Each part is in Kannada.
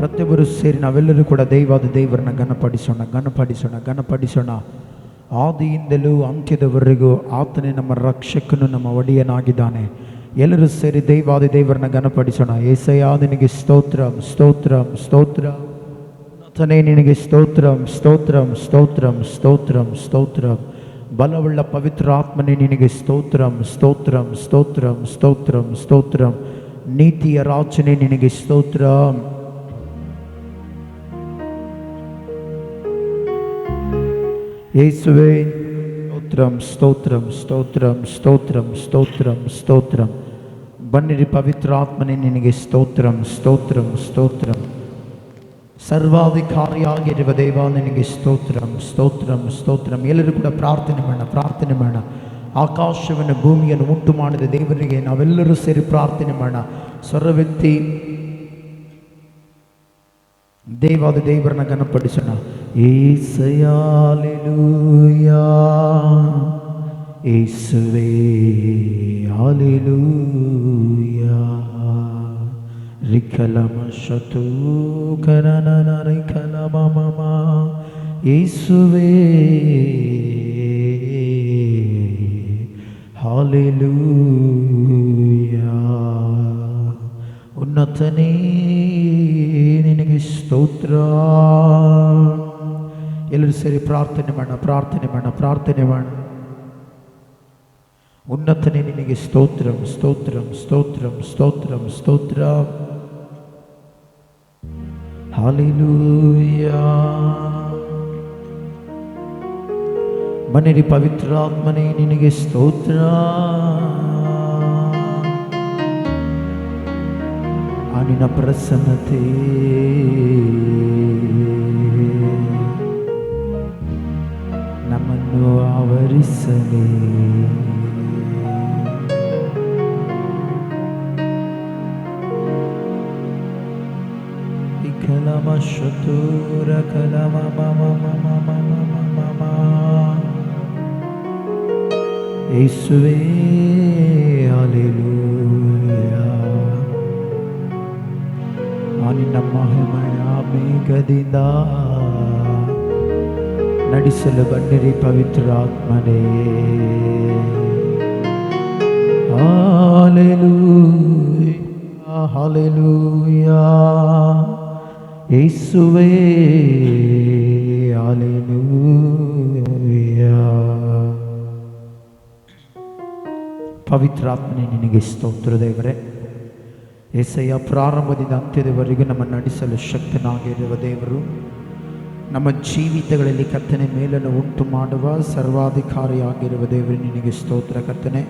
ಪ್ರತಿಯೊಬ್ಬರು ಸೇರಿ ನಾವೆಲ್ಲರೂ ಕೂಡ ದೈವಾದ ದೇವರನ್ನ ಘನಪಡಿಸೋಣ. ಆದಿಯಿಂದಲೂ ಅಂತ್ಯದವರೆಗೂ ಆತನೇ ನಮ್ಮ ರಕ್ಷಕನು, ನಮ್ಮ ಒಡೆಯನಾಗಿದ್ದಾನೆ. ಎಲ್ಲರೂ ಸೇರಿ ದೈವಾದ ದೇವರನ್ನ ಘನಪಡಿಸೋಣ. యేసయ్యా ನಿನಗೆ ಸ್ತೋತ್ರಂ, ಆತನೇ ನಿನಗೆ ಸ್ತೋತ್ರಂ. ಬಲವುಳ್ಳ ಪವಿತ್ರ ಆತ್ಮನೇ ನಿನಗೆ ಸ್ತೋತ್ರಂ. ನೀತಿಯ ರಾಜನೇ ನಿನಗೆ ಸ್ತೋತ್ರಂ. ಯೇಸುವೇ ಸ್ತೋತ್ರಂ. ಬನ್ನಿರಿ ಪವಿತ್ರ ಆತ್ಮನೇ ನಿನಗೆ ಸ್ತೋತ್ರಂ. ಸರ್ವಾಧಿಕಾರಿಯಾಗಿರುವ ದೇವ ನಿನಗೆ ಸ್ತೋತ್ರಂ. ಎಲ್ಲರೂ ಕೂಡ ಪ್ರಾರ್ಥನೆ ಮಾಡೋಣ. ಆಕಾಶವನ್ನು ಭೂಮಿಯನ್ನು ಉಂಟು ಮಾಡಿದ ದೇವರಿಗೆ ನಾವೆಲ್ಲರೂ ಸೇರಿ ಪ್ರಾರ್ಥನೆ ಮಾಡೋಣ. ಸ್ವರವೆತ್ತಿ ದೇವಾದ ದೇವರನ್ನ ಘನಪಡಿಸೋಣ. యేసయ్యా హల్లెలూయಾ, యేసువೇ హల్లెలూయా. రికలమషతు కరనన రికలమమమ, యేసువే హల్లెలూయా. ఉన్నతನೇ ನಿನಗೆ ಸ್ತೋತ್ರ. ಎಲ್ಲರೂ ಸೇರಿ ಪ್ರಾರ್ಥನೆ ಮಾಡೋಣ. ಉನ್ನತನೇ ನಿನಗೆ ಸ್ತೋತ್ರಂ. ಹಲ್ಲೆಲೂಯಾ. ಮನೆಯ ಪವಿತ್ರಾತ್ಮನೇ ನಿನಗೆ ಸ್ತೋತ್ರ. ನಿನ್ನ ಪ್ರಸನ್ನತೆ ನಮ್ಮನ್ನು ಆವರಿಸಲಿ. ಕಲಮಶತೂರ ಕಲಮಮಮಮಮಮಮಮ, ಯೇಸುವೇ ಹಲ್ಲೆಲೂಯಾ. ನಿನ್ನ ಮಹಿಮೆಯ ಮೇಘದಿಂದ ನಡೆಸಲು ಬನ್ನಿರಿ ಪವಿತ್ರಾತ್ಮನೇ. ಹಲ್ಲೆಲೂಯಾ. ಯೇಸುವೇ ಹಲ್ಲೆಲೂಯಾ. ಪವಿತ್ರಾತ್ಮನೇ ನಿನಗೆ ಸ್ತೋತ್ರ ದೇವರೇ. యేసయ్యా, ಪ್ರಾರಂಭದಿಂದ ಅಂತ್ಯದವರೆಗೂ ನಮ್ಮನ್ನು ನಡೆಸಲು ಶಕ್ತನಾಗಿರುವ ದೇವರು, ನಮ್ಮ ಜೀವಿತಗಳಲ್ಲಿ ಕರ್ತನೆ ಮೇಲನ್ನು ಉಂಟು ಮಾಡುವ ಸರ್ವಾಧಿಕಾರಿಯಾಗಿರುವ ದೇವರು ನಿನಗೆ ಸ್ತೋತ್ರ. ಕರ್ತನೆ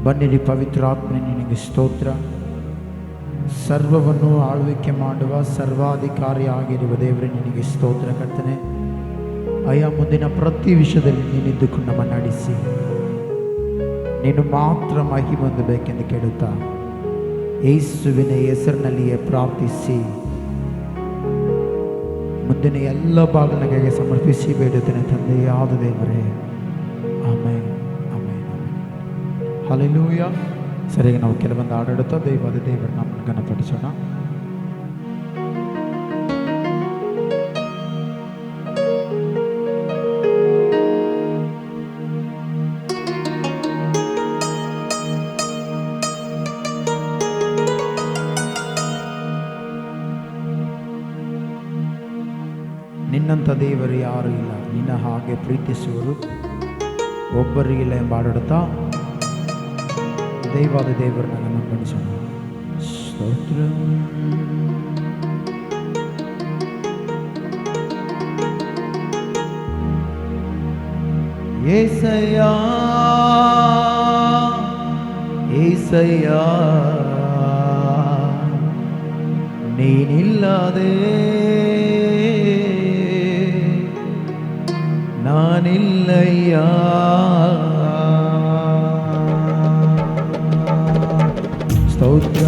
ಬನ್ನಿರಿ ಪವಿತ್ರಾತ್ಮನೇ ನಿನಗೆ ಸ್ತೋತ್ರ. ಸರ್ವವನ್ನು ಆಳ್ವಿಕೆ ಮಾಡುವ ಸರ್ವಾಧಿಕಾರಿಯಾಗಿರುವ ದೇವರು ನಿನಗೆ ಸ್ತೋತ್ರ. ಕರ್ತನೆ ಅಯ್ಯ, ಮುಂದಿನ ಪ್ರತಿ ವಿಷಯದಲ್ಲಿ ನೀನಿದ್ದುಕೊಂಡು ನಮ್ಮನ್ನು ನಡೆಸಿ ನೀನು ಮಾತ್ರ ಮಹಿಮೆ ಹೊಂದಬೇಕೆಂದು ಕೇಳುತ್ತಾ ಯೇಸುವಿನ ಹೆಸರಿನಲ್ಲಿಯೇ ಪ್ರಾರ್ಥಿಸಿ ಮುಂದಿನ ಎಲ್ಲ ಭಾಗಗಳಿಗೆ ಸಮರ್ಪಿಸಿ ಬೇಡುತ್ತೇನೆ ತಂದೆಯಾದ ದೇವರೇ. ಆಮೆನ್. ಹಲ್ಲೆಲೂಯಾ. ಸರಿಯಾಗಿ ನಾವು ಕೆಲವೊಂದು ಹಾಡುತ್ತಾ ದೈವಾದ ದೇವರ ನಾಮವನ್ನು ಘನಪಡಿಸೋಣ. ನಿನ್ನಂಥ ದೇವರು ಯಾರೂ ಇಲ್ಲ, ನಿನ್ನ ಹಾಗೆ ಪ್ರೀತಿಸುವರು ಒಬ್ಬರಿಗಿಲ್ಲ ಎಂಬ ಹಾಡುತ್ತಾ ದೈವಾದ ದೇವರನ್ನ ಘನಪಡಿಸೋಣ. ಸ್ತೋತ್ರ. యేసయ్యా, యేసయ్యా, ನೀನಿಲ್ಲದೆ ನಾನಿಲ್ಲಯ್ಯ. ಸ್ತೋತ್ರ.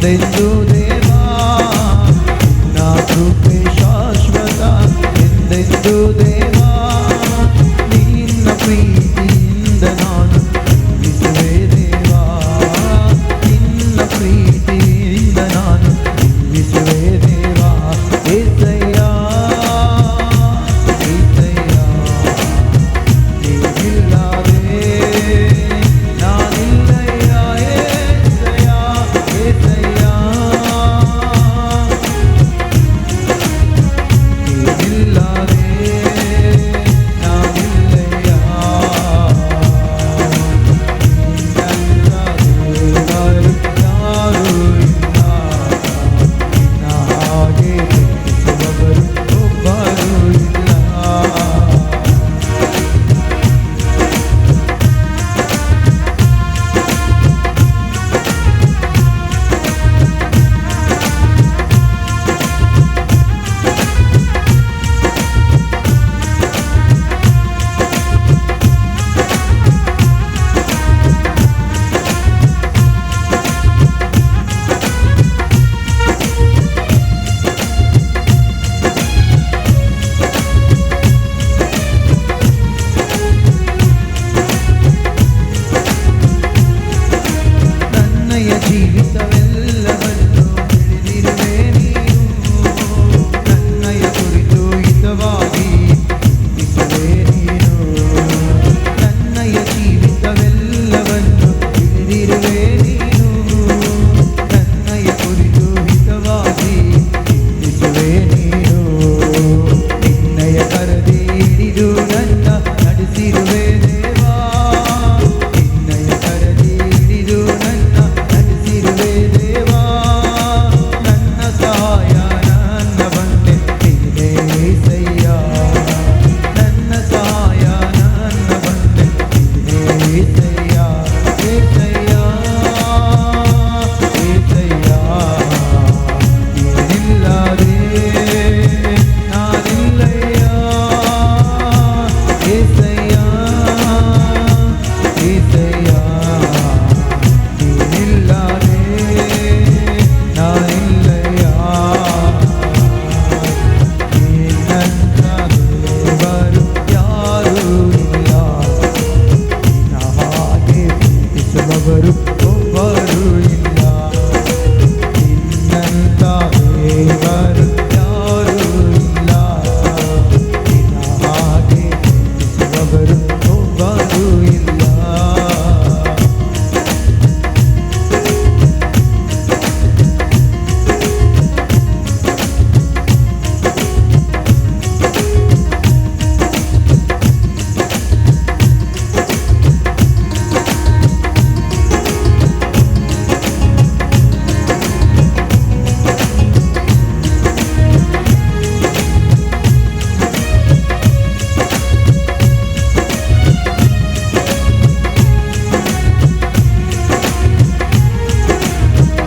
ಎಂದೆಂದು ದೇವಾ ನಿನ್ನ ಕೃಪೆ ಶಾಶ್ವತ ಎಂದೆಂದು ದೇವಾ ನಿನ್ನ ಪ್ರೀತಿಯಿಂದ ನಾನು ಜೀವಿಸುವೆ ದೇವಾ ನಿನ್ನ ಪ್ರೀತಿಯಿಂದ ನಾನು ಜೀವಿಸುವೆ ದೇವಾ ಏಸಯ್ಯ ಏಸಯ್ಯ ನೀನಿಲ್ಲದೆ ನಾನಿಲ್ಲಯ್ಯ ಏಸಯ್ಯ ಏಸಯ್ಯ ನೀನಿಲ್ಲದೆ ನಾನಿಲ್ಲಯ್ಯ ಜೀವಿತವೆಲ್ಲವನ್ನು ತಿಳಿದಿರುವೆ ನೀನು ನನ್ನಯ ಕುರಿತು ಹಿತವಾಗಿ ಚಿಂತಿಸುವೆ ನೀನು ನನ್ನಯ ಜೀವಿತವೆಲ್ಲವನ್ನು ತಿಳಿದಿರುವೆ ನೀನು ನನ್ನಯ ಕುರಿತು ಹಿತವಾಗಿ ಚಿಂತಿಸುವೆ ನೀನು ನಿನ್ನಯ ಕರದಿ ಹಿಡಿದು ನನ್ನ ನಡೆಸಿರುವೆ ದೇವಾ ನಿನ್ನಯ ಕರದಿ ಹಿಡಿದು ನನ್ನ ನಡೆಸಿರುವೆ ದೇವಾ ನನ್ನ ಸಹಾಯ ನನ್ನ ಬಂದೆ ನೀನೇ ಏಸಯ್ಯ ನನ್ನ ಸಹಾಯ ನನ್ನ ಬಂದೆ ನೀನೇ ಏಸಯ್ಯ ಏಸಯ್ಯ ಏಸಯ್ಯ ನೀನಿಲ್ಲದೆ ನಾನಿಲ್ಲಯ್ಯ ಏಸಯ್ಯ ಏಸಯ್ಯ ನೀನಿಲ್ಲದೆ ನಾನಿಲ್ಲಯ್ಯ ನಿನ್ನಂಥ ದೇವರು ಯಾರೂ ಇಲ್ಲ ನಿನ್ನ ಹಾಗೆ ಪ್ರೀತಿಸುವವರು ಒಬ್ಬರೂ ಇಲ್ಲ ನಿನ್ನಂಥ ದೇವರು ಯಾರೂ ಇಲ್ಲ ನಿನ್ನ ಹಾಗೆ ಪ್ರೀತಿಸುವವರು ಒಬ್ಬರೂ ಇಲ್ಲ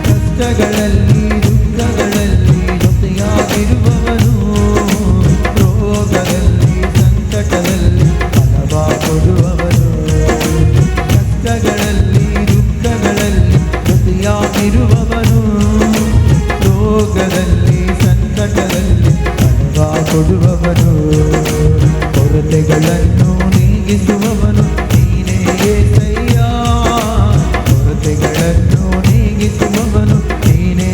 ಕಷ್ಟಗಳಲ್ಲಿ ದುಃಖಗಳಲ್ಲಿ ಜೊತೆಯಾಗಿರುವವನು ರೋಗದಲ್ಲಿ ಸಂಕಟದಲ್ಲಿ ಫಲವ ಕೊಡುವವನು ಕಷ್ಟಗಳಲ್ಲಿ ದುಃಖಗಳಲ್ಲಿ ಜೊತೆಯಾಗಿರುವವನು ರೋಗದಲ್ಲಿ ಸಂಕಟದಲ್ಲಿ ಫಲವ ಕೊಡುವವನು ಕೊರತೆಗಳನ್ನು ನೀಗಿಸುವವನು ನೀನೇ ಏಸಯ್ಯ ಕೊರತೆಗಳನ್ನು ನೀಗಿಸುವವನು ನೀನೇ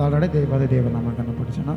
ಮಾತಾಡೋಣ. ದೇವಾದ ದೇವನಾಮ ಕನ್ನಪಡಿಸೋಣ.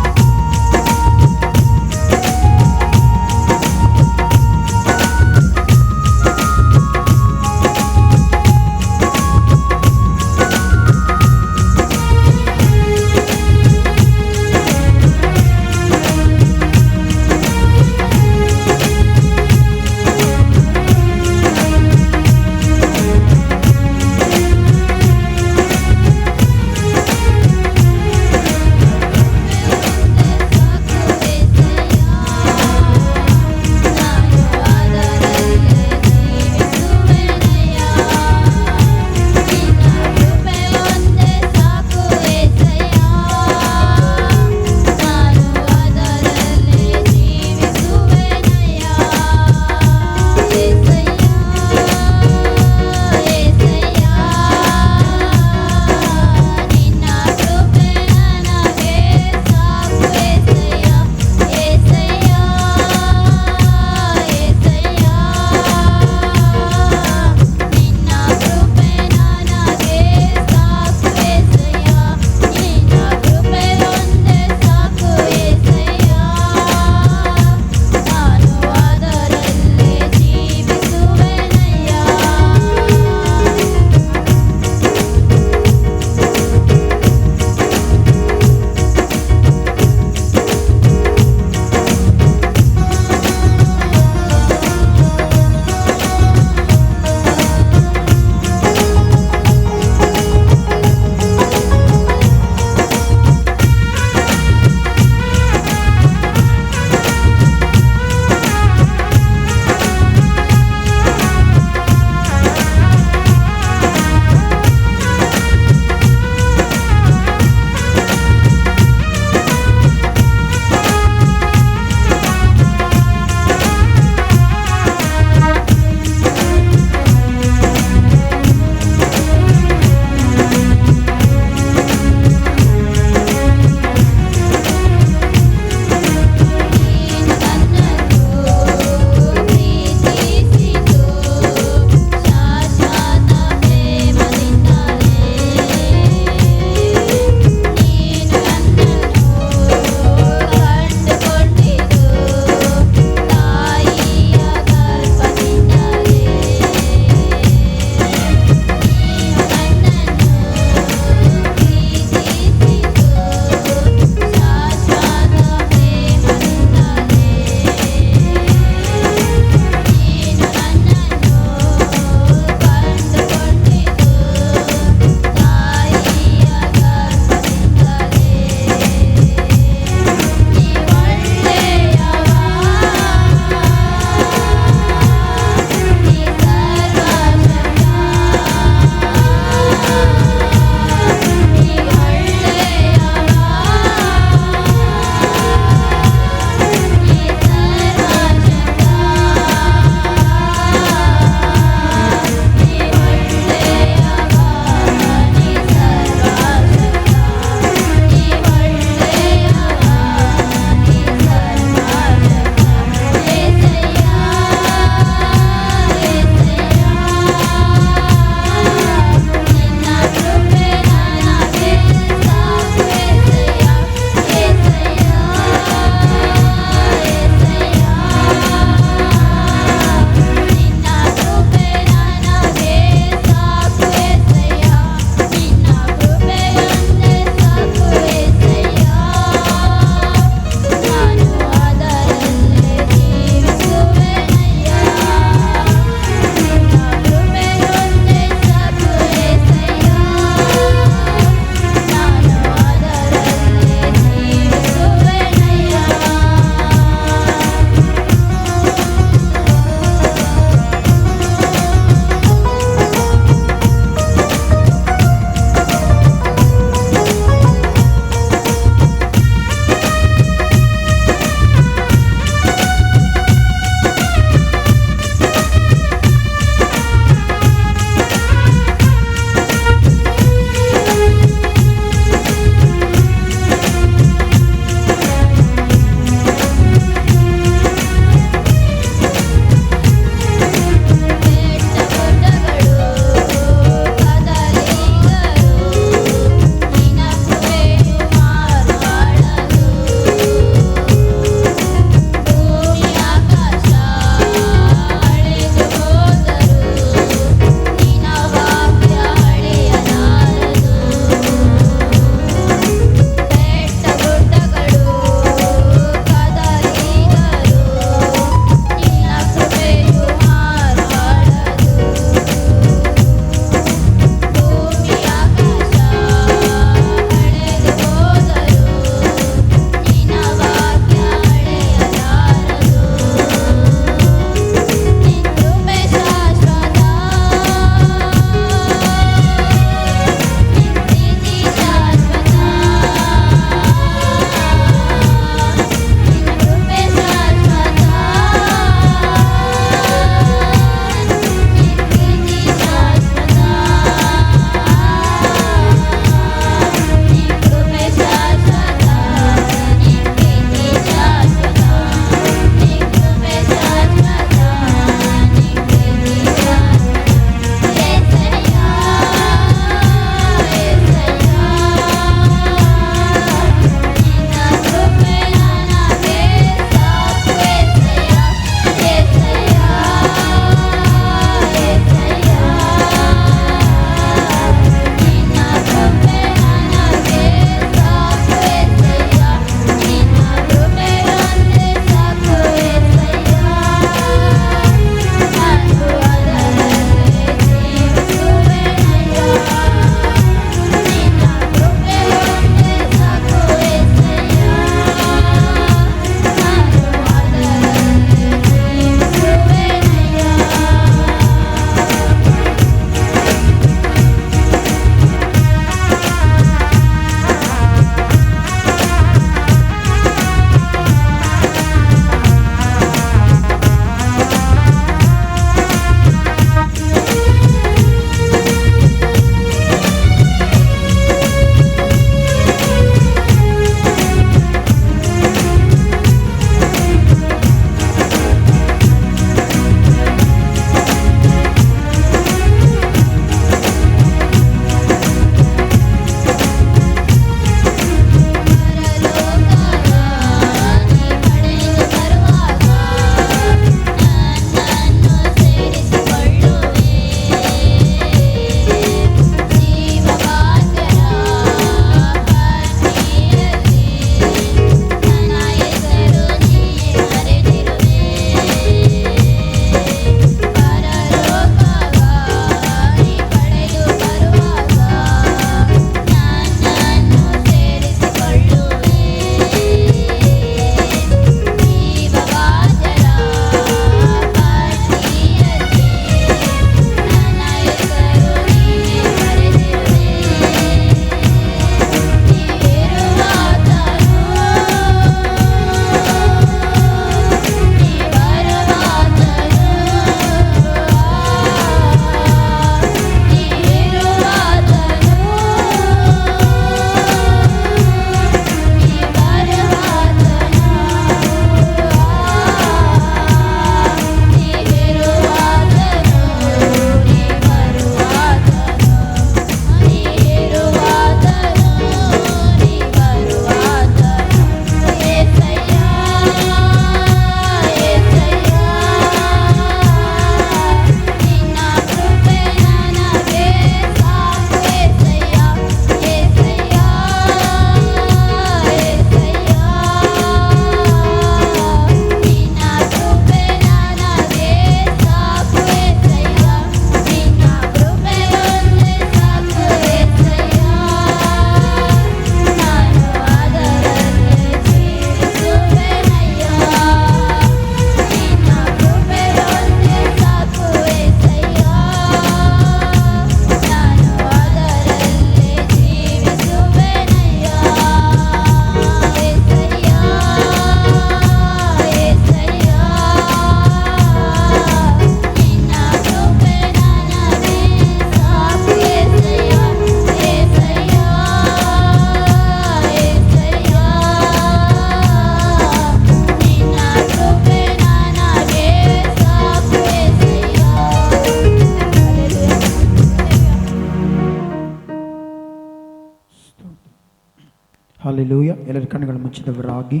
ಹಲ್ಲೆಲೂಯಾ. ಎಲ್ಲರ ಕಣ್ಣುಗಳು ಮುಚ್ಚಿದವರಾಗಿ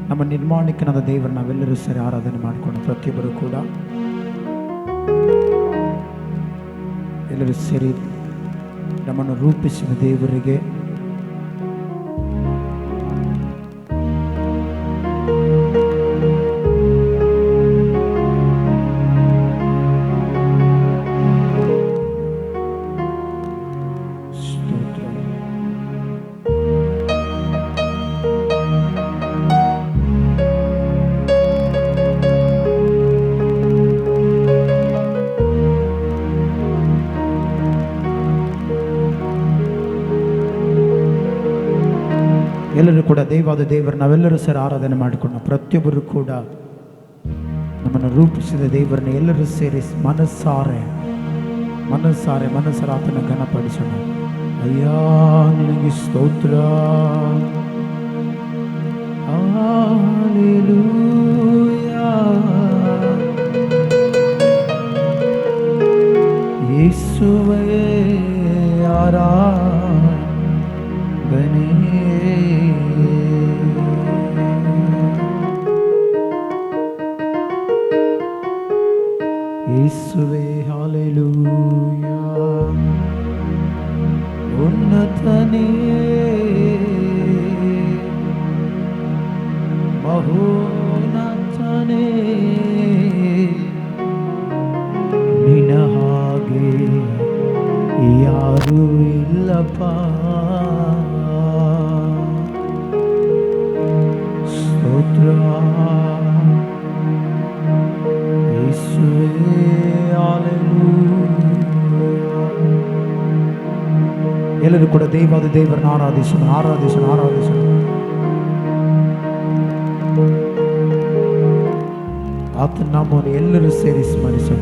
ನಮ್ಮ ನಿರ್ಮಾಣಿಕನಾದ ದೇವರನ್ನ ನಾವೆಲ್ಲರೂ ಸೇರಿ ಆರಾಧನೆ ಮಾಡಿಕೊಂಡು ಪ್ರತಿಯೊಬ್ಬರು ಕೂಡ ಎಲ್ಲರೂ ಸೇರಿ ನಮ್ಮನ್ನು ರೂಪಿಸಿದ ದೇವರಿಗೆ ಎಲ್ಲರೂ ಕೂಡ ದೇವಾದ ದೇವರು ನಾವೆಲ್ಲರೂ ಸೇರಿ ಆರಾಧನೆ ಮಾಡಿಕೊಂಡು ಪ್ರತಿಯೊಬ್ಬರು ಕೂಡ ನಮ್ಮನ್ನು ರೂಪಿಸಿದ ದೇವರನ್ನ ಎಲ್ಲರೂ ಸೇರಿ ಮನಸ್ಸಾರೆ ಆತನ ಘನಪಡಿಸೋಣ. ಅಯ್ಯಾ ನಿನಗೆ ಸ್ತೋತ್ರ, ಹಲ್ಲೆಲೂಯಾ. ಯೇಸುವೇ ಆರಾಧನೆ, ಯೇಸುವೇ ಹಲ್ಲೆಲೂಯಾ. ಉನ್ನತನೇ ಮಹೋನ್ನತನೇ, ನಿನ್ನ ಹಾಗೆ ಯಾರೂ ಇಲ್ಲಪ್ಪ. ಸ್ತೋತ್ರ ಯೇಸುವೇ ಹಲ್ಲೆಲೂಯಾ. ಎಲ್ಲರೂ ಕೂಡ ದೇವಾದ ದೇವರನ್ನು ಆರಾಧಿಸೋಣ. ಆತನ ನಾಮವನ್ನು ಎಲ್ಲರೂ ಸೇರಿ ಸ್ಮರಿಸೋಣ.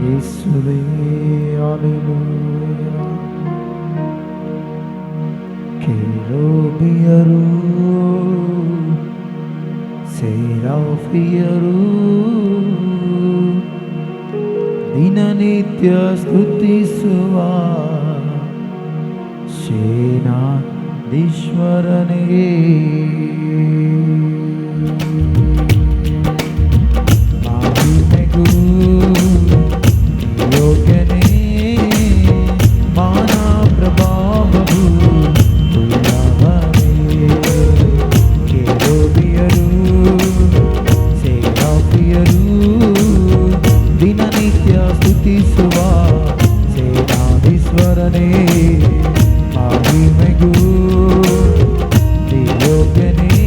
ಯೇಸುವೇ ಹಲ್ಲೆಲೂಯಾ. ಕೆರೂಬಿಯರು ಸೆರಾಫಿಯರು ದಿನನಿತ್ಯ ಸ್ತುತಿಸುವ ಸೇನಾಧೀಶ್ವರನೇ. ಮಹಿಮೆಗೂ ಯೋಗ್ಯನೇ, ಮಾನ ಪ್ರಭಾವವು ಉಳ್ಳವನೇ. ಕೆರೂಬಿಯರು ಸೆರಾಫಿಯರು ದಿನನಿತ್ಯ ಸ್ತುತಿಸುವ ಸೇನಾಧೀಶ್ವರನೇ. ಮಹಿಮೆಗೂ ಯೋಗ್ಯನೇ,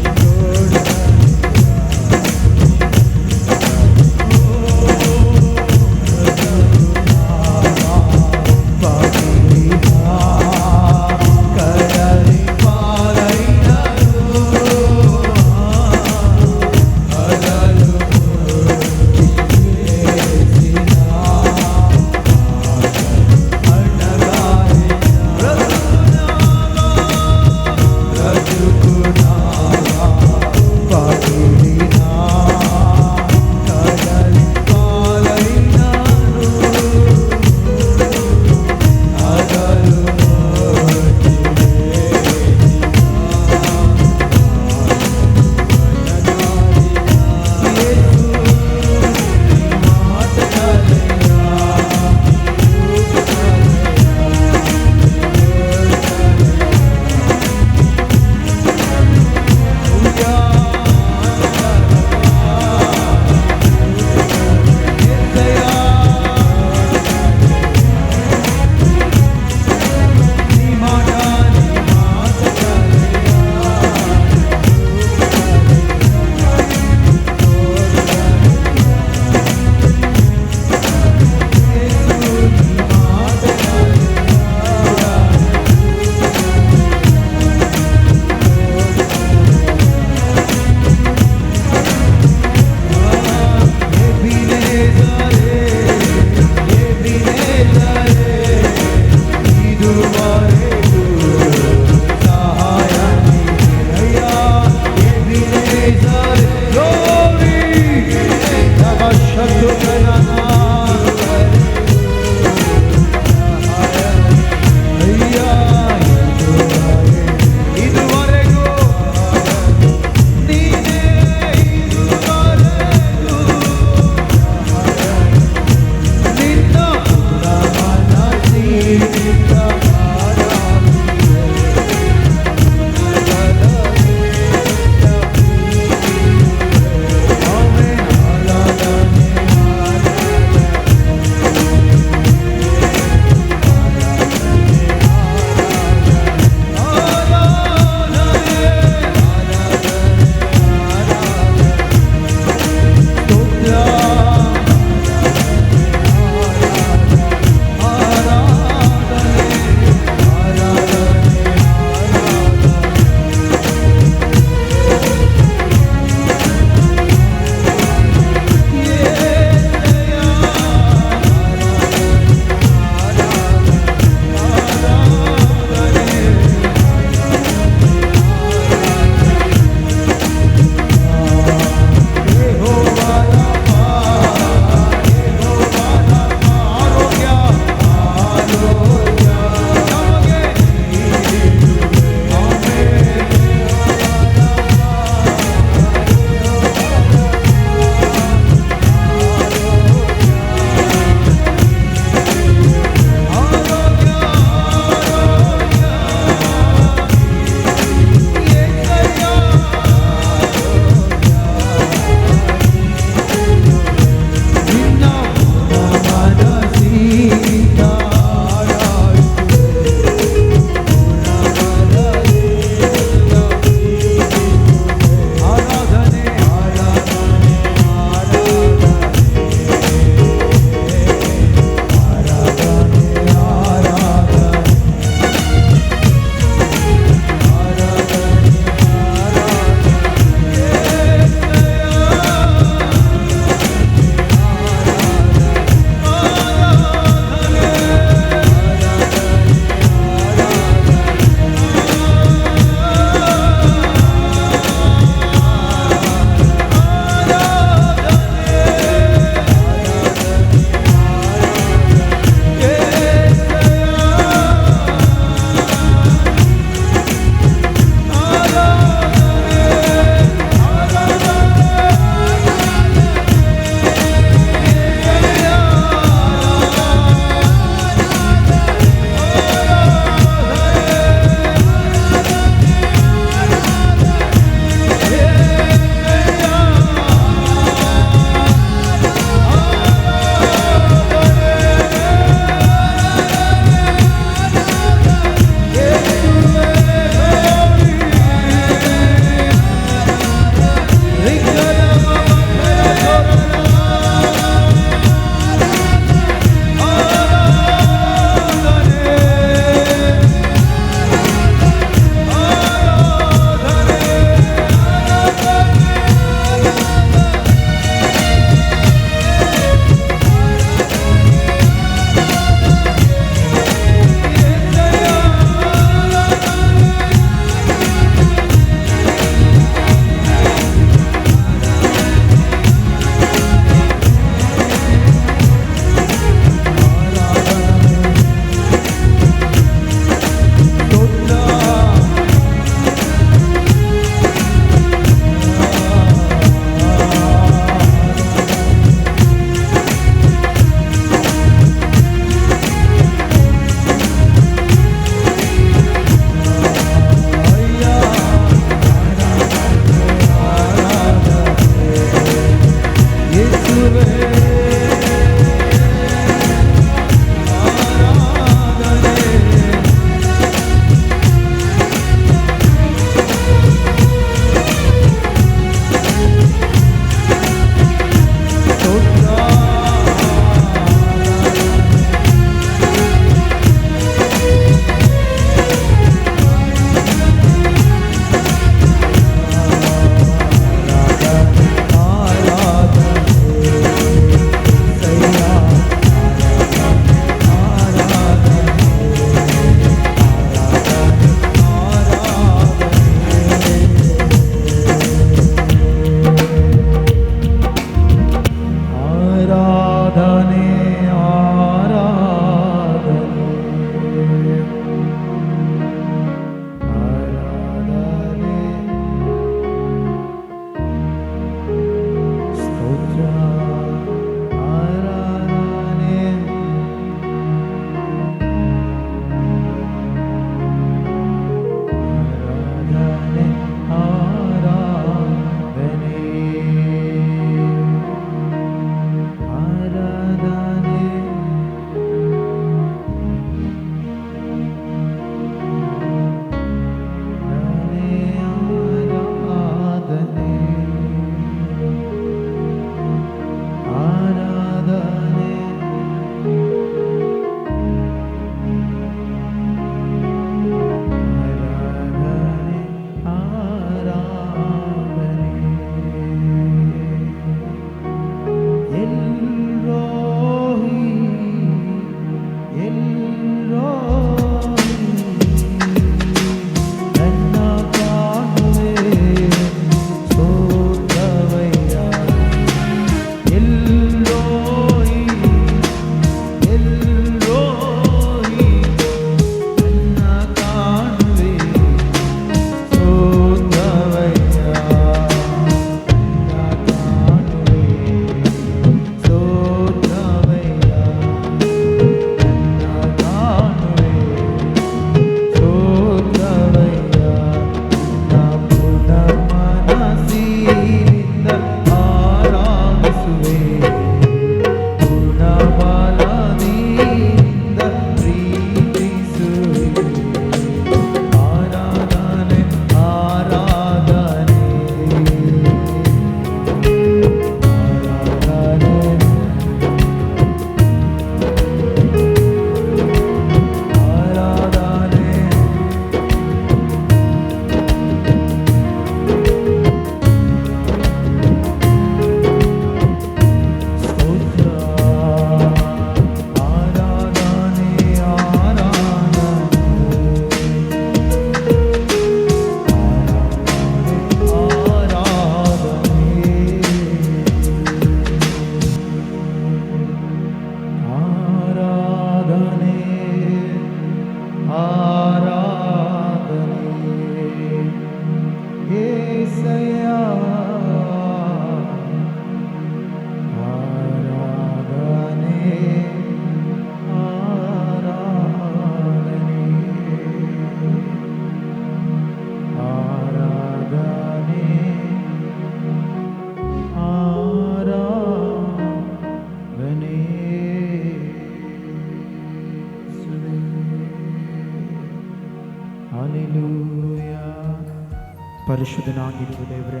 ಪರಿಶುದ್ಧನಾಗಿರುವ ದೇವರೇ,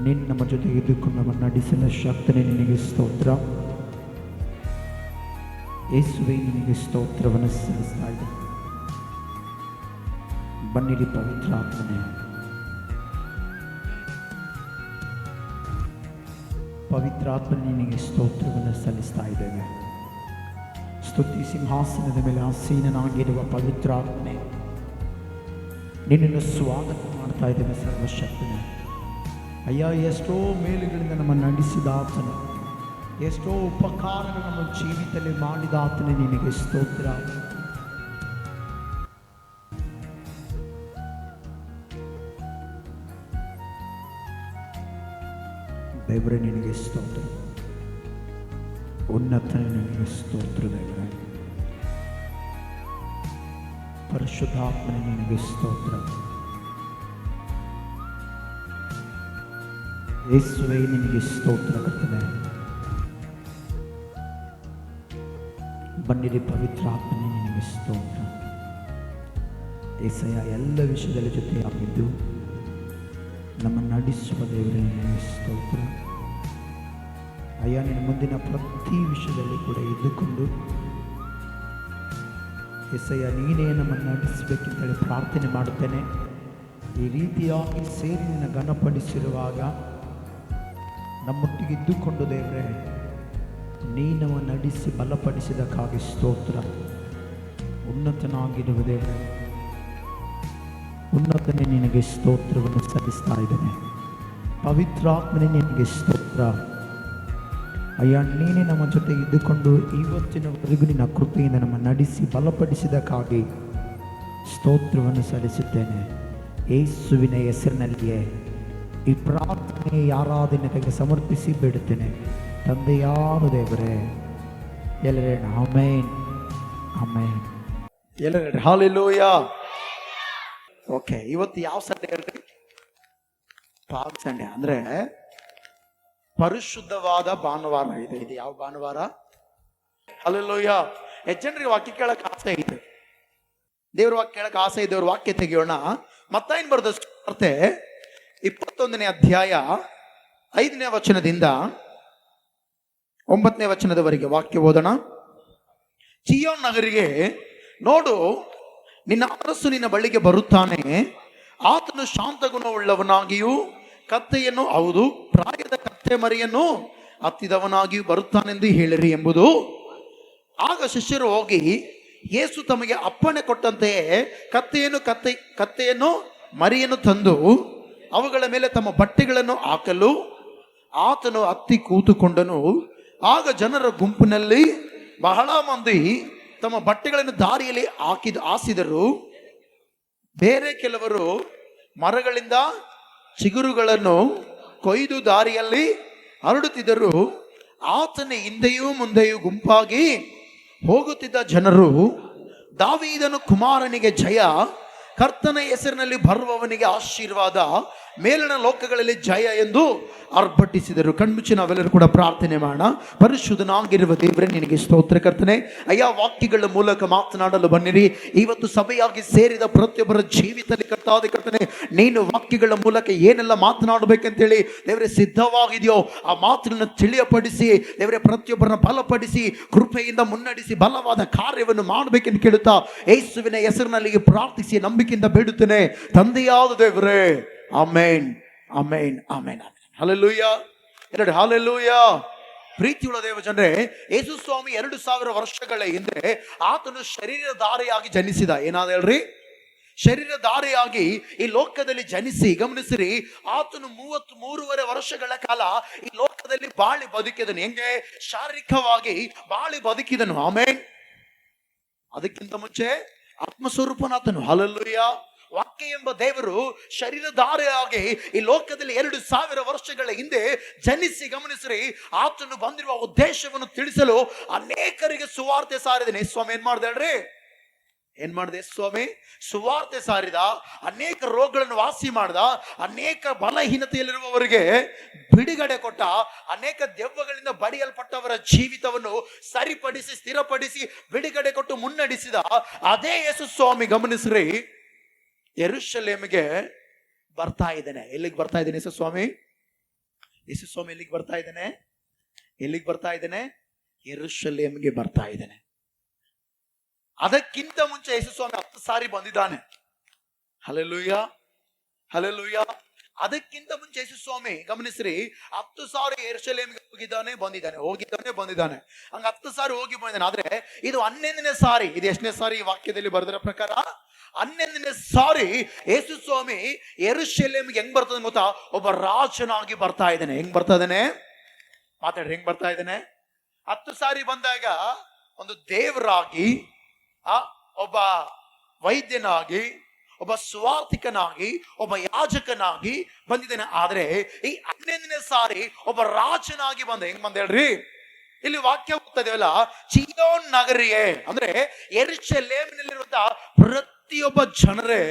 ನಿನ್ನ ನಮ್ಮ ಜೊತೆ ಇದ್ದುಕೊಂಡು ನಮ್ಮನ್ನು ನಡೆಸಿದ ಶಕ್ತನೇ ನಿನಗೆ ಸ್ತೋತ್ರ. ಯೇಸುವೇ, ನಿನಗೆ ಸ್ತೋತ್ರವನ್ನು ಸಲ್ಲಿಸ್ತಾ ಇದೆ. ಬನ್ನಿರಿ ಪವಿತ್ರಾತ್ಮನೇ, ಪವಿತ್ರಾತ್ಮನೇ ನಿನಗೆ ಸ್ತೋತ್ರವನ್ನು ಸಲ್ಲಿಸ್ತಾ ಇದ್ದೇವೆ. ಸ್ತುತಿ ಸಿಂಹಾಸನದ ಮೇಲೆ ಆಸೀನನಾಗಿರುವ ಪವಿತ್ರಾತ್ಮನೇ, ನಿನ್ನನ್ನು ಸ್ವಾಗತ ಮಾಡ್ತಾ ಇದ್ದೇವೆ. ಸರ್ವಶಕ್ತನೇ ಅಯ್ಯ, ಎಷ್ಟೋ ಮೇಲುಗಳಿಂದ ನಮ್ಮನ್ನು ನಡೆಸಿದ ಆತನು, ಎಷ್ಟೋ ಉಪಕಾರಗಳು ನಮ್ಮ ಜೀವಿತದಲ್ಲಿ ಮಾಡಿದ ಆತನೇ ನಿನಗೆ ಸ್ತೋತ್ರ. ದೇವರೇ ನಿನಗೆ ಸ್ತೋತ್ರ, ಉನ್ನತನೇ ನಿನಗೆ ಸ್ತೋತ್ರ. ದೇವರೇ ಪರಿಶುದ್ಧಾತ್ಮನೇ ನಿನಗೆ ಸ್ತೋತ್ರ. ಯೇಸುವೇ ನಿನಗೆ ಸ್ತೋತ್ರ ಕರ್ತನೇ. ಬನ್ನಿರಿ ಪವಿತ್ರಾತ್ಮನೇ ನಿನಗೆ ಸ್ತೋತ್ರ. ಏಸಯ್ಯ, ಎಲ್ಲ ವಿಷಯದಲ್ಲಿ ಜೊತೆಯಾಗಿದ್ದು ನಮ್ಮನ್ನು ನಡೆಸುವ ದೇವರೇ ನಿನಗೆ ಸ್ತೋತ್ರ. ಅಯ್ಯ, ನಿನ್ನ ಮುಂದಿನ ಪ್ರತಿ ವಿಷಯದಲ್ಲಿ ಕೂಡ ಇದ್ದುಕೊಂಡು ಏಸಯ್ಯ, ನೀನೇ ನಮ್ಮನ್ನು ನಡೆಸಬೇಕೆಂತೇಳಿ ಪ್ರಾರ್ಥನೆ ಮಾಡುತ್ತೇನೆ. ಈ ರೀತಿಯಾಗಿ ಸೇರಿ ನಿನ್ನ ಘನಪಡಿಸಿರುವಾಗ ನಮ್ಮೊಟ್ಟಿಗೆ ಇದ್ದುಕೊಂಡು ದೇವರೇ, ನೀನವ ನಡೆಸಿ ಬಲಪಡಿಸಿದಕ್ಕಾಗಿ ಸ್ತೋತ್ರ. ಉನ್ನತನಾಗಿರುವ ದೇವರೇ, ಉನ್ನತನೇ ನಿನಗೆ ಸ್ತೋತ್ರವನ್ನು ಸಲ್ಲಿಸ್ತಾ ಇದ್ದೇನೆ. ಪವಿತ್ರಾತ್ಮನೇ ನಿನಗೆ ಸ್ತೋತ್ರ. ಅಯ್ಯ, ನೀನೇ ನಮ್ಮ ಜೊತೆ ಇದ್ದುಕೊಂಡು ಇವತ್ತಿನವರೆಗೂ ನಿನ್ನ ಕೃಪೆಯಿಂದ ನಮ್ಮ ನಡೆಸಿ ಬಲಪಡಿಸಿದಕ್ಕಾಗಿ ಸ್ತೋತ್ರವನ್ನು ಸಲ್ಲಿಸುತ್ತೇನೆ. ಯೇಸುವಿನ ಹೆಸರಿನಲ್ಲಿಯೇ ಈ ಪ್ರಾರ್ಥನೆ ಆರಾಧನೆಗೆ ಸಮರ್ಪಿಸಿ ಬೇಡುತ್ತೇನೆ ತಂದೆಯಾದ ದೇವರೇ. ಎಲ್ಲರೇ ಆಮೆನ್, ಆಮೆನ್. ಎಲ್ಲರೇ ಹಲ್ಲೆಲೂಯಾ. ಓಕೆ, ಇವತ್ತು ಯಾವ ಸಂಡೆ ಹೇಳ್ರಿ? ಪಾಲ್ಮ್ ಸಂಡೆ, ಅಂದ್ರೆ ಪರಿಶುದ್ಧವಾದ ಭಾನುವಾರ ಇದೆ. ಇದು ಯಾವ ಭಾನುವಾರ? ಹಲ್ಲೆಲೂಯಾ. ಎಷ್ಟು ಜನರಿಗೆ ವಾಕ್ಯ ಕೇಳಕ್ ಆಸೆ ಐತೆ? ದೇವ್ರ ವಾಕ್ಯ ಕೇಳಕ್ ಆಸೆ ಇದ್ದವ್ರ ವಾಕ್ಯ ತೆಗೆಯೋಣ. ಮತ್ತಾಯನ್ ಬರೆದ ಸುವಾರ್ತೆ 21ನೇ ಅಧ್ಯಾಯ 5ನೇ ವಚನದಿಂದ 9ನೇ ವಚನದವರೆಗೆ ವಾಕ್ಯ ಓದೋಣ. ಚೀಯೋನ್ ನಗರಿಗೆ ನೋಡು, ನಿನ್ನ ಅರಸು ನಿನ್ನ ಬಳಿಗೆ ಬರುತ್ತಾನೆ. ಆತನು ಶಾಂತ ಗುಣವುಳ್ಳವನಾಗಿಯೂ ಕತ್ತೆಯನ್ನು, ಹೌದು ಪ್ರಾಯದ ಕತ್ತೆ ಮರಿಯನ್ನು ಹತ್ತಿದವನಾಗಿಯೂ ಬರುತ್ತಾನೆಂದು ಹೇಳಿರಿ ಎಂಬುದು ಆಗ ಶಿಷ್ಯರು ಹೋಗಿ ಯೇಸು ತಮಗೆ ಅಪ್ಪಣೆ ಕೊಟ್ಟಂತೆಯೇ ಕತ್ತೆಯನ್ನು ಮರಿಯನ್ನು ತಂದು ಅವುಗಳ ಮೇಲೆ ತಮ್ಮ ಬಟ್ಟೆಗಳನ್ನು ಹಾಕಲು ಆತನು ಹತ್ತಿ ಕೂತುಕೊಂಡನು. ಆಗ ಜನರ ಗುಂಪಿನಲ್ಲಿ ಬಹಳ ಮಂದಿ ತಮ್ಮ ಬಟ್ಟೆಗಳನ್ನು ದಾರಿಯಲ್ಲಿ ಹಾಸಿದರು. ಬೇರೆ ಕೆಲವರು ಮರಗಳಿಂದ ಚಿಗುರುಗಳನ್ನು ಕೊಯ್ದು ದಾರಿಯಲ್ಲಿ ಹರಡುತ್ತಿದ್ದರು. ಆತನ ಹಿಂದೆಯೂ ಮುಂದೆಯೂ ಗುಂಪಾಗಿ ಹೋಗುತ್ತಿದ್ದ ಜನರು, ದಾವೀದನ ಕುಮಾರನಿಗೆ ಜಯ, ಕರ್ತನ ಹೆಸರಿನಲ್ಲಿ ಬರುವವನಿಗೆ ಆಶೀರ್ವಾದ, ಮೇಲಿನ ಲೋಕಗಳಲ್ಲಿ ಜಯ ಎಂದು ಆರ್ಭಟಿಸಿದರು. ಕಣ್ಮುಚ್ಚಿ ನಾವೆಲ್ಲರೂ ಕೂಡ ಪ್ರಾರ್ಥನೆ ಮಾಡೋಣ. ಪರಿಶುದ್ಧನಾಗಿರುವ ದೇವರೇ, ನಿನಗೆ ಸ್ತೋತ್ರ ಕರ್ತನೆ. ಅಯ್ಯ, ವಾಕ್ಯಗಳ ಮೂಲಕ ಮಾತನಾಡಲು ಬನ್ನಿರಿ. ಇವತ್ತು ಸಭೆಯಾಗಿ ಸೇರಿದ ಪ್ರತಿಯೊಬ್ಬರ ಜೀವಿತದಲ್ಲಿ ಕರ್ತನೆ, ನೀನು ವಾಕ್ಯಗಳ ಮೂಲಕ ಏನೆಲ್ಲ ಮಾತನಾಡಬೇಕಂತೇಳಿ ದೇವರೇ ಸಿದ್ಧವಾಗಿದೆಯೋ ಆ ಮಾತನ್ನು ತಿಳಿಯಪಡಿಸಿ ದೇವರೇ ಪ್ರತಿಯೊಬ್ಬರನ್ನ ಬಲಪಡಿಸಿ ಕೃಪೆಯಿಂದ ಮುನ್ನಡೆಸಿ ಬಲವಾದ ಕಾರ್ಯವನ್ನು ಮಾಡಬೇಕೆಂದು ಕೇಳುತ್ತಾ ಯೇಸುವಿನ ಹೆಸರಿನಲ್ಲಿ ಪ್ರಾರ್ಥಿಸಿ ನಂಬಿಕೆಯಿಂದ ಬೇಡುತ್ತೇನೆ ತಂದೆಯಾದ ದೇವರೇ. Amen, amen, amen, amen. Hallelujah. Hallelujah. ಪ್ರೀತಿಯುಳ್ಳ ದೇವ ಜನರೇ, ಯೇಸು ಸ್ವಾಮಿ 2000 ವರ್ಷಗಳ ಹಿಂದೆ ಆತನು ಶರೀರಧಾರಿಯಾಗಿ ಜನಿಸಿದ. ಏನಾದ ಹೇಳ್ರಿ? ಶರೀರಧಾರಿಯಾಗಿ ಈ ಲೋಕದಲ್ಲಿ ಜನಿಸಿ, ಗಮನಿಸಿರಿ, ಆತನು 33.5 ವರ್ಷಗಳ ಕಾಲ ಈ ಲೋಕದಲ್ಲಿ ಬಾಳಿ ಬದುಕಿದನು. ಹೆಂಗೆ? ಶಾರೀರಿಕವಾಗಿ ಬಾಳಿ ಬದುಕಿದನು. ಆಮೆನ್. ಅದಕ್ಕಿಂತ ಮುಂಚೆ ಆತ್ಮಸ್ವರೂಪನಾತನು. ಹಲ್ಲೆಲೂಯಾ. ವಾಕ್ಯ ಎಂಬ ದೇವರು ಶರೀರಧಾರಿಯಾಗಿ ಈ ಲೋಕದಲ್ಲಿ 2000 ವರ್ಷಗಳ ಹಿಂದೆ ಜನಿಸಿ, ಗಮನಿಸ್ರಿ, ಆತನು ಬಂದಿರುವ ಉದ್ದೇಶವನ್ನು ತಿಳಿಸಲು ಅನೇಕರಿಗೆ ಸುವಾರ್ತೆ ಸಾರಿದನೆ. ಸ್ವಾಮಿ ಏನ್ ಮಾಡ್ದೆ ಹೇಳ್ರಿ? ಏನ್ ಮಾಡಿದೆ ಸ್ವಾಮಿ? ಸುವಾರ್ತೆ ಸಾರಿದ, ಅನೇಕ ರೋಗಗಳನ್ನು ವಾಸಿ ಮಾಡ್ದ, ಅನೇಕ ಬಲಹೀನತೆಯಲ್ಲಿರುವವರಿಗೆ ಬಿಡುಗಡೆ ಕೊಟ್ಟ, ಅನೇಕ ದೆವ್ವಗಳಿಂದ ಬಡಿಯಲ್ಪಟ್ಟವರ ಜೀವಿತವನ್ನು ಸರಿಪಡಿಸಿ ಸ್ಥಿರಪಡಿಸಿ ಬಿಡುಗಡೆ ಕೊಟ್ಟು ಮುನ್ನಡೆಸಿದ ಅದೇ ಯೇಸು ಸ್ವಾಮಿ, ಗಮನಿಸ್ರಿ, ಯೆರೂಸಲೇಮಿಗೆ ಬರ್ತಾ ಇದ್ದಾನೆ. ಎಲ್ಲಿಗೆ ಬರ್ತಾ ಇದ್ದಾನೆ ಯೇಸು ಸ್ವಾಮಿ? ಯೇಸು ಸ್ವಾಮಿ ಎಲ್ಲಿಗೆ ಬರ್ತಾ ಇದ್ದಾನೆ? ಎಲ್ಲಿಗೆ ಬರ್ತಾ ಇದ್ದಾನೆ? ಯೆರೂಸಲೇಮಿಗೆ ಬರ್ತಾ ಇದ್ದಾನೆ. ಅದಕ್ಕಿಂತ ಮುಂಚೆ ಯೇಸು ಸ್ವಾಮಿ 10 ಸಾರಿ ಬಂದಿದ್ದಾನೆ. Hallelujah, hallelujah. ಅದಕ್ಕಿಂತ ಮುಂಚೆ ಯೇಸು ಸ್ವಾಮಿ, ಗಮನಿಸ್ರಿ, 10 ಸಾರಿ ಯೆರೂಸಲೇಮಿಗೆ ಬಂದಿದ್ದಾನೆ. ಹಂಗ 10 ಸಾರಿ ಹೋಗಿ ಬಂದಿದ್ದಾನೆ. ಆದ್ರೆ ಇದು 11ನೇ ಸಾರಿ. ಇದು ಎಷ್ಟನೇ ಸಾರಿ ಈ ವಾಕ್ಯದಲ್ಲಿ ಬರೆದಿರೋ ಪ್ರಕಾರ? 11ನೇ ಸಾರಿ ಯೇಸು ಸ್ವಾಮಿ ಯೆರೂಸಲೇಮಿಗೆ ಹೆಂಗ್ ಬರ್ತದೆ ಗೊತ್ತಾ? ಒಬ್ಬ ರಾಜನಾಗಿ ಬರ್ತಾ ಇದ್ದಾನೆ. ಹೆಂಗ್ ಬರ್ತಾ ಇದ್ದಾನೆ? ಮಾತಾಡ್ರಿ, ಹೆಂಗ್ ಬರ್ತಾ ಇದ್ದಾನೆ? 10 ಸಾರಿ ಬಂದಾಗ ಒಂದು ದೇವರಾಗಿ, ಒಬ್ಬ ವೈದ್ಯನಾಗಿ, ಒಬ್ಬ ಸ್ವಾರ್ಥಿಕನಾಗಿ, ಒಬ್ಬ ಯಾಜಕನಾಗಿ ಬಂದಿದ್ದಾನೆ. ಆದ್ರೆ ಈ 11ನೇ ಸಾರಿ ಒಬ್ಬ ರಾಜನಾಗಿ ಬಂದ. ಹೆಂಗ್ ಬಂದ ಹೇಳ್ರಿ? ಇಲ್ಲಿ ವಾಕ್ಯ ಹೋಗ್ತದೇವಲ್ಲ, ಚೀಯೋನ್ ನಗರಿಯೇ, ಅಂದ್ರೆ ಯೆರೂಸಲೇಮಿನಲ್ಲಿರುವಂತಹ ಪ್ರತಿಯೊಬ್ಬ ಜನರೇ,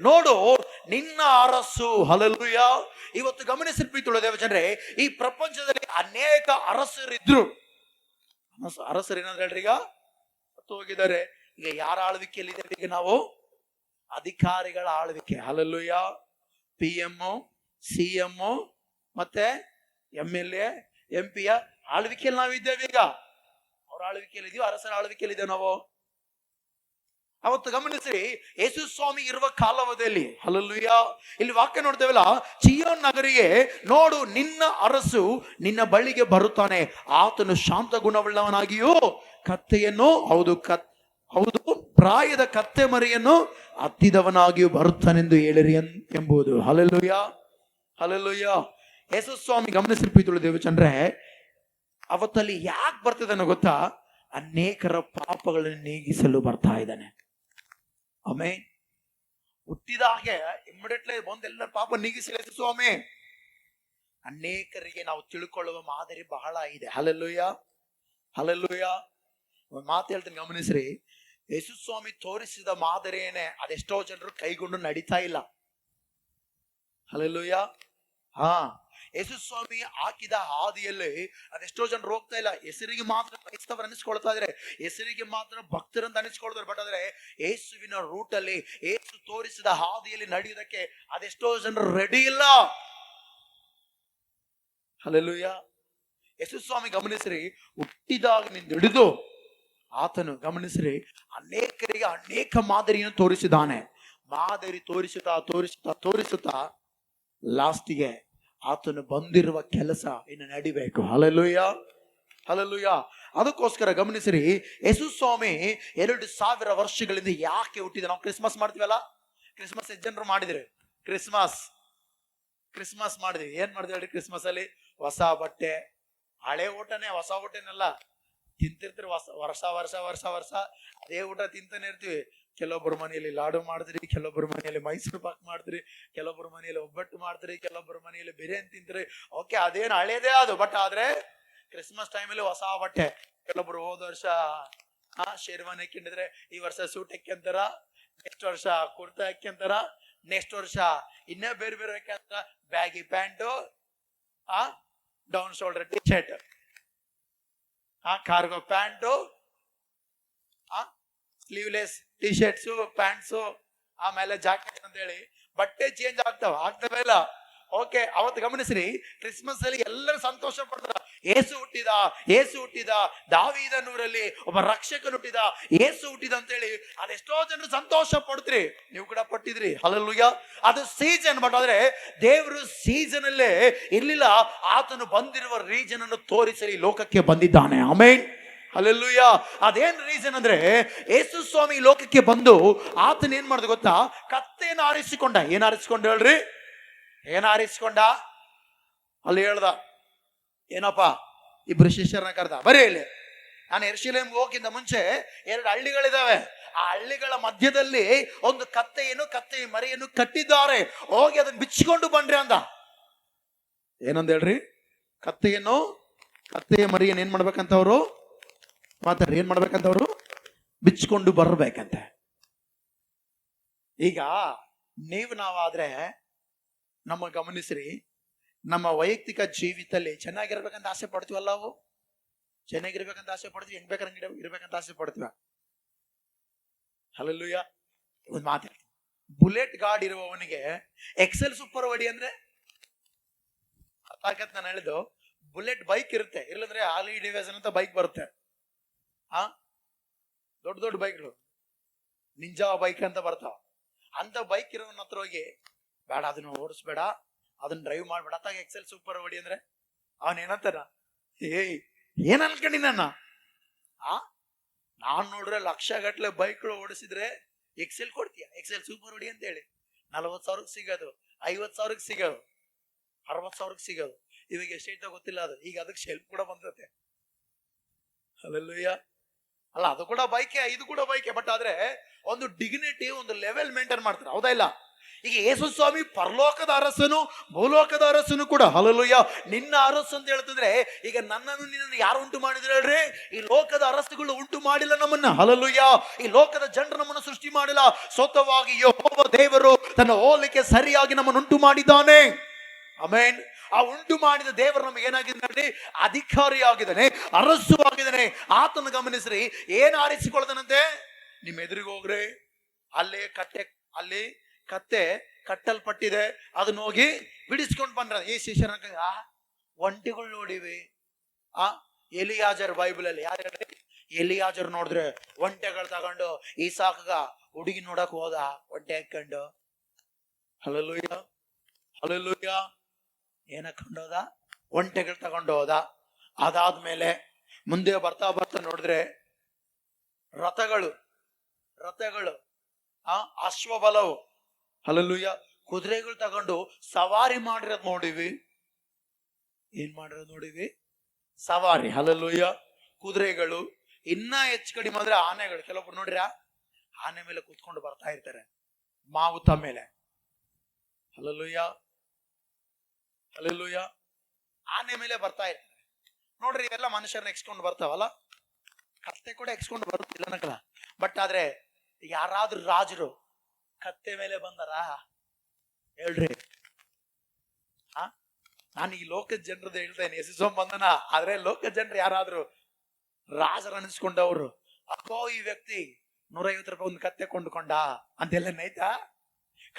ನೋಡು ನಿನ್ನ ಅರಸು. ಹಲ್ಲೆಲೂಯಾ. ಇವತ್ತು ಗಮನಿಸಿ ಪ್ರೀತಿಯುಳ್ಳ ದೇವ ಜನರೇ, ಈ ಪ್ರಪಂಚದಲ್ಲಿ ಅನೇಕ ಅರಸರಿದ್ರು. ಅರಸರು ಏನಂದ್ರೆ ಹೇಳ್ರಿ, ಈಗ ಹೋಗಿದ್ದಾರೆ. ಈಗ ಯಾರ ಆಳ್ವಿಕೆಯಲ್ಲಿ ಇದ್ದೇವೆ? ಈಗ ನಾವು ಅಧಿಕಾರಿಗಳ ಆಳ್ವಿಕೆ. ಹಲ್ಲೆಲೂಯಾ. PM, CM ಮತ್ತೆ MLA, MP ಆಳ್ವಿಕೆಯಲ್ಲಿ ನಾವಿದ್ದೇವೆ. ಈಗ ಅವ್ರ ಆಳ್ವಿಕೆಯಲ್ಲಿ ಇದೀವಿ, ಅರಸರ ಆಳ್ವಿಕೆಯಲ್ಲಿ ಇದ್ದೇವೆ ನಾವು. ಅವತ್ತು ಗಮನಿಸಿ, ಯೇಸು ಸ್ವಾಮಿ ಇರುವ ಕಾಲಾವಧಿಯಲ್ಲಿ, ಹಲ್ಲೆಲೂಯಾ, ಇಲ್ಲಿ ವಾಕ್ಯ ನೋಡ್ತೇವಲ್ಲ, ಚೀಯೋನ್ ನಗರಿಗೆ ನೋಡು ನಿನ್ನ ಅರಸು ನಿನ್ನ ಬಳಿಗೆ ಬರುತ್ತಾನೆ, ಆತನು ಶಾಂತ ಗುಣವುಳ್ಳವನಾಗಿಯೂ ಕತ್ತೆಯನ್ನು, ಹೌದು ಪ್ರಾಯದ ಕತ್ತೆ ಮರಿಯನ್ನು ಹತ್ತಿದವನಾಗಿಯೂ ಬರುತ್ತಾನೆಂದು ಹೇಳಿರಿ ಎಂಬುದು. Hallelujah, hallelujah. ಯೇಸು ಸ್ವಾಮಿ, ಗಮನಿಸಿ ಪ್ರೀತಿಯುಳ್ಳ ದೇವಚಂದ್ರೆ, ಅವತ್ತಲ್ಲಿ ಯಾಕೆ ಬರ್ತಿದ್ದಾನೆ ಗೊತ್ತಾ? ಅನೇಕರ ಪಾಪಗಳನ್ನು ನೀಗಿಸಲು ಬರ್ತಾ ಇದ್ದಾನೆ. ಆಮೆನ್. ಹುಟ್ಟಿದಾಗೆ ಇಮ್ಮಿಡಿಯೇಟ್ಲಿ ಬಂದು ಎಲ್ಲರ ಪಾಪ ನೀಗಿಸಲಿ ಯೇಸು ಸ್ವಾಮಿ. ಅನೇಕರಿಗೆ ನಾವು ತಿಳ್ಕೊಳ್ಳುವ ಮಾದರಿ ಬಹಳ ಇದೆ. Hallelujah, hallelujah. ಒಂದು ಮಾತು ಹೇಳ್ತೀನಿ, ಗಮನಿಸ್ರಿ. ಯೇಸು ಸ್ವಾಮಿ ತೋರಿಸಿದ ಮಾದರಿಯೇನೆ ಅದೆಷ್ಟೋ ಜನರು ಕೈಗೊಂಡು ನಡೀತಾ ಇಲ್ಲ. ಹಲ್ಲೆಲೂಯಾ. ಯೇಸು ಸ್ವಾಮಿ ಹಾಕಿದ ಹಾದಿಯಲ್ಲಿ ಅದೆಷ್ಟೋ ಜನರು ಹೋಗ್ತಾ ಇಲ್ಲ. ಹೆಸರಿಗೆ ಮಾತ್ರ ಕ್ರೈಸ್ತವರು ಅನಿಸ್ಕೊಳ್ತಾ ಇದ್ರೆ, ಹೆಸರಿಗೆ ಮಾತ್ರ ಭಕ್ತರಂತ ಅನಿಸ್ಕೊಳ್ತಾರೆ. ಬಟ್ ಆದ್ರೆ ಯೇಸುವಿನ ರೂಟಲ್ಲಿ, ಯೇಸು ತೋರಿಸಿದ ಹಾದಿಯಲ್ಲಿ ನಡೆಯುವುದಕ್ಕೆ ಅದೆಷ್ಟೋ ಜನರು ರೆಡಿ ಇಲ್ಲ. ಹಲ್ಲೆಲೂಯಾ. ಯೇಸು ಸ್ವಾಮಿ, ಗಮನಿಸ್ರಿ, ಹುಟ್ಟಿದಾಗಿನಿಂದ ಹಿಡಿದು ಆತನು, ಗಮನಿಸ್ರಿ, ಅನೇಕರಿಗೆ ಅನೇಕ ಮಾದರಿಯನ್ನು ತೋರಿಸಿದ್ದಾನೆ. ಮಾದರಿ ತೋರಿಸುತ್ತಾ ಲಾಸ್ಟಿಗೆ ಆತನು ಬಂದಿರುವ ಕೆಲಸ ಇನ್ನು ನಡಿಬೇಕು. Hallelujah, hallelujah. ಅದಕ್ಕೋಸ್ಕರ ಗಮನಿಸಿರಿ, ಯೇಸು ಸ್ವಾಮಿ 2000 ವರ್ಷಗಳಿಂದ ಯಾಕೆ ಹುಟ್ಟಿದ? ನಾವು ಕ್ರಿಸ್ಮಸ್ ಮಾಡ್ತೀವಲ್ಲ, ಕ್ರಿಸ್ಮಸ್ ಎಷ್ಟು ಜನರು ಮಾಡಿದ್ರಿ? ಕ್ರಿಸ್ಮಸ್ ಮಾಡಿದ್ವಿ. ಏನ್ ಮಾಡಿದ್ವಿ ಹೇಳಿ? ಕ್ರಿಸ್ಮಸ್ ಅಲ್ಲಿ ಹೊಸ ಬಟ್ಟೆ, ಹಳೆ ಊಟನೇ, ಹೊಸ ಊಟನೆಲ್ಲ ತಿಂತಿರ್ತೀರಿ. ವರ್ಷ ವರ್ಷ ವರ್ಷ ವರ್ಷ ಅದೇ ಊಟ ತಿಂತಾನೆ ಇರ್ತೀವಿ. ಕೆಲವೊಬ್ಬರು ಮನೆಯಲ್ಲಿ ಲಾಡು ಮಾಡಿದ್ರಿ, ಕೆಲವೊಬ್ಬರು ಮನೆಯಲ್ಲಿ ಮೈಸೂರು ಪಾಕ್ ಮಾಡಿದ್ರಿ, ಕೆಲವೊಬ್ಬರು ಮನೆಯಲ್ಲಿ ಒಬ್ಬಟ್ಟು ಮಾಡಿದ್ರಿ, ಕೆಲವೊಬ್ಬರು ಮನೆಯಲ್ಲಿ ಬಿರಿಯಾನಿ ತಿಂತ್ರಿ. ಓಕೆ, ಅದೇನು ಹಳೇದೇ ಅದು. ಬಟ್ ಆದ್ರೆ ಕ್ರಿಸ್ಮಸ್ ಟೈಮಲ್ಲಿ ಹೊಸ ಬಟ್ಟೆ. ಕೆಲವೊಬ್ರು ಹೋದ ವರ್ಷ ಶೇರ್ವಾನಿ ಹಾಕೊಂಡಿದ್ರೆ ಈ ವರ್ಷ ಸೂಟ್ ಹಾಕ್ಯಂತಾರ, ನೆಕ್ಸ್ಟ್ ವರ್ಷ ಕುರ್ತಾ ಹಾಕ್ಯಂತಾರ, ನೆಕ್ಸ್ಟ್ ವರ್ಷ ಇನ್ನೇ ಬೇರೆ ಬೇರೆ ಹಾಕ್ಯಂತಾರ. Baggy pants, down shoulder T shirt, cargo pants, sleeveless T shirts, pants, ಆಮೇಲೆ ಜಾಕೆಟ್ ಅಂತ ಹೇಳಿ ಬಟ್ಟೆ ಚೇಂಜ್ ಆಗ್ತವೆ ಇಲ್ಲ. ಓಕೆ, ಅವತ್ತು ಗಮನಿಸ್ರಿ, ಕ್ರಿಸ್ಮಸ್ ಅಲ್ಲಿ ಎಲ್ಲರೂ ಸಂತೋಷ ಪಡ್ತಾರ. ಏಸು ಹುಟ್ಟಿದ, ದಾವೀದನೂರಲ್ಲಿ ಒಬ್ಬ ರಕ್ಷಕನು ಹುಟ್ಟಿದ, ಏಸು ಹುಟ್ಟಿದ ಅಂತ ಹೇಳಿ ಅದೆಷ್ಟೋ ಜನರು ಸಂತೋಷ ಪಡ್ತೀರಿ. ನೀವು ಕೂಡ ಪಟ್ಟಿದ್ರಿ. ಹಲ್ಲೆಲೂಯಾ. ಅದು ಸೀಸನ್. ಬಟ್ ಆದ್ರೆ ದೇವರು ಸೀಸನ್ ಅಲ್ಲೇ ಇರ್ಲಿಲ್ಲ, ಆತನು ಬಂದಿರುವ ರೀಸನ್ ಅನ್ನು ತೋರಿಸಲಿ ಲೋಕಕ್ಕೆ ಬಂದಿದ್ದಾನೆ. ಆಮೆನ್. ಹಲ್ಲೆಲೂಯಾ. ಅದೇನ್ ರೀಸನ್ ಅಂದ್ರೆ, ಯೇಸು ಸ್ವಾಮಿ ಲೋಕಕ್ಕೆ ಬಂದು ಆತನ ಏನ್ ಮಾಡಿದ ಗೊತ್ತಾ? ಕತ್ತೆಯನ್ನು ಆರಿಸಿಕೊಂಡ. ಏನ್ ಆರಿಸಿಕೊಂಡ ಹೇಳ್ರಿ? ಏನ್ ಆರಿಸಿಕೊಂಡ? ಅಲ್ಲಿ ಹೇಳ್ದ, ಏನಪ್ಪ, ಇಬ್ರು ಶಿಷ್ಯರನ್ನ ಕರೆದ, ಬರೀ ಇಲ್ಲಿ, ನಾನು ಯೆರೂಸಲೇಮಿಗೆ ಹೋಗಿಂತ ಮುಂಚೆ 2 ಹಳ್ಳಿಗಳಿದಾವೆ, ಆ ಹಳ್ಳಿಗಳ ಮಧ್ಯದಲ್ಲಿ ಒಂದು ಕತ್ತೆಯ ಮರಿಯನ್ನು ಕಟ್ಟಿದ್ದಾರೆ, ಹೋಗಿ ಅದನ್ನ ಬಿಚ್ಚಿಕೊಂಡು ಬನ್ರಿ ಅಂದ. ಏನಂದ ಹೇಳ್ರಿ? ಕತ್ತೆಯ ಮರಿಯನ್ನು ಏನ್ ಮಾಡ್ಬೇಕಂತವ್ರು ಮಾತಾಡ್ರಿ, ಏನ್ ಮಾಡ್ಬೇಕಂತವ್ರು? ಬಿಚ್ಚಿಕೊಂಡು ಬರ್ಬೇಕಂತೆ. ಈಗ ನಾವಾದ್ರೆ ನಮ್ಮ ಗಮನಿಸ್ರಿ, ನಮ್ಮ ವೈಯಕ್ತಿಕ ಜೀವಿತದಲ್ಲಿ ಚೆನ್ನಾಗಿರ್ಬೇಕಂತ ಆಸೆ ಪಡ್ತೀವಲ್ಲ, ನಾವು ಚೆನ್ನಾಗಿರ್ಬೇಕಂತ ಆಸೆ ಪಡ್ತೀವಿ, ಹೆಂಗ್ ಬೇಕಾದ್ರೆ ಇರ್ಬೇಕಂತ ಆಸೆ ಪಡ್ತೀವ. ಹಲ್ಲೆಲೂಯಾ. ಒಂದು ಮಾತು, ಬುಲೆಟ್ ಗಾಡಿ ಇರುವವನಿಗೆ ಎಕ್ಸೆಲ್ ಸೂಪರ್ ಹೊಡಿ ಅಂದ್ರೆ ಅರ್ಥಾಗತ್. ನಾನು ಹೇಳಿದ್ದು, ಬುಲೆಟ್ ಬೈಕ್ ಇರುತ್ತೆ, ಇಲ್ಲಂದ್ರೆ ಹಾರ್ಲಿ ಡೇವಿಡ್ಸನ್ ಅಂತ ಬೈಕ್ ಬರುತ್ತೆ. ದೊಡ್ಡ ದೊಡ್ಡ ಬೈಕ್ಗಳು, ನಿಂಜಾ ಬೈಕ್ ಅಂತ ಬರ್ತಾವ. ಅಂತ ಬೈಕ್ ಇರೋನ ಹತ್ರ ಹೋಗಿ, ಬೇಡ ಅದನ್ನ ಓಡಿಸ್ಬೇಡ, ಅದನ್ನ ಡ್ರೈವ್ ಮಾಡ್ಬೇಡ, ಅತ್ತಾಗ ಎಕ್ಸೆಲ್ ಸೂಪರ್ ಹೊಡಿ ಅಂದ್ರೆ ಅವನ್ ಏನಂತಾನ? ಏನ್ ಅನ್ಕೊಂಡಿ ನನ್ನ? ನಾನ್ ನೋಡ್ರೆ ಲಕ್ಷ ಗಟ್ಲೆ ಬೈಕ್ಗಳು ಓಡಿಸಿದ್ರೆ ಎಕ್ಸೆಲ್ ಕೊಡ್ತೀಯ, ಎಕ್ಸೆಲ್ ಸೂಪರ್ ಹೊಡಿ ಅಂತ ಹೇಳಿ 40,000 ಸಿಗೋದು, 50,000 ಸಿಗೋದು, 60,000 ಸಿಗೋದು. ಇವಾಗ ಎಷ್ಟೈತ ಗೊತ್ತಿಲ್ಲ ಅದು. ಈಗ ಅದಕ್ಕೆ ಶೆಲ್ಫ್ ಕೂಡ ಬಂದತೆ. ಹಲ್ಲೆಲೂಯಾ. ಅಲ್ಲ, ಅದು ಕೂಡ ಬೈಕೆ, ಇದು ಕೂಡ ಬೈಕೆ. ಬಟ್ ಆದ್ರೆ ಒಂದು ಡಿಗ್ನಿಟಿ, ಒಂದು ಲೆವೆಲ್ ಮೇಂಟೈನ್ ಮಾಡ್ತಾರೆ. ಹೌದಾ ಇಲ್ಲ? ಈಗ ಯೇಸು ಸ್ವಾಮಿ ಪರಲೋಕದ ಅರಸನು, ಭೂಲೋಕದ ಅರಸನು ಕೂಡ. ಹಲ್ಲೆಲೂಯಾ. ನಿನ್ನ ಅರಸು ಅಂತ ಹೇಳ್ತಿದ್ರೆ, ಈಗ ನನ್ನನ್ನು ನಿನ್ನನ್ನು ಯಾರು ಉಂಟು ಮಾಡಿದ್ರೆ ಹೇಳ್ರಿ? ಈ ಲೋಕದ ಅರಸುಗಳು ಉಂಟು ಮಾಡಿಲ್ಲ ನಮ್ಮನ್ನ. ಹಲ್ಲೆಲೂಯಾ. ಈ ಲೋಕದ ಜನರು ನಮ್ಮನ್ನು ಸೃಷ್ಟಿ ಮಾಡಿಲ್ಲ. ಸ್ವತಃವಾಗಿ ಯೆಹೋವ ದೇವರು ತನ್ನ ಹೋಲಿಕೆ ಸರಿಯಾಗಿ ನಮ್ಮನ್ನು ಉಂಟು ಮಾಡಿದ್ದಾನೆ. ಆಮೆನ್. ಆ ಉಂಟು ಮಾಡಿದ ದೇವರು ನಮಗೆ ಏನಾಗಿದ್ದಾನೆ? ಅಧಿಕಾರಿ ಆಗಿದ್ದಾನೆ, ಅರಸು ಆಗಿದ್ದಾನೆ. ಆತನ ಗಮನಿಸ್ರಿ, ಏನ್ ಆರಿಸಿಕೊಳ್ಳದನಂತೆ? ನಿಮ್ ಎದುರಿಗೆ ಹೋಗ್ರಿ, ಅಲ್ಲಿ ಕತ್ತೆ ಕಟ್ಟಲ್ಪಟ್ಟಿದೆ, ಅದನ್ನ ಹೋಗಿ ಬಿಡಿಸ್ಕೊಂಡು ಬಂದ್ರ. ಈ ಶಿಷ್ಯರ ಒಂಟಿಗಳು ನೋಡಿವಿ. ಎಲಿಯಾಜರ್ ಬೈಬಲ್ ಅಲ್ಲಿ ಯಾರು ಹೇಳ್ರಿ? ಎಲಿಯಾಜರ್ ನೋಡಿದ್ರೆ ಒಂಟೆಗಳು ತಗೊಂಡು ಈಸಾಕ ಹುಡುಗಿ ನೋಡಕ್ ಹೋದ, ಒಂಟೆ ಹಾಕೊಂಡು. ಹಲ್ಲೆಲೂಯಾ. ಹಲ್ಲೆಲೂಯಾ. ಏನ್ ಹಾಕೊಂಡೋದ? ಒಂಟೆಗಳು ತಗೊಂಡು ಹೋದ. ಅದಾದ್ಮೇಲೆ ಮುಂದೆ ಬರ್ತಾ ನೋಡಿದ್ರೆ ರಥಗಳು, ಅಶ್ವಬಲವು, ಹಲ್ಲೆಲೂಯಾ, ಕುದುರೆಗಳು ತಗೊಂಡು ಸವಾರಿ ಮಾಡಿರೋದು ನೋಡಿವಿ. ಏನ್ ಮಾಡಿರೋದು ನೋಡಿವಿ? ಸವಾರಿ. ಹಲ್ಲೆಲೂಯಾ. ಕುದುರೆಗಳು, ಇನ್ನ ಹೆಚ್ಚು ಕಡಿಮೆ ಅಂದ್ರೆ ಆನೆಗಳು. ಕೆಲವೊಬ್ರು ನೋಡ್ರ ಆನೆ ಮೇಲೆ ಕೂತ್ಕೊಂಡು ಬರ್ತಾ ಇರ್ತಾರೆ, ಮಾವುತ ಮೇಲೆ. ಹಲ್ಲೆಲೂಯಾ. ಹಲ್ಲೆಲೂಯಾ. ಆನೆ ಮೇಲೆ ಬರ್ತಾ ಇರ್ತಾರೆ ನೋಡ್ರಿ. ಇವೆಲ್ಲ ಮನುಷ್ಯರನ್ನ ಎಕ್ಸ್ಕೊಂಡು ಬರ್ತಾವಲ್ಲ, ಕತ್ತೆ ಕೂಡ ಎಕ್ಸ್ಕೊಂಡು ಬರುತ್ತಿಲ್ಲ ನಕಲ. ಬಟ್ ಆದ್ರೆ ಯಾರಾದ್ರೂ ರಾಜರು ಕತ್ತೆ ಮೇಲೆ ಬಂದಾರ ಹೇಳ್ರಿ? ನಾನು ಈ ಲೋಕದ ಜನರದ್ದು ಹೇಳ್ತೇನೆ, ಯೇಸು ಬಂದನ. ಆದ್ರೆ ಲೋಕದ ಜನರು ಯಾರಾದ್ರೂ ರಾಜರು ಅನಿಸ್ಕೊಂಡವ್ರು, ಅಕ್ಕೋ ಈ ವ್ಯಕ್ತಿ 150 ರೂಪಾಯಿ ಒಂದು ಕತ್ತೆ ಕೊಂಡುಕೊಂಡ ಅಂತೆಲ್ಲ ಐತಾ?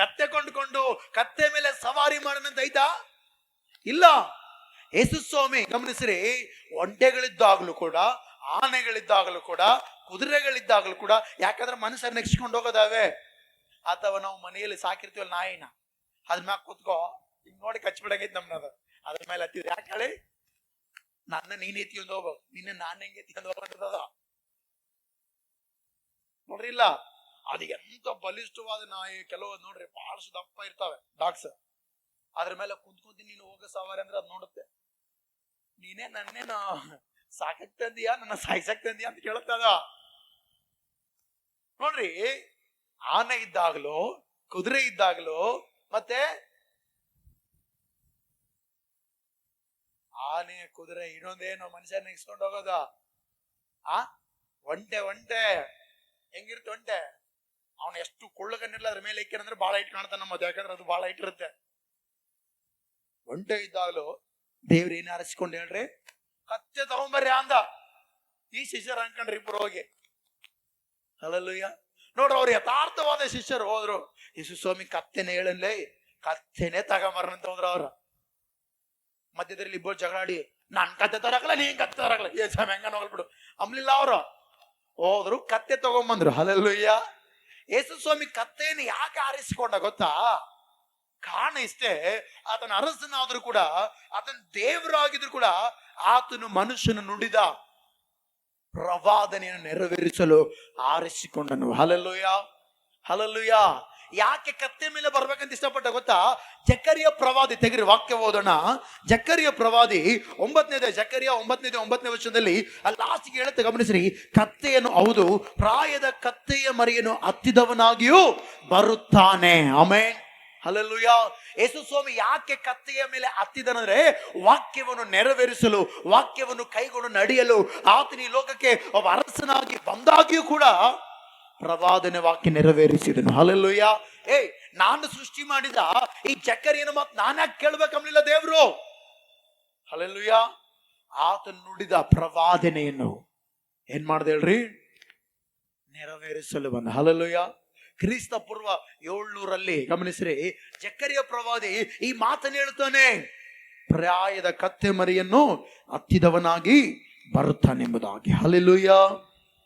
ಕತ್ತೆ ಕೊಂಡುಕೊಂಡು ಕತ್ತೆ ಮೇಲೆ ಸವಾರಿ ಮಾಡೋಣಂತ ಐತಾ? ಇಲ್ಲ. ಯೇಸು ಸ್ವಾಮಿ ಗಮನಿಸ್ರಿ, ಒಂಟೆಗಳಿದ್ದಾಗ್ಲೂ ಕೂಡ, ಆನೆಗಳಿದ್ದಾಗಲೂ ಕೂಡ, ಕುದುರೆಗಳಿದ್ದಾಗಲೂ ಕೂಡ, ಯಾಕಂದ್ರೆ ಮನುಷ್ಯರನ್ನ ನೆಕ್ಸ್ಕೊಂಡು ಹೋಗೋದಾವೆ. ಅಥವಾ ನಾವು ಮನೆಯಲ್ಲಿ ಸಾಕಿರ್ತೀವಲ್ಲ ನಾಯಿನ, ಅದ್ರ ಮ್ಯಾಗ ಕೂತ್ಕೋ ಹಿಂಗ್ ನೋಡಿ ಕಚ್ಬಿಡಂಗೈತಿ ನಮ್ನದು, ಅದ್ರ ಮೇಲೆ ಹತ್ತಿದ್. ಯಾಕೆ ಹೇಳಿ? ನನ್ನ ನೀನ್ ಎತ್ಕೊಂಡ್ ಹೋಗೋ, ನಿನ್ನ ನಾನ್ ಹೆಂಗೆ ಎತ್ಕೊಂಡ್ ಹೋಗದ ನೋಡ್ರಿ. ಇಲ್ಲ, ಅದು ಎಂತ ಬಲಿಷ್ಠವಾದ ನಾಯಿ. ಕೆಲವು ನೋಡ್ರಿ ಬಹಳಷ್ಟು ದಪ್ಪ ಇರ್ತಾವೆ ಡಾಗ್ಸ್, ಅದ್ರ ಮೇಲೆ ಕುಂತ್ಕೊಂತೀನಿ ನೀನು ಹೋಗ ಸವಾರಿ ಅಂದ್ರೆ ಅದ್ ನೋಡುತ್ತೆ. ನೀನೇ ನನ್ನೇನು ಸಾಕಕ್ ತಂದಿಯಾ, ನನ್ನ ಸಾಯ್ಸಕ್ ತಂದಿಯಾ ಅಂತ ಕೇಳುತ್ತದ. ನೋಡ್ರಿ, ಆನೆ ಇದ್ದಾಗ್ಲೂ, ಕುದುರೆ ಇದ್ದಾಗ್ಲೂ, ಮತ್ತೆ ಆನೆ ಕುದುರೆ ಇನ್ನೊಂದೇನು ಮನುಷ್ಯನ ಇಸ್ಕೊಂಡು ಹೋಗೋದ. ಒಂಟೆ ಹೆಂಗಿರುತ್ತೆ ಒಂಟೆ? ಅವನು ಎಷ್ಟು ಕುಳ್ಳಗನ್ನಿಲ್ಲ ಅದ್ರ ಮೇಲೆ ಇಕ್ಕಂದ್ರೆ ಬಹಳ ಹೈಟ್ ಕಾಣ್ತಾನ ಮತ್ತೆ, ಯಾಕಂದ್ರೆ ಅದು ಬಹಳ ಹೈಟ್ ಇರುತ್ತೆ. ಒಂಟೆ ಇದ್ದಾಗಲೂ ದೇವ್ರ ಏನ್ ಆರಿಸ್ಕೊಂಡು ಹೇಳ್ರಿ, ಕತ್ತೆ ತಗೊಂಬರ್ರಿ ಅಂದ. ಈ ಶಿಷ್ಯರು ಅನ್ಕೊಂಡ್ರಿ ಇಬ್ರು ಹೋಗಿ. ಹಲ್ಲೆಲೂಯಾ. ನೋಡ್ರಿ, ಅವ್ರು ಯಥಾರ್ಥವಾದ ಶಿಷ್ಯರು ಹೋದ್ರು. ಯೇಸು ಸ್ವಾಮಿ ಕತ್ತೆನೆ ಹೇಳನ್ಲೇ, ಕತ್ತೆನೆ ತಗೊಂಬರ್ರಂತ ಹೋದ್ರ ಅವ್ರ. ಮಧ್ಯದಲ್ಲಿ ಇಬ್ಬರು ಜಗಳಾಡಿ, ನಾನ್ ಕತ್ತೆ ತರಕಲ್ಲ, ನೀನ್ ಕತ್ತೆ ತರಕಲ್ಲ, ಏ ಸ್ವಾಮಿ ಹೆಂಗ ಹೋಗ್ಬಿಡು ಅಂಬ್ಲಿಲ್ಲ. ಅವ್ರು ಹೋದ್ರು, ಕತ್ತೆ ತಗೊಂಬಂದ್ರು. ಹಲ್ಲೆಲೂಯಾ. ಯೇಸು ಸ್ವಾಮಿ ಕತ್ತೆಯನ್ನು ಯಾಕೆ ಆರಿಸಿಕೊಂಡ ಗೊತ್ತಾ? ಕಾರಣ ಇಷ್ಟೇ, ಆತನ ಅರಸನಾದ್ರೂ ಕೂಡ, ಆತನ ದೇವರಾಗಿದ್ರು ಕೂಡ, ಆತನು ಮನುಷ್ಯನ ನುಡಿದ ಪ್ರವಾದನೆಯನ್ನು ನೆರವೇರಿಸಲು ಆರಿಸಿಕೊಂಡನು. Hallelujah, hallelujah. ಯಾಕೆ ಕತ್ತೆ ಮೇಲೆ ಬರ್ಬೇಕಂತ ಇಷ್ಟಪಟ್ಟ ಗೊತ್ತಾ? ಜಕರಿಯ ಪ್ರವಾದಿ, ತೆಗಿರಿ ವಾಕ್ಯ ಓದೋಣ. ಜಕರಿಯ ಪ್ರವಾದಿ 9ನೇ ವರ್ಷದಲ್ಲಿ ಲಾಸ್ಟ್ಗೆ ಹೇಳುತ್ತೆ, ಗಮನಿಸ್ರಿ. ಕತ್ತೆಯನ್ನು, ಹೌದು, ಪ್ರಾಯದ ಕತ್ತೆಯ ಮರಿಯನ್ನು ಹತ್ತಿದವನಾಗಿಯೂ ಬರುತ್ತಾನೆ. Amen, hallelujah. ಯೇಸು ಸ್ವಾಮಿ ಯಾಕೆ ಕತ್ತೆಯ ಮೇಲೆ ಹತ್ತಿದನಂದ್ರೆ, ವಾಕ್ಯವನ್ನು ನೆರವೇರಿಸಲು, ವಾಕ್ಯವನ್ನು ಕೈಗೊಂಡು ನಡೆಯಲು. ಆತನ ಈ ಲೋಕಕ್ಕೆ ಒಬ್ಬ ಅರಸನಾಗಿ ಬಂದಾಗಿಯೂ ಕೂಡ ಪ್ರವಾದನೆ ವಾಕ್ಯ ನೆರವೇರಿಸಿದನು. ಹಲ್ಲೆಲೂಯಾ. ನಾನು ಸೃಷ್ಟಿ ಮಾಡಿದ ಈ ಜಕರಿಯನ ಮಾತು ನಾನ್ಯಾಕೆ ಕೇಳ್ಬೇಕಂಬಲಿಲ್ಲ ದೇವ್ರು? ಹಲ್ಲೆಲೂಯಾ. ಆತನು ನುಡಿದ ಪ್ರವಾದನೆಯನ್ನು ಏನ್ ಮಾಡ್ದೆ ಹೇಳ್ರಿ? ನೆರವೇರಿಸಲು ಬಂದ. ಹಲ್ಲೆಲೂಯಾ. ಕ್ರಿಸ್ತ ಪೂರ್ವ 700 ಗಮನಿಸ್ರಿ, ಜಕರಿಯ ಪ್ರವಾದಿ ಈ ಮಾತನ್ನು ಹೇಳ್ತಾನೆ, ಪ್ರಾಯದ ಕತ್ತೆ ಮರಿಯನ್ನು ಹತ್ತಿದವನಾಗಿ ಬರುತ್ತಾನೆಂಬುದಾಗಿ. Hallelujah,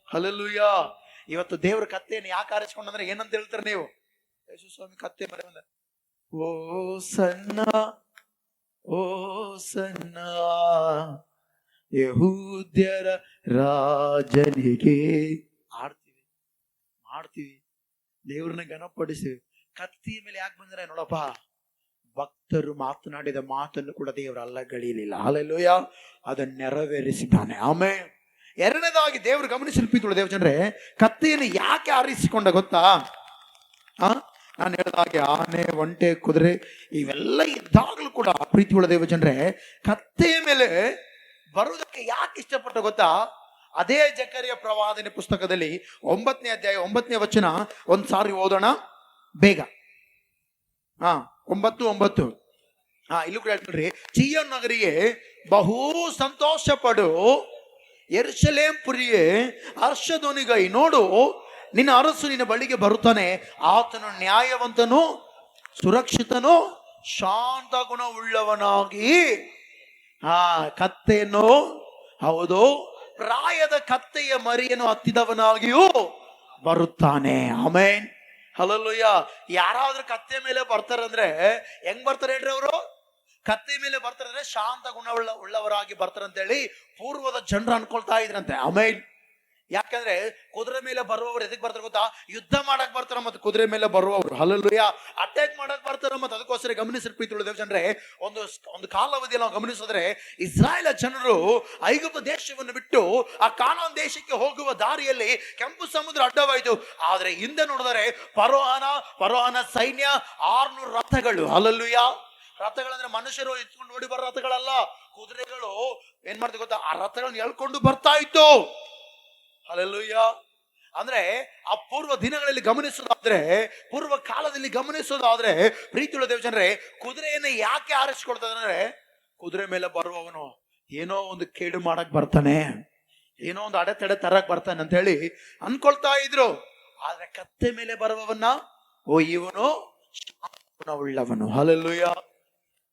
hallelujah. ಇವತ್ತು ದೇವ್ರ ಕತ್ತೆಯನ್ನು ಯಾಕೆ ಆರಿಸಿಕೊಂಡಂದ್ರೆ ಏನಂತ ಹೇಳ್ತಾರೆ ನೀವು? ಯೇಸು ಸ್ವಾಮಿ ಕತ್ತೆ ಮರಿ ಬಂದ, ಓ ಸಣ್ಣ, ಓ ಸಣ್ಣ ಯೆಹೂದ್ಯರ ರಾಜನಿಗೆ ಮಾಡ್ತೀವಿ, ದೇವ್ರನ್ನ ಘನಪಡಿಸ್ತೀವಿ. ಕತ್ತಿಯ ಮೇಲೆ ಯಾಕೆ ಬಂದ್ರೆ ನೋಡಪ್ಪ, ಭಕ್ತರು ಮಾತನಾಡಿದ ಮಾತನ್ನು ಕೂಡ ದೇವರ ಅಲ್ಲಗಳೆಯಲಿಲ್ಲ. ಹಲ್ಲೆಲೂಯಾ. ಅದನ್ನು ನೆರವೇರಿಸಿದ್ದಾನೆ. ಆಮೇಲೆ ಎರಡನೇದಾಗಿ ದೇವರು ಗಮನಿಸಲ್ಪಿತು ದೇವಜನರೇ, ಕತ್ತೆಯನ್ನು ಯಾಕೆ ಆರಿಸಿಕೊಂಡ ಗೊತ್ತಾ? ನಾನು ಹೇಳಿದಾಗೆ ಆನೆ, ಒಂಟೆ, ಕುದುರೆ ಇವೆಲ್ಲ ಇದ್ದಾಗಲೂ ಕೂಡ ಪ್ರೀತಿಯುಳ್ಳ ದೇವಜನರೇ, ಕತ್ತೆಯ ಮೇಲೆ ಬರುವುದಕ್ಕೆ ಯಾಕೆ ಇಷ್ಟಪಟ್ಟ ಗೊತ್ತಾ? ಅದೇ ಜಕರಿಯ ಪ್ರವಾದನೆ ಪುಸ್ತಕದಲ್ಲಿ 9ನೇ ಅಧ್ಯಾಯ 9ನೇ ವಚನ ಒಂದ್ ಸಾರಿ ಓದೋಣ ಬೇಗ. 9:9 ಇಲ್ಲೂ ಕೂಡ ಹೇಳ್ತೀರಿ, ಚೀಯೋನ್ ನಗರಿಗೆ ಬಹು ಸಂತೋಷ ಪಡು, ಯೆರೂಸಲೇಮ್ ಪುರಿಯೇ ಹರ್ಷಧ್ವನಿಗೈ, ನೋಡು ನಿನ್ನ ಅರಸು ನಿನ್ನ ಬಳಿಗೆ ಬರುತ್ತಾನೆ, ಆತನು ನ್ಯಾಯವಂತನು, ಸುರಕ್ಷಿತನು, ಶಾಂತ ಗುಣವುಳ್ಳವನಾಗಿ. ಕತ್ತೆಯನ್ನು, ಹೌದು, ಪ್ರಾಯದ ಕತ್ತೆಯ ಮರಿಯನ್ನು ಹತ್ತಿದವನಾಗಿಯೂ ಬರುತ್ತಾನೆ. Amen, hallelujah. ಯಾರಾದ್ರೂ ಕತ್ತೆ ಮೇಲೆ ಬರ್ತಾರಂದ್ರೆ ಹೆಂಗ್ ಬರ್ತಾರೆ ಹೇಳ್ರಿ? ಅವರು ಕತ್ತೆ ಮೇಲೆ ಬರ್ತಾರಂದ್ರೆ ಶಾಂತ ಉಳ್ಳವರಾಗಿ ಬರ್ತಾರಂತ ಹೇಳಿ ಪೂರ್ವದ ಜನರು ಅನ್ಕೊಳ್ತಾ ಇದ್ರಂತೆ. ಆಮೇನ್. ಯಾಕಂದ್ರೆ ಕುದುರೆ ಮೇಲೆ ಬರುವವರು ಎದಕ್ ಬರ್ತಾರೆ ಗೊತ್ತಾ? ಯುದ್ಧ ಮಾಡಕ್ ಬರ್ತಾರ ಮತ್ತೆ ಕುದುರೆ ಮೇಲೆ ಬರುವವರು. ಹಲ್ಲೆಲೂಯಾ. ಅಟ್ಯಾಕ್ ಮಾಡಕ್ ಬರ್ತಾರ ಮತ್ತೆ. ಅದಕ್ಕೋಸ್ಕರ ಗಮನಿಸಿರ್ಪೀತು ದೇವಜನರೇ, ಒಂದು ಕಾಲಾವಧಿಯಲ್ಲಿ ನಾವು ಗಮನಿಸಿದ್ರೆ, ಇಸ್ರಾಯೇಲ್ ಜನರು ಐಗುಪ್ತ ದೇಶವನ್ನು ಬಿಟ್ಟು ಆ ಕಾನಾನ್ ದೇಶಕ್ಕೆ ಹೋಗುವ ದಾರಿಯಲ್ಲಿ ಕೆಂಪು ಸಮುದ್ರ ಅಡ್ಡವಾಯಿತು. ಆದ್ರೆ ಹಿಂದೆ ನೋಡಿದರೆ ಫರೋಹನ ಸೈನ್ಯ 600 ರಥಗಳು. ಹಲ್ಲೆಲೂಯಾ. ರಥಗಳಂದ್ರೆ ಮನುಷ್ಯರು ಎತ್ಕೊಂಡು ನೋಡಿ ಬರೋ ರಥಗಳಲ್ಲ, ಕುದುರೆಗಳು ಏನ್ ಮಾಡ್ತೀವಿ ಗೊತ್ತಾ? ಆ ರಥಗಳನ್ನ ಎಳ್ಕೊಂಡು ಬರ್ತಾ ಇತ್ತು. ಹಲ್ಲೆಲೂಯಾ. ಅಂದ್ರೆ ಆ ಪೂರ್ವ ದಿನಗಳಲ್ಲಿ ಗಮನಿಸೋದಾದ್ರೆ, ಪೂರ್ವ ಕಾಲದಲ್ಲಿ ಗಮನಿಸೋದಾದ್ರೆ ಪ್ರೀತಿಯುಳ್ಳ ದೇವಜನರೇ, ಕುದುರೆಯನ್ನು ಯಾಕೆ ಆರಿಸಿಕೊಳ್ತದಂದ್ರೆ, ಕುದುರೆ ಮೇಲೆ ಬರುವವನು ಏನೋ ಒಂದು ಕೇಡು ಮಾಡಕ್ ಬರ್ತಾನೆ, ಏನೋ ಒಂದು ಅಡೆತಡೆ ತರಕ್ ಬರ್ತಾನೆ ಅಂತ ಹೇಳಿ ಅನ್ಕೊಳ್ತಾ ಇದ್ರು. ಆದ್ರೆ ಕತ್ತೆ ಮೇಲೆ ಬರುವವನ್ನ, ಓ ಇವನು ಉಳ್ಳವನು. Hallelujah,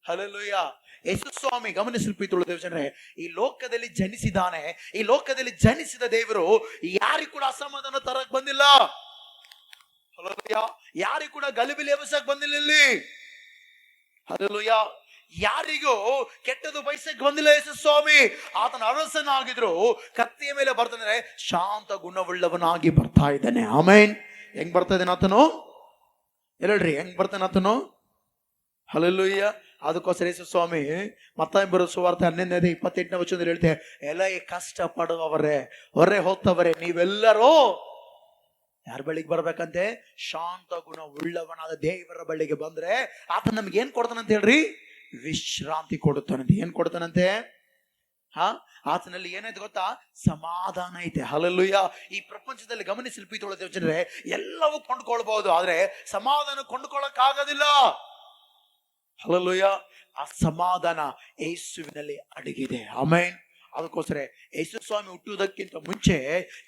hallelujah. ಯೇಸು ಸ್ವಾಮಿ ಗಮನಿಸಲ್ಪಿತು ದೇವಜನರೇ, ಈ ಲೋಕದಲ್ಲಿ ಜನಿಸಿದಾನೆ. ಈ ಲೋಕದಲ್ಲಿ ಜನಿಸಿದ ದೇವರು ಯಾರಿಗೂ ಕೂಡ ಅಸಮಾಧಾನ ತರಕ್ ಬಂದಿಲ್ಲ. ಹಲ್ಲೆಲೂಯಾ. ಯಾರಿಗೂ ಕೂಡ ಗಲಿಬಿಲಿ ಎಬ್ಬಿಸಕ್ ಬಂದಿಲ್ಲ ಇಲ್ಲಿ. ಹಲ್ಲೆಲೂಯಾ. ಯಾರಿಗೂ ಕೆಟ್ಟದು ಬಯಸಕ್ಕೆ ಬಂದಿಲ್ಲ ಯೇಸು ಸ್ವಾಮಿ. ಆತನ ಅರಸನಾಗಿದ್ರು ಕತ್ತೆಯ ಮೇಲೆ ಬರ್ತಾನೆ, ಶಾಂತ ಗುಣವುಳ್ಳವನಾಗಿ ಬರ್ತಾ ಇದ್ದಾನೆ. ಆಮೇನ್. ಹೆಂಗ್ ಬರ್ತಾ ಇದ್ದಾನೆ ಆತನು? ಹೇಳ್ರಿ, ಹೆಂಗ್ ಬರ್ತಾನೆ ಆತನು? ಹಲ್ಲೆಲೂಯಾ. ಅದಕ್ಕೋಸ್ಕರ ಯೇಸು ಸ್ವಾಮಿ ಮತ್ತಾಯ ಬರೋ ಸುವಾರ್ತೆ 11:28 ವಚನದಲ್ಲಿ ಹೇಳ್ತೇವೆ, ಎಲ್ಲ ಈ ಕಷ್ಟ ಪಡುವವರೇ, ಹೊರೆ ಹೊತ್ತವರೇ, ನೀವೆಲ್ಲರೂ ಯಾರ ಬಳಿಗೆ ಬರ್ಬೇಕಂತೆ? ಶಾಂತ ಗುಣ ಉಳ್ಳವನಾದ ದೇವರ ಬಳಿಗೆ ಬಂದ್ರೆ ಆತ ನಮ್ಗೆ ಏನ್ ಕೊಡ್ತಾನಂತ ಹೇಳ್ರಿ? ವಿಶ್ರಾಂತಿ ಕೊಡುತ್ತಾನಂತೆ. ಏನ್ ಕೊಡ್ತಾನಂತೆ? ಆತನಲ್ಲಿ ಏನೈತೆ ಗೊತ್ತಾ? ಸಮಾಧಾನ ಐತೆ. ಹಲ್ಲೆಲೂಯಾ. ಈ ಪ್ರಪಂಚದಲ್ಲಿ ಗಮನಿಸಿ ಪ್ರೀತಿಯೊಳಗೆ ಎಲ್ಲವೂ ಕೊಂಡ್ಕೊಳ್ಬಹುದು, ಆದ್ರೆ ಸಮಾಧಾನ ಕೊಂಡ್ಕೊಳ್ಳಕ್ ಆಗೋದಿಲ್ಲ. ಹಲ್ಲೆಲೂಯಾ. ಆ ಸಮಾಧಾನ ಯೇಸುವಿನಲ್ಲಿ ಅಡಗಿದೆ. ಆಮೇನ್. ಅದಕ್ಕೋಸ್ಕರ ಯೇಸು ಸ್ವಾಮಿ ಹುಟ್ಟುವುದಕ್ಕಿಂತ ಮುಂಚೆ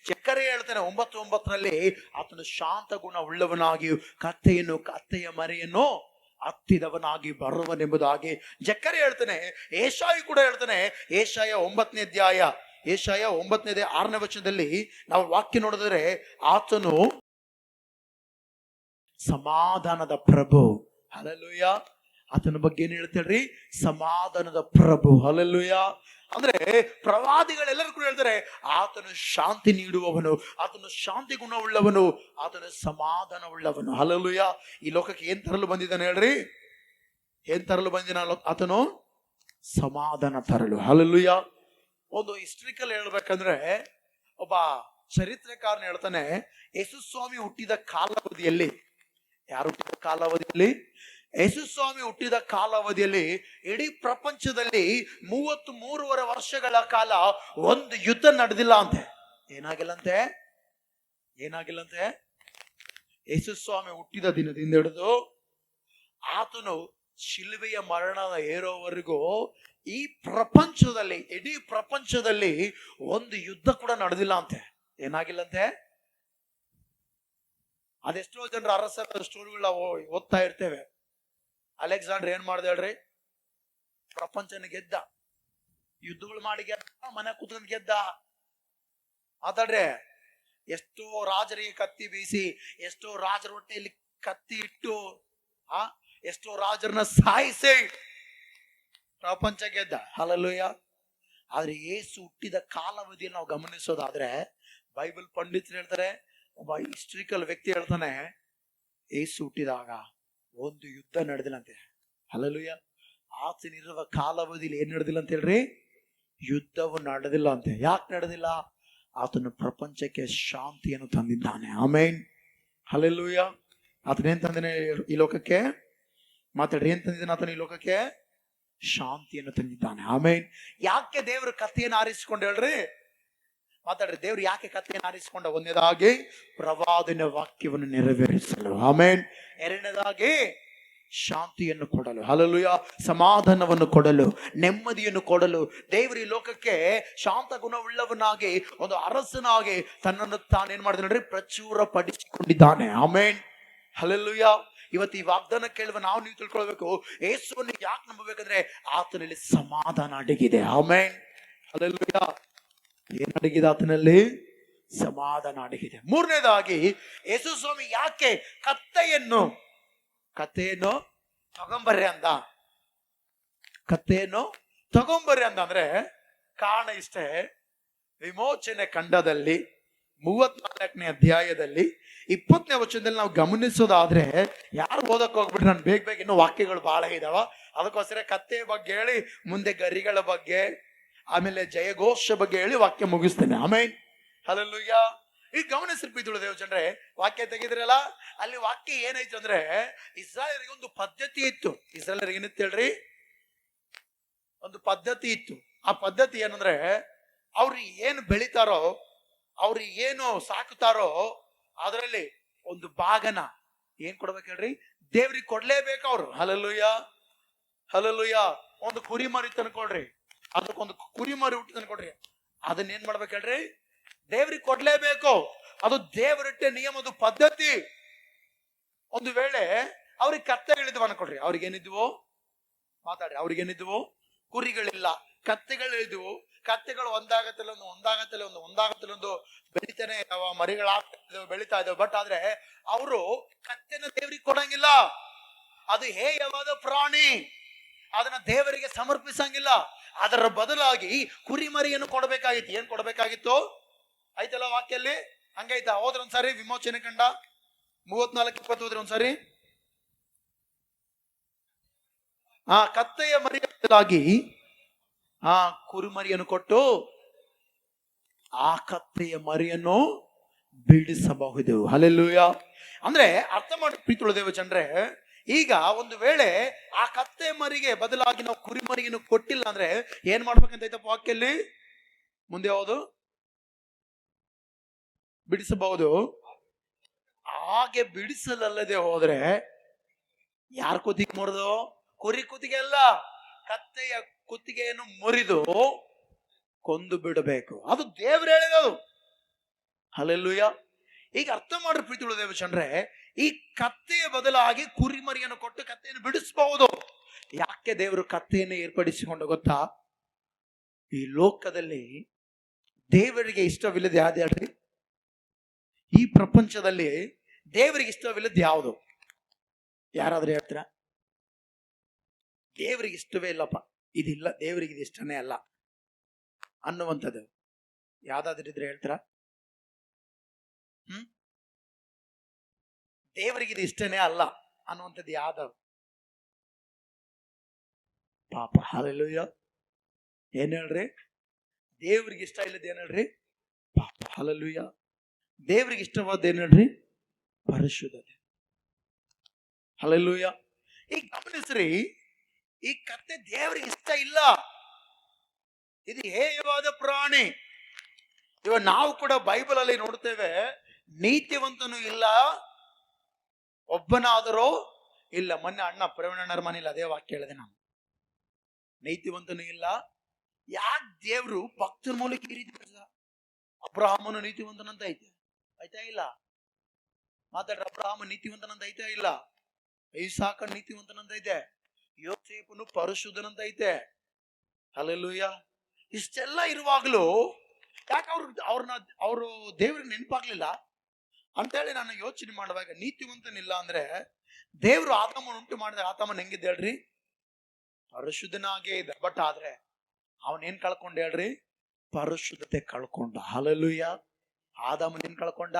ಜಕರ್ಯ ಹೇಳ್ತಾನೆ 9:9 ಆತನು ಶಾಂತ ಗುಣ ಉಳ್ಳವನಾಗಿಯೂ ಕತ್ತೆಯ ಮರೆಯನ್ನು ಹತ್ತಿದವನಾಗಿ ಬರುವನೆಂಬುದಾಗಿ ಜಕರ್ಯ ಹೇಳ್ತಾನೆ. ಏಷಾಯ ಕೂಡ ಹೇಳ್ತಾನೆ. ಏಷಾಯ 9ನೇ ಅಧ್ಯಾಯ, ಏಷಾಯ 9ನೇ 6ನೇ ವಚನದಲ್ಲಿ ನಾವು ವಾಕ್ಯ ನೋಡಿದ್ರೆ, ಆತನು ಸಮಾಧಾನದ ಪ್ರಭು. ಹಲ್ಲೆಲೂಯಾ. ಆತನ ಬಗ್ಗೆ ಏನ್ ಹೇಳ್ತೇಳ್ರಿ? ಸಮಾಧಾನದ ಪ್ರಭು. ಹಲ್ಲೆಲೂಯಾ. ಅಂದ್ರೆ ಪ್ರವಾದಿಗಳೆಲ್ಲರೂ ಕೂಡ ಹೇಳ್ತಾರೆ, ಆತನು ಶಾಂತಿ ನೀಡುವವನು, ಆತನು ಶಾಂತಿ ಗುಣವುಳ್ಳವನು, ಆತನು ಸಮಾಧಾನ ಉಳ್ಳವನು. ಹಲ್ಲೆಲೂಯಾ. ಈ ಲೋಕಕ್ಕೆ ಏನ್ ತರಲು ಬಂದಿದ್ದಾನೆ ಹೇಳ್ರಿ? ಏನ್ ತರಲು ಬಂದಿದ್ದಾನ ಆತನು? ಸಮಾಧಾನ ತರಲು. ಹಲ್ಲೆಲೂಯಾ. ಒಂದು ಹಿಸ್ಟ್ರಿಕಲ್ ಹೇಳ್ಬೇಕಂದ್ರೆ, ಒಬ್ಬ ಚರಿತ್ರೆಕಾರನ ಹೇಳ್ತಾನೆ, ಯೇಸು ಸ್ವಾಮಿ ಹುಟ್ಟಿದ ಕಾಲಾವಧಿಯಲ್ಲಿ, ಯಾರು ಹುಟ್ಟಿದ ಕಾಲಾವಧಿಯಲ್ಲಿ? ಯೇಸು ಸ್ವಾಮಿ ಹುಟ್ಟಿದ ಕಾಲಾವಧಿಯಲ್ಲಿ ಇಡೀ ಪ್ರಪಂಚದಲ್ಲಿ 33.5 ವರ್ಷಗಳ ಕಾಲ ಒಂದು ಯುದ್ಧ ನಡೆದಿಲ್ಲ ಅಂತೆ. ಏನಾಗಿಲ್ಲಂತೆ? ಯೇಸು ಸ್ವಾಮಿ ಹುಟ್ಟಿದ ದಿನದಿಂದ ಹಿಡಿದು ಆತನು ಶಿಲುಬೆಯ ಮರಣದ ಏರೋವರೆಗೂ ಈ ಪ್ರಪಂಚದಲ್ಲಿ, ಇಡೀ ಪ್ರಪಂಚದಲ್ಲಿ ಒಂದು ಯುದ್ಧ ಕೂಡ ನಡೆದಿಲ್ಲ ಅಂತೆ. ಏನಾಗಿಲ್ಲಂತೆ? ಅದೆಷ್ಟೋ ಜನರ ಅರಸ ಸ್ಟೋರಿಗಳ ಓದ್ತಾ ಇರ್ತೇವೆ. ಅಲೆಕ್ಸಾಂಡರ್ ಏನ್ ಮಾಡ್ದ ಹೇಳ್ರಿ? ಪ್ರಪಂಚನ ಗೆದ್ದ, ಯುದ್ಧಗಳು ಮಾಡಿ ಗೆದ್ದ, ಮನೆ ಕೂತ್ಕೊಂಡು ಗೆದ್ದ. ಮಾತಾಡ್ರೆ, ಎಷ್ಟೋ ರಾಜರಿಗೆ ಕತ್ತಿ ಬೀಸಿ, ಎಷ್ಟೋ ರಾಜರ ಹೊಟ್ಟೆಯಲ್ಲಿ ಕತ್ತಿ ಇಟ್ಟು, ಎಷ್ಟೋ ರಾಜರನ್ನ ಸಾಯಿಸಿ ಪ್ರಪಂಚ ಗೆದ್ದ. ಹಲ್ಲೆಲೂಯಾ. ಆದ್ರೆ ಯೇಸು ಹುಟ್ಟಿದ ಕಾಲಾವಧಿಯಲ್ಲಿ ನಾವು ಗಮನಿಸೋದಾದ್ರೆ, ಬೈಬಲ್ ಪಂಡಿತರು ಹೇಳ್ತಾರೆ, ಒಬ್ಬ ಹಿಸ್ಟ್ರಿಕಲ್ ವ್ಯಕ್ತಿ ಹೇಳ್ತಾನೆ, ಯೇಸು ಹುಟ್ಟಿದಾಗ ಒಂದು ಯುದ್ಧ ನಡೆದಿಲ್ಲಂತೆ. ಹಲ್ಲೆಲೂಯಾ. ಆತನಿರುವ ಕಾಲಾವಧಿಯಲ್ಲಿ ಏನ್ ನಡೆದಿಲ್ಲ ಅಂತ ಹೇಳ್ರಿ? ಯುದ್ಧವು ನಡೆದಿಲ್ಲ ಅಂತೆ. ಯಾಕೆ ನಡೆದಿಲ್ಲ? ಆತನು ಪ್ರಪಂಚಕ್ಕೆ ಶಾಂತಿಯನ್ನು ತಂದಿದ್ದಾನೆ. ಆಮೇನ್. ಹಲ್ಲೆಲೂಯಾ. ಆತನೇನ್ ತಂದಿದ್ದಾನೆ ಈ ಲೋಕಕ್ಕೆ? ಮಾತಾಡ್ರಿ, ಏನ್ ತಂದಿದ್ದಾನೆ ಆತನ ಈ ಲೋಕಕ್ಕೆ? ಶಾಂತಿಯನ್ನು ತಂದಿದ್ದಾನೆ. ಆಮೇನ್. ಯಾಕೆ ದೇವರು ಕತ್ತೆಯನ್ನು ಆರಿಸಿಕೊಂಡು ಹೇಳ್ರಿ? ಮಾತಾಡ್ರಿ, ದೇವ್ರು ಯಾಕೆ ಕತ್ತೆಯನ್ನು ಆರಿಸಿಕೊಂಡ? ಒಂದನೇದಾಗಿ ಪ್ರವಾದನ ವಾಕ್ಯವನ್ನು ನೆರವೇರಿಸಲು. ಆಮೇನ್. ಎರಡನೇದಾಗಿ ಶಾಂತಿಯನ್ನು ಕೊಡಲು. ಹಲ್ಲೆಲೂಯಾ. ಸಮಾಧಾನವನ್ನು ಕೊಡಲು, ನೆಮ್ಮದಿಯನ್ನು ಕೊಡಲು. ದೇವರು ಈ ಲೋಕಕ್ಕೆ ಶಾಂತ ಗುಣವುಳ್ಳವನಾಗಿ, ಒಂದು ಅರಸನಾಗಿ ತನ್ನನ್ನು ತಾನೇನ್ ಮಾಡಿದ್ರೆ ಪ್ರಚುರ ಪಡಿಸಿಕೊಂಡಿದ್ದಾನೆ. ಆಮೇನ್. ಹಲ್ಲೆಲೂಯಾ. ಇವತ್ತು ಈ ವಾಗ್ದಾನ ಕೇಳುವ ನಾವು ನೀವು ತಿಳ್ಕೊಳ್ಬೇಕು, ಯೇಸುವನ್ನು ಯಾಕೆ ನಂಬಬೇಕಂದ್ರೆ ಆತನಲ್ಲಿ ಸಮಾಧಾನ ಅಡಗಿದೆ. ಆಮೇನ್. ಹಲ್ಲೆಲೂಯಾ. ಏನ್ ಅಡಗಿದೆ ಆತನಲ್ಲಿ? ಸಮಾಧಾನ ಅಡಗಿದೆ. ಮೂರನೇದಾಗಿ ಯೇಸು ಸ್ವಾಮಿ ಯಾಕೆ ಕತ್ತೆಯನ್ನು ತಗೊಂಬರ್ರಿ ಅಂದ? ಕತ್ತೆಯನ್ನು ತಗೊಂಬರ್ರಿ ಅಂದ್ರೆ ಕಾರಣ ಇಷ್ಟೇ. ವಿಮೋಚನೆ ಖಂಡದಲ್ಲಿ 34ನೇ ಅಧ್ಯಾಯದಲ್ಲಿ 20ನೇ ವಚನದಲ್ಲಿ ನಾವು ಗಮನಿಸೋದಾದ್ರೆ, ಯಾರು ಓದಕ್ ಹೋಗ್ಬಿಟ್ರೆ, ನಾನು ಬೇಗ ಇನ್ನೂ ವಾಕ್ಯಗಳು ಬಹಳ ಇದಾವ, ಅದಕ್ಕೋಸ್ಕರ ಕತ್ತೆ ಬಗ್ಗೆ ಹೇಳಿ ಮುಂದೆ ಗರಿಗಳ ಬಗ್ಗೆ, ಆಮೇಲೆ ಜಯಘೋಷ ಬಗ್ಗೆ ಹೇಳಿ ವಾಕ್ಯ ಮುಗಿಸ್ತೇನೆ. ಆಮೇನ್. ಹಲ್ಲೆಲೂಯಾ. ಈಗ ಗಮನಿಸಿರ್ಬಿದ್ದು ದೇವಜನರೇ, ವಾಕ್ಯ ತೆಗಿದ್ರಲ್ಲ, ಅಲ್ಲಿ ವಾಕ್ಯ ಏನಾಯ್ತು ಅಂದ್ರೆ, ಇಸ್ರಾಯೇಲರಿಗೆ ಒಂದು ಪದ್ಧತಿ ಇತ್ತು. ಇಸ್ರಾಯೇಲರಿಗೆ ಏನಿತ್ತು ಹೇಳ್ರಿ? ಒಂದು ಪದ್ಧತಿ ಇತ್ತು. ಆ ಪದ್ಧತಿ ಏನಂದ್ರೆ, ಅವ್ರು ಏನು ಬೆಳಿತಾರೋ, ಅವ್ರು ಏನು ಸಾಕುತ್ತಾರೋ ಅದರಲ್ಲಿ ಒಂದು ಭಾಗನ ಏನ್ ಕೊಡ್ಬೇಕು ಹೇಳ್ರಿ? ದೇವ್ರಿಗೆ ಕೊಡ್ಲೇಬೇಕು ಅವ್ರು. ಹಲ್ಲೆಲೂಯಾ. ಹಲ್ಲೆಲೂಯಾ. ಒಂದು ಕುರಿ ಮರಿ ತಂದ್ಕೊಡ್ರಿ, ಅದಕ್ಕೊಂದು ಕುರಿ ಮರಿ ಹುಟ್ಟಿ ತಂದ್ಕೊಡ್ರಿ, ಅದನ್ನ ಏನ್ ಮಾಡ್ಬೇಕು ಹೇಳ್ರಿ? ದೇವ್ರಿಗೆ ಕೊಡ್ಲೇಬೇಕು. ಅದು ದೇವರಿಟ್ಟ ನಿಯಮದ ಪದ್ಧತಿ. ಒಂದು ವೇಳೆ ಅವ್ರಿಗೆ ಕತ್ತೆಗಳಿದ್ವು ಅನ್ಕೊಡ್ರಿ, ಅವ್ರಿಗೇನಿದ್ವು? ಮಾತಾಡ್ರಿ, ಅವ್ರಿಗೇನಿದ್ವು? ಕುರಿಗಳಿಲ್ಲ, ಕತ್ತೆಗಳಿದ್ವು. ಕತ್ತೆಗಳು ಒಂದಾಗತ್ತಲ್ಲ ಒಂದು ಬೆಳಿತಾನೆ ಇದಾವ, ಮರಿಗಳಾಗ್ತಿದ್ದಾವೆ, ಬೆಳಿತಾ ಇದಾವೆ. ಬಟ್ ಆದ್ರೆ ಅವರು ಕತ್ತೆನ ದೇವ್ರಿಗೆ ಕೊಡಂಗಿಲ್ಲ. ಅದು ಹೇಯವಾದ ಪ್ರಾಣಿ, ಅದನ್ನ ದೇವರಿಗೆ ಸಮರ್ಪಿಸಂಗಿಲ್ಲ. ಅದರ ಬದಲಾಗಿ ಕುರಿಮರಿಯನ್ನು ಕೊಡಬೇಕಾಗಿತ್ತು. ಏನ್ ಕೊಡಬೇಕಾಗಿತ್ತು? ಆಯ್ತಲ್ಲ ವಾಕ್ಯಲ್ಲಿ, ಹಂಗೈತಾ? ಹೋದ್ರ ಒಂದ್ಸಾರಿ ವಿಮೋಚನೆ ಕಂಡ 34:20 ಹೋದ್ರೆ ಒಂದ್ಸಾರಿ. ಆ ಕತ್ತೆಯ ಮರಿಯ ಬದಲಾಗಿ ಆ ಕುರಿಮರಿಯನ್ನು ಕೊಟ್ಟು ಆ ಕತ್ತೆಯ ಮರಿಯನ್ನು ಬಿಡಿಸಬಹುದು. ಹಲ್ಲೆಲೂಯ. ಅಂದ್ರೆ ಅರ್ಥ ಮಾಡಿ ಪ್ರೀತಿಯುಳ್ಳ ದೇವ ಜನರೇ, ಈಗ ಒಂದು ವೇಳೆ ಆ ಕತ್ತೆ ಮರಿಗೆ ಬದಲಾಗಿ ನಾವು ಕುರಿಮರಿಯನ್ನು ಕೊಟ್ಟಿಲ್ಲ ಅಂದ್ರೆ ಏನ್ ಮಾಡ್ಬೇಕಂತ ಐತಪ್ಪ ವಾಕ್ಯಲ್ಲಿ? ಮುಂದೆ ಯಾವುದು? ಬಿಡಿಸಬಹುದು. ಹಾಗೆ ಬಿಡಿಸಲಲ್ಲದೆ ಹೋದ್ರೆ ಯಾರ ಕುತ್ತಿಗೆ ಮುರಿದು? ಕುರಿ ಕುತ್ತಿಗೆ ಅಲ್ಲ, ಕತ್ತೆಯ ಕುತ್ತಿಗೆಯನ್ನು ಮುರಿದು ಕೊಂದು ಬಿಡಬೇಕು. ಅದು ದೇವ್ರು ಹೇಳಿದದು. ಹಲ್ಲೆಲೂಯ. ಈಗ ಅರ್ಥ ಮಾಡ್ರಿ ಪ್ರೀತಿಯುಳ್ಳ ದೇವ ಜನರೇ, ಈ ಕತ್ತೆಯ ಬದಲಾಗಿ ಕುರಿಮರಿಯನ್ನು ಕೊಟ್ಟು ಕತ್ತೆಯನ್ನು ಬಿಡಿಸಬಹುದು. ಯಾಕೆ ದೇವರು ಕತ್ತೆಯನ್ನು ಏರ್ಪಡಿಸಿಕೊಂಡು ಗೊತ್ತಾ? ಈ ಲೋಕದಲ್ಲಿ ದೇವರಿಗೆ ಇಷ್ಟವಿಲ್ಲದೆ ಯಾವ್ದು ಹೇಳ್ರಿ? ಈ ಪ್ರಪಂಚದಲ್ಲಿ ದೇವರಿಗೆ ಇಷ್ಟವಿಲ್ಲದ ಯಾವುದು? ಯಾರಾದ್ರೂ ಹೇಳ್ತೀರಾ? ದೇವರಿಗೆ ಇಷ್ಟವೇ ಇಲ್ಲಪ್ಪ, ಇದಿಲ್ಲ, ದೇವರಿಗೆ ಇದು ಇಷ್ಟನೇ ಅಲ್ಲ ಅನ್ನುವಂಥದ್ದು ಯಾವ್ದಾದ್ರೂ ಇದ್ರೆ ಹೇಳ್ತೀರಾ? ದೇವರಿಗೆ ಇದು ಇಷ್ಟನೇ ಅಲ್ಲ ಅನ್ನುವಂಥದ್ದು ಯಾವ್ದು? ಪಾಪ. ಹಲ್ಲೆಲೂಯ. ಏನ್ ಹೇಳ್ರಿ? ದೇವ್ರಿಗೆ ಇಷ್ಟ ಇಲ್ಲದ ಏನ್ ಹೇಳ್ರಿ? ಪಾಪ. ಹಲ್ಲೆಲೂಯ. ದೇವ್ರಿಗೆ ಇಷ್ಟವಾದ ಏನ್ ಹೇಳ್ರಿ? ಪರಿಶುದ್ಧತೆ. ಹಲ್ಲೆಲೂಯ. ಈಗ ಗಮನಿಸ್ರಿ, ಈ ಕತ್ತೆ ದೇವರಿಗೆ ಇಷ್ಟ ಇಲ್ಲ. ಇದು ಹೇಯವಾದ ಪ್ರಾಣಿ. ಇವಾಗ ನಾವು ಕೂಡ ಬೈಬಲ್ ಅಲ್ಲಿ ನೋಡ್ತೇವೆ, ನೀತಿವಂತನೂ ಇಲ್ಲ, ಒಬ್ಬನಾದರೂ ಇಲ್ಲ. ಮೊನ್ನೆ ಅಣ್ಣ ಪ್ರವೀಣಣ್ಣರ ಮನೇಲಿ ಅದೇ ವಾಕ್ಯ ಹೇಳಿದೆ ನಾನು. ನೀತಿವಂತನೂ ಇಲ್ಲ. ಯಾಕೆ ದೇವ್ರು ಭಕ್ತರ ಮೂಲಕ ಈ ರೀತಿ? ಅಬ್ರಹಾಮನು ನೀತಿವಂತನಂತ ಐತೆ, ಆಯ್ತಾ ಇಲ್ಲ? ಮಾತಾಡ್ರ, ಅಬ್ರಹಾಮ ನೀತಿವಂತನಂತ ಐತಾ ಇಲ್ಲ? ಐಸಾಕ ನೀತಿವಂತನಂತ ಐತೆ, ಯೋಸೇಫನು ಪರಿಶುದ್ಧನಂತ ಐತೆ. ಹಲ್ಲೆಲೂಯ. ಇಷ್ಟೆಲ್ಲ ಇರುವಾಗಲೂ ಯಾಕೆ ಅವರು ದೇವ್ರಿಗೆ ನೆನಪಾಗ್ಲಿಲ್ಲ ಅಂತೇಳಿ ನಾನು ಯೋಚನೆ ಮಾಡುವಾಗ, ನೀತಿವಂತನಿಲ್ಲ ಅಂದ್ರೆ ದೇವ್ರು ಆದಾಮನ ಉಂಟು ಮಾಡಿದ್ರೆ ಆದಾಮನ್ ಹೆಂಗಿದ್ದ ಹೇಳ್ರಿ? ಪರಿಶುದ್ಧನಾಗೇ ಇದೆ. ಬಟ್ ಆದ್ರೆ ಅವನೇನ್ ಕಳ್ಕೊಂಡ ಹೇಳ್ರಿ? ಪರಿಶುದ್ಧತೆ ಕಳ್ಕೊಂಡ. ಹಲ್ಲೆಲೂಯ. ಆದಾಮನ್ ಏನ್ ಕಳ್ಕೊಂಡ?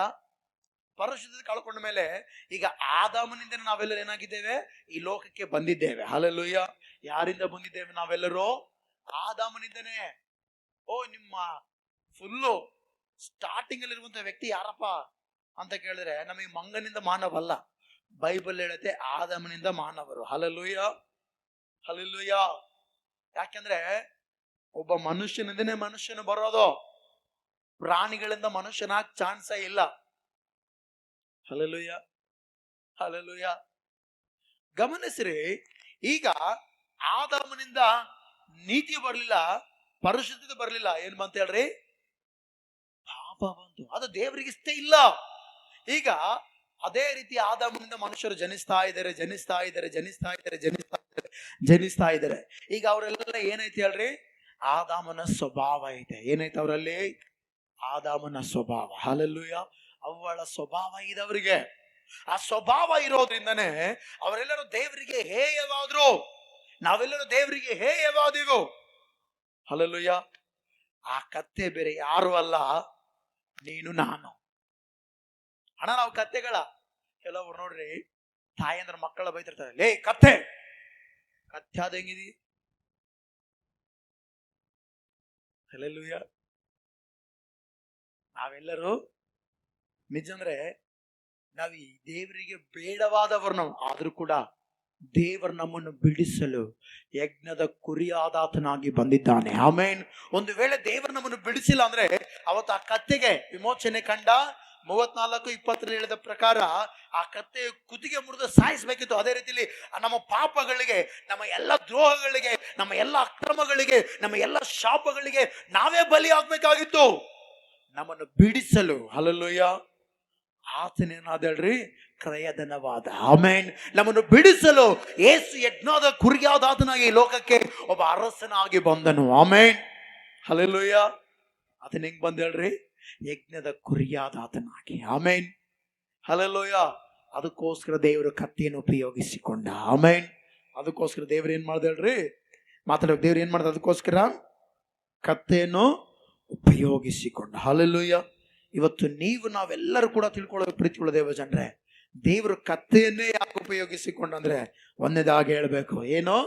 ಪರಿಶುದ್ಧತೆ ಕಳ್ಕೊಂಡ ಮೇಲೆ ಈಗ ಆದಾಮನಿಂದ ನಾವೆಲ್ಲರೂ ಏನಾಗಿದ್ದೇವೆ? ಈ ಲೋಕಕ್ಕೆ ಬಂದಿದ್ದೇವೆ. ಹಲ್ಲೆಲೂಯ. ಯಾರಿಂದ ಬಂದಿದ್ದೇವೆ ನಾವೆಲ್ಲರೂ? ಆದಾಮನಿಂದನೇ. ಓ, ನಿಮ್ಮ ಫುಲ್ಲು ಸ್ಟಾರ್ಟಿಂಗ್ ಅಲ್ಲಿ ಇರುವಂತ ವ್ಯಕ್ತಿ ಯಾರಪ್ಪ ಅಂತ ಕೇಳಿದ್ರೆ ನಮಗೆ ಮಂಗನಿಂದ ಮಾನವಲ್ಲ. ಬೈಬಲ್ ಹೇಳುತ್ತೆ ಆದಾಮನಿಂದ ಮಾನವರು. ಹಲ್ಲೆಲೂಯ. ಹಲ್ಲೆಲೂಯ. ಯಾಕೆಂದ್ರೆ ಒಬ್ಬ ಮನುಷ್ಯನಿಂದನೇ ಮನುಷ್ಯನು ಬರೋದು, ಪ್ರಾಣಿಗಳಿಂದ ಮನುಷ್ಯನಾಗ ಚಾನ್ಸೇ ಇಲ್ಲ. ಹಲ್ಲೆಲೂಯ. ಹಲ್ಲೆಲೂಯ. ಗಮನಿಸ್ರಿ, ಈಗ ಆದಾಮನಿಂದ ನೀತಿ ಬರಲಿಲ್ಲ, ಪರಿಶುದ್ಧತೆ ಬರಲಿಲ್ಲ. ಏನ್ ಬಂತ ಹೇಳ್ರಿ? ಪಾಪ ಬಂತು. ಅದು ದೇವರಿಗೆ ಇಷ್ಟ ಇಲ್ಲ. ಈಗ ಅದೇ ರೀತಿ ಆದಾಮನಿಂದ ಮನುಷ್ಯರು ಜನಿಸ್ತಾ ಇದ್ದಾರೆ. ಈಗ ಅವರೆಲ್ಲ ಏನೈತಿ ಹೇಳ್ರಿ? ಆದಾಮನ ಸ್ವಭಾವ ಐತೆ. ಏನೈತೆ ಅವರಲ್ಲಿ? ಆದಾಮನ ಸ್ವಭಾವ. ಹಲ್ಲೆಲೂಯ. ಅವಳ ಸ್ವಭಾವ ಇದೆ ಅವರಿಗೆ. ಆ ಸ್ವಭಾವ ಇರೋದ್ರಿಂದನೇ ಅವರೆಲ್ಲರೂ ದೇವರಿಗೆ ಹೇಯವಾದ್ರು. ನಾವೆಲ್ಲರೂ ದೇವರಿಗೆ ಹೇಯವಾದೆವು. ಹಲ್ಲೆಲೂಯ. ಆ ಕತ್ತೆ ಬೇರೆ ಯಾರು ಅಲ್ಲ, ನೀನು ನಾನು. ಅಣ್ಣ, ನಾವು ಕತ್ತೆಗಳ. ಕೆಲವರು ನೋಡ್ರಿ, ತಾಯಿ ಅಂದ್ರೆ ಮಕ್ಕಳ ಬೈತಿರ್ತಾರೆ, ಲೇ ಕತ್ತೆ, ಕತ್ತೆ ಆದ ಹೆಂಗಿದಿ? ಹಲ್ಲೆಲೂಯ. ನಾವೆಲ್ಲರೂ ನಿಜ ಅಂದ್ರೆ ನಾವು ಈ ದೇವರಿಗೆ ಬೇಡವಾದವರು ನಾವು. ಆದ್ರೂ ಕೂಡ ದೇವರು ನಮ್ಮನ್ನು ಬಿಡಿಸಲು ಯಜ್ಞದ ಕುರಿಯಾದಾತನಾಗಿ ಬಂದಿದ್ದಾನೆ. ಆಮೇನ್. ಒಂದು ವೇಳೆ ದೇವರು ನಮ್ಮನ್ನು ಬಿಡಿಸಿಲ್ಲ ಅಂದ್ರೆ ಅವತ್ತು ಆ ಕತ್ತೆಗೆ ವಿಮೋಚನೆ ಕಂಡ 34:20 ಹೇಳಿದ ಪ್ರಕಾರ ಆ ಕತ್ತೆ ಕುತ್ತಿಗೆ ಮುರಿದು ಸಾಯಿಸಬೇಕಿತ್ತು. ಅದೇ ರೀತಿಯಲ್ಲಿ ನಮ್ಮ ಪಾಪಗಳಿಗೆ, ನಮ್ಮ ಎಲ್ಲ ದ್ರೋಹಗಳಿಗೆ, ನಮ್ಮ ಎಲ್ಲ ಅಕ್ರಮಗಳಿಗೆ, ನಮ್ಮ ಎಲ್ಲ ಶಾಪಗಳಿಗೆ ನಾವೇ ಬಲಿ ಆಗ್ಬೇಕಾಗಿತ್ತು ನಮ್ಮನ್ನು ಬಿಡಿಸಲು. ಹಲ್ಲೆಲೂಯ. ಆತನೇನಾದಳ್ರಿ? ಕ್ರಯಧನವಾದ. ಆಮೇನ್. ನಮ್ಮನ್ನು ಬಿಡಿಸಲು ಯೇಸು ಯಜ್ಞದ ಕುರಿಯಾದಾತನಾಗಿ ಲೋಕಕ್ಕೆ ಒಬ್ಬ ಅರಸನಾಗಿ ಬಂದನು. ಆಮೇನ್. ಹಲ್ಲೆಲೂಯ. ಆತನ ಹೆಂಗ್ ಬಂದೇಳ್ರಿ? ಯಜ್ಞದ ಕುರಿಯಾದಾತನಾಗಿ. ಆಮೇನ್. ಹಲ್ಲೆಲೂಯ. ಅದಕ್ಕೋಸ್ಕರ ದೇವರು ಕತ್ತಿಯನ್ನು ಉಪಯೋಗಿಸಿಕೊಂಡ. ಆಮೇನ್. ಅದಕ್ಕೋಸ್ಕರ ದೇವ್ರ ಏನ್ ಮಾಡ್ದ ಹೇಳ್ರಿ, ಮಾತಾಡೋ ದೇವ್ರ ಏನ್ ಮಾಡ್ದ, ಅದಕ್ಕೋಸ್ಕರ ಕತ್ತೆಯನ್ನು ಉಪಯೋಗಿಸಿಕೊಂಡ. ಹಲ್ಲೆಲೂಯಾ. ಇವತ್ತು ನೀವು ನಾವೆಲ್ಲರೂ ಕೂಡ ತಿಳ್ಕೊಳ್ಳೋ ಪ್ರೀತಿಯುಳ್ಳ ದೇವ ಜನರೇ, ದೇವರು ಕತ್ತೆಯನ್ನೇ ಯಾಕೆ ಉಪಯೋಗಿಸಿಕೊಂಡಂದ್ರೆ ಒಂದೇದಾಗಿ ಹೇಳ್ಬೇಕು, ಏನೋ